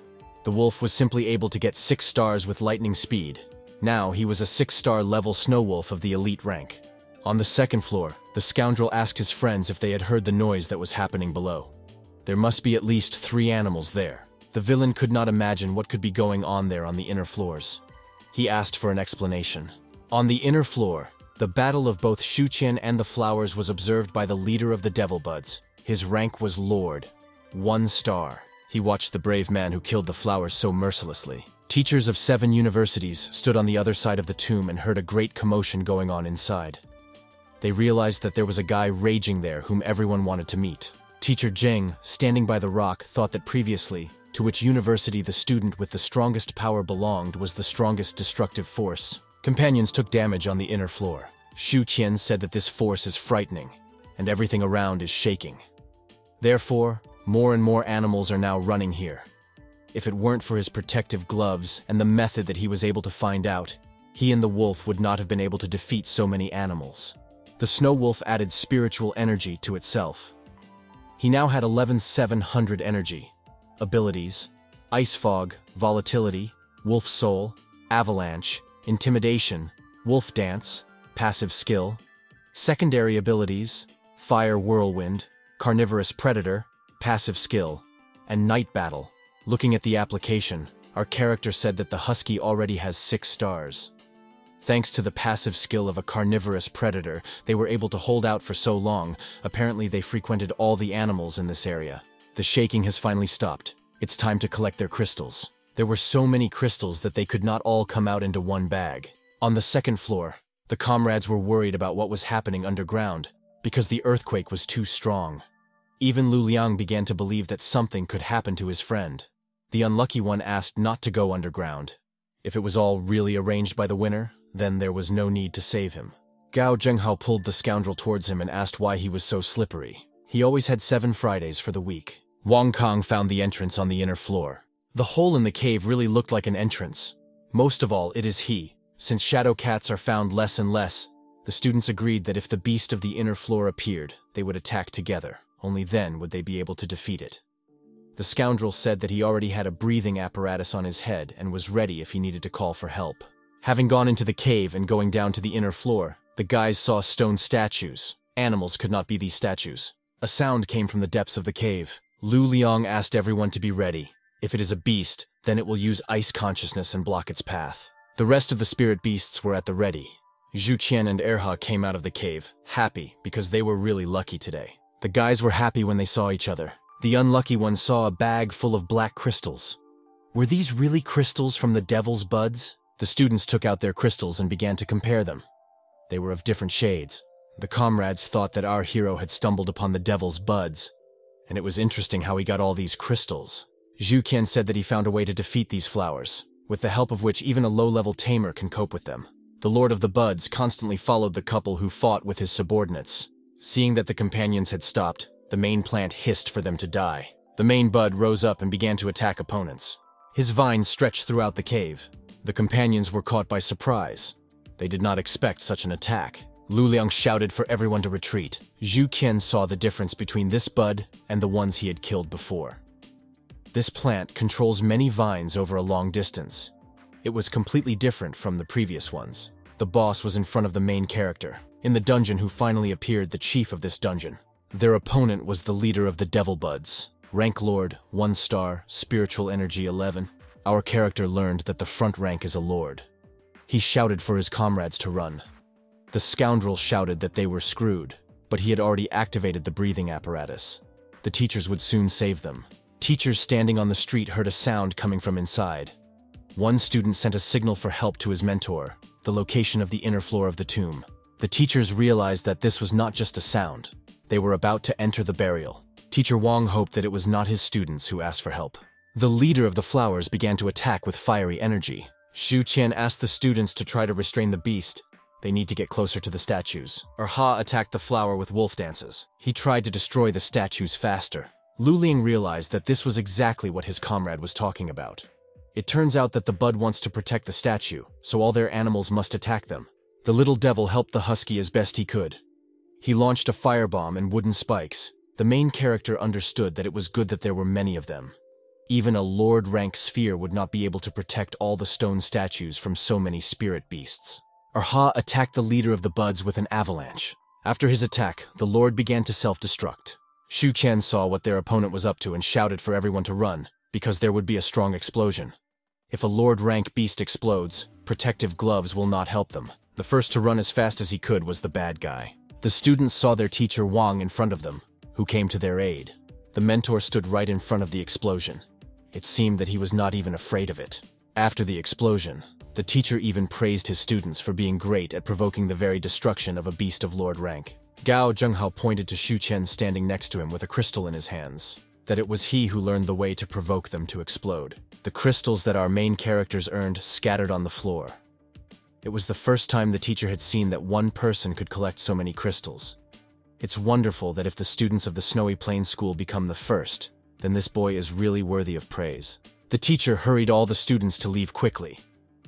The wolf was simply able to get 6 stars with lightning speed. Now he was a 6-star level snow wolf of the elite rank. On the second floor, the scoundrel asked his friends if they had heard the noise that was happening below. There must be at least 3 animals there. The villain could not imagine what could be going on there on the inner floors. He asked for an explanation. On the inner floor, the battle of both Shu Qian and the flowers was observed by the leader of the Devil Buds. His rank was Lord. 1 star. He watched the brave man who killed the flowers so mercilessly. Teachers of 7 universities stood on the other side of the tomb and heard a great commotion going on inside. They realized that there was a guy raging there whom everyone wanted to meet. Teacher Zheng, standing by the rock, thought that previously, to which university the student with the strongest power belonged was the strongest destructive force. Companions took damage on the inner floor. Shu Qian said that this force is frightening, and everything around is shaking. Therefore, more and more animals are now running here. If it weren't for his protective gloves and the method that he was able to find out, he and the wolf would not have been able to defeat so many animals. The snow wolf added spiritual energy to itself. He now had 11,700 energy. Abilities: Ice Fog, Volatility, Wolf Soul, Avalanche, Intimidation, Wolf Dance, Passive Skill. Secondary abilities: Fire Whirlwind, Carnivorous Predator, Passive Skill, and Night Battle. Looking at the application, our character said that the husky already has 6 stars. Thanks to the passive skill of a carnivorous predator, they were able to hold out for so long. Apparently they frequented all the animals in this area. The shaking has finally stopped. It's time to collect their crystals. There were so many crystals that they could not all come out into one bag. On the second floor, the comrades were worried about what was happening underground, because the earthquake was too strong. Even Lu Liang began to believe that something could happen to his friend. The unlucky one asked not to go underground. If it was all really arranged by the winner, then there was no need to save him. Gao Zhenghao pulled the scoundrel towards him and asked why he was so slippery. He always had 7 Fridays for the week. Wang Kong found the entrance on the inner floor. The hole in the cave really looked like an entrance. Most of all, it is he. Since shadow cats are found less and less, the students agreed that if the beast of the inner floor appeared, they would attack together. Only then would they be able to defeat it. The scoundrel said that he already had a breathing apparatus on his head and was ready if he needed to call for help. Having gone into the cave and going down to the inner floor, the guys saw stone statues. Animals could not be these statues. A sound came from the depths of the cave. Lu Liang asked everyone to be ready. If it is a beast, then it will use ice consciousness and block its path. The rest of the spirit beasts were at the ready. Zhu Qian and Erha came out of the cave, happy because they were really lucky today. The guys were happy when they saw each other. The unlucky one saw a bag full of black crystals. Were these really crystals from the devil's buds? The students took out their crystals and began to compare them. They were of different shades. The comrades thought that our hero had stumbled upon the devil's buds, and it was interesting how he got all these crystals. Zhu Qian said that he found a way to defeat these flowers, with the help of which even a low-level tamer can cope with them. The Lord of the Buds constantly followed the couple who fought with his subordinates. Seeing that the companions had stopped, the main plant hissed for them to die. The main bud rose up and began to attack opponents. His vines stretched throughout the cave. The companions were caught by surprise. They did not expect such an attack. Lu Liang shouted for everyone to retreat. Zhu Qian saw the difference between this bud and the ones he had killed before. This plant controls many vines over a long distance. It was completely different from the previous ones. The boss was in front of the main character, in the dungeon who finally appeared the chief of this dungeon. Their opponent was the leader of the Devil Buds. Rank Lord, 1 star, spiritual energy 11. Our character learned that the front rank is a lord. He shouted for his comrades to run. The scoundrel shouted that they were screwed, but he had already activated the breathing apparatus. The teachers would soon save them. Teachers standing on the street heard a sound coming from inside. One student sent a signal for help to his mentor, the location of the inner floor of the tomb. The teachers realized that this was not just a sound. They were about to enter the burial. Teacher Wang hoped that it was not his students who asked for help. The leader of the flowers began to attack with fiery energy. Zhu Qian asked the students to try to restrain the beast. They need to get closer to the statues. Erha attacked the flower with wolf dances. He tried to destroy the statues faster. Lu Ling realized that this was exactly what his comrade was talking about. It turns out that the bud wants to protect the statue, so all their animals must attack them. The little devil helped the husky as best he could. He launched a firebomb and wooden spikes. The main character understood that it was good that there were many of them. Even a lord-rank sphere would not be able to protect all the stone statues from so many spirit beasts. Erha attacked the leader of the buds with an avalanche. After his attack, the lord began to self-destruct. Zhu Qian saw what their opponent was up to and shouted for everyone to run, because there would be a strong explosion. If a lord-rank beast explodes, protective gloves will not help them. The first to run as fast as he could was the bad guy. The students saw their teacher Wang in front of them, who came to their aid. The mentor stood right in front of the explosion. It seemed that he was not even afraid of it. After the explosion, the teacher even praised his students for being great at provoking the very destruction of a beast of lord rank. Gao Zhenghao pointed to Zhu Qian standing next to him with a crystal in his hands. That it was he who learned the way to provoke them to explode. The crystals that our main characters earned scattered on the floor. It was the first time the teacher had seen that one person could collect so many crystals. It's wonderful that if the students of the Snowy Plains School become the first, then this boy is really worthy of praise. The teacher hurried all the students to leave quickly.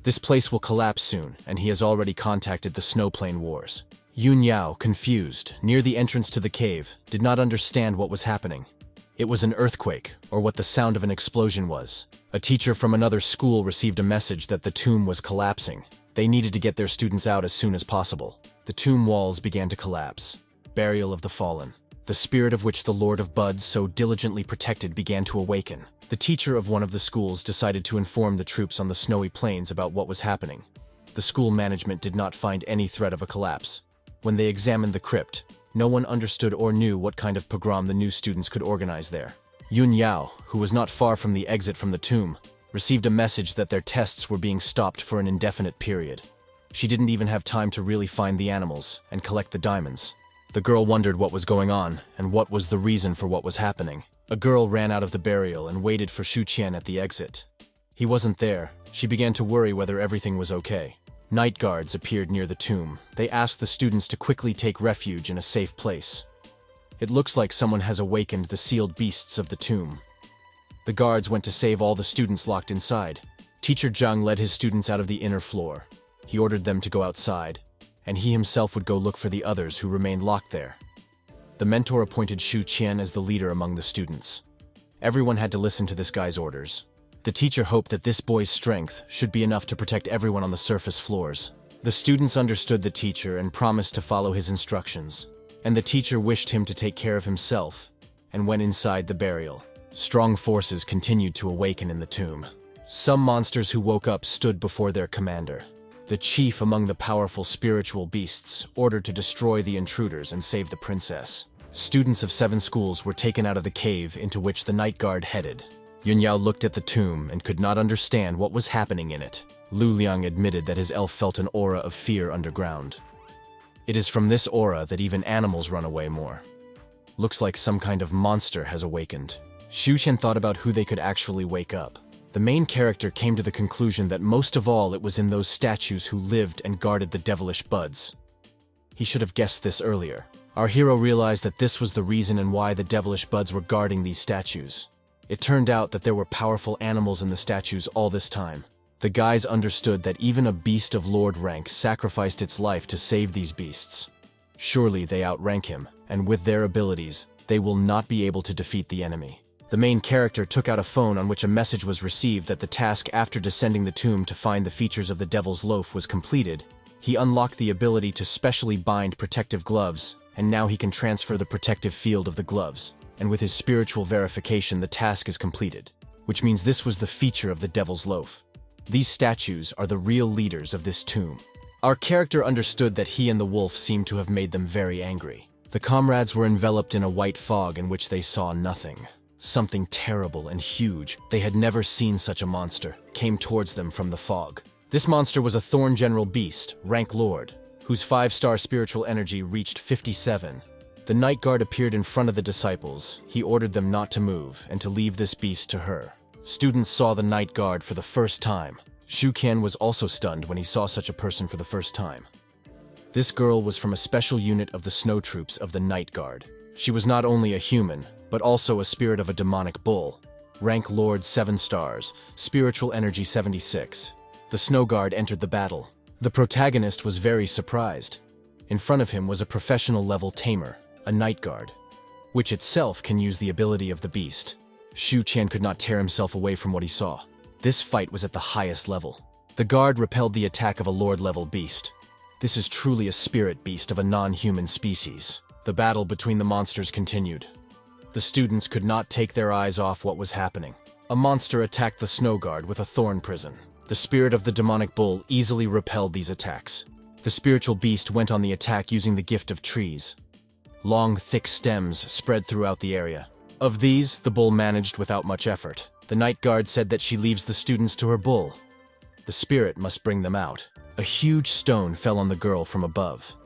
This place will collapse soon, and he has already contacted the Snow Plain Wars. Yun Yao, confused, near the entrance to the cave, did not understand what was happening. It was an earthquake, or what the sound of an explosion was. A teacher from another school received a message that the tomb was collapsing. They needed to get their students out as soon as possible. The tomb walls began to collapse. Burial of the fallen. The spirit of which the Lord of Buds so diligently protected began to awaken. The teacher of one of the schools decided to inform the troops on the snowy plains about what was happening. The school management did not find any threat of a collapse. When they examined the crypt, no one understood or knew what kind of pogrom the new students could organize there. Yun Yao, who was not far from the exit from the tomb, received a message that their tests were being stopped for an indefinite period. She didn't even have time to really find the animals and collect the diamonds. The girl wondered what was going on and what was the reason for what was happening. A girl ran out of the burial and waited for Zhu Qian at the exit. He wasn't there, She began to worry whether everything was okay. Night guards appeared near the tomb. They asked the students to quickly take refuge in a safe place. It looks like someone has awakened the sealed beasts of the tomb. The guards went to save all the students locked inside. Teacher Zhang led his students out of the inner floor. He ordered them to go outside, and he himself would go look for the others who remained locked there. The mentor appointed Xu Qian as the leader among the students. Everyone had to listen to this guy's orders. The teacher hoped that this boy's strength should be enough to protect everyone on the surface floors. The students understood the teacher and promised to follow his instructions, and the teacher wished him to take care of himself and went inside the burial. Strong forces continued to awaken in the tomb. Some monsters who woke up stood before their commander. The chief among the powerful spiritual beasts ordered to destroy the intruders and save the princess. Students of 7 schools were taken out of the cave into which the night guard headed. Yunyao looked at the tomb and could not understand what was happening in it. Lu Liang admitted that his elf felt an aura of fear underground. It is from this aura that even animals run away more. Looks like some kind of monster has awakened. Xu Qian thought about who they could actually wake up. The main character came to the conclusion that most of all it was in those statues who lived and guarded the devilish buds. He should have guessed this earlier. Our hero realized that this was the reason and why the devilish buds were guarding these statues. It turned out that there were powerful animals in the statues all this time. The guys understood that even a beast of lord rank sacrificed its life to save these beasts. Surely they outrank him, and with their abilities, they will not be able to defeat the enemy. The main character took out a phone on which a message was received that the task after descending the tomb to find the features of the devil's loaf was completed. He unlocked the ability to specially bind protective gloves, and now he can transfer the protective field of the gloves. And with his spiritual verification, the task is completed, which means this was the feature of the devil's loaf. These statues are the real leaders of this tomb. Our character understood that he and the wolf seemed to have made them very angry. The comrades were enveloped in a white fog in which they saw nothing. Something terrible and huge, they had never seen such a monster, came towards them from the fog. This monster was a Thorn General Beast, rank Lord, whose 5-star spiritual energy reached 57. The night guard appeared in front of the disciples. He ordered them not to move and to leave this beast to her. Students saw the night guard for the first time. Xu Qian was also stunned when he saw such a person for the first time. This girl was from a special unit of the snow troops of the night guard. She was not only a human, but also a spirit of a demonic bull. Rank Lord 7 stars, spiritual energy 76. The snow guard entered the battle. The protagonist was very surprised. In front of him was a professional level tamer, a night guard, which itself can use the ability of the beast. Xu Qian could not tear himself away from what he saw. This fight was at the highest level. The guard repelled the attack of a lord-level beast. This is truly a spirit beast of a non-human species. The battle between the monsters continued. The students could not take their eyes off what was happening. A monster attacked the snow guard with a thorn prison. The spirit of the demonic bull easily repelled these attacks. The spiritual beast went on the attack using the gift of trees. Long, thick stems spread throughout the area. Of these, the bull managed without much effort. The night guard said that she leaves the students to her bull. The spirit must bring them out. A huge stone fell on the girl from above.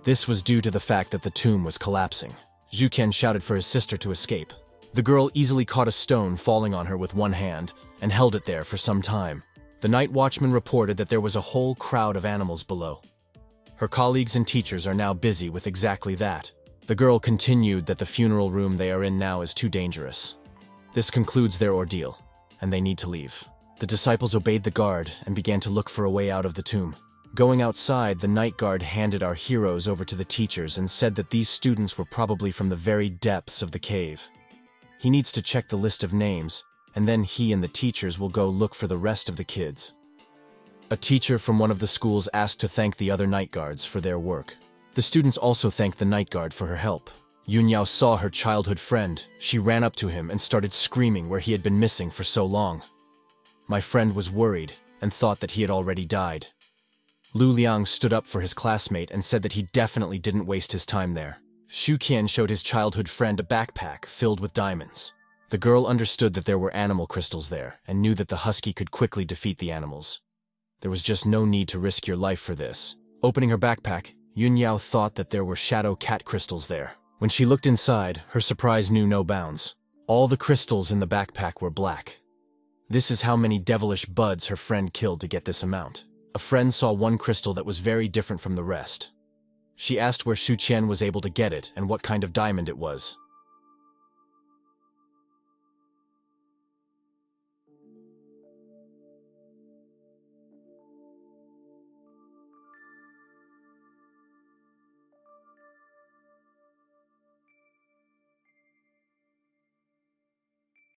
This was due to the fact that the tomb was collapsing. Xu Qian shouted for his sister to escape. The girl easily caught a stone falling on her with one hand and held it there for some time. The night watchman reported that there was a whole crowd of animals below. Her colleagues and teachers are now busy with exactly that. The girl continued that the funeral room they are in now is too dangerous. This concludes their ordeal, and they need to leave. The disciples obeyed the guard and began to look for a way out of the tomb. Going outside, the night guard handed our heroes over to the teachers and said that these students were probably from the very depths of the cave. He needs to check the list of names, and then he and the teachers will go look for the rest of the kids. A teacher from one of the schools asked to thank the other night guards for their work. The students also thanked the night guard for her help. Yunyao saw her childhood friend. She ran up to him and started screaming where he had been missing for so long. My friend was worried and thought that he had already died. Lu Liang stood up for his classmate and said that he definitely didn't waste his time there. Xu Qian showed his childhood friend a backpack filled with diamonds. The girl understood that there were animal crystals there and knew that the husky could quickly defeat the animals. There was just no need to risk your life for this. Opening her backpack, Yunyao thought that there were shadow cat crystals there. When she looked inside, her surprise knew no bounds. All the crystals in the backpack were black. This is how many devilish buds her friend killed to get this amount. A friend saw one crystal that was very different from the rest. She asked where Shu Qian was able to get it and what kind of diamond it was.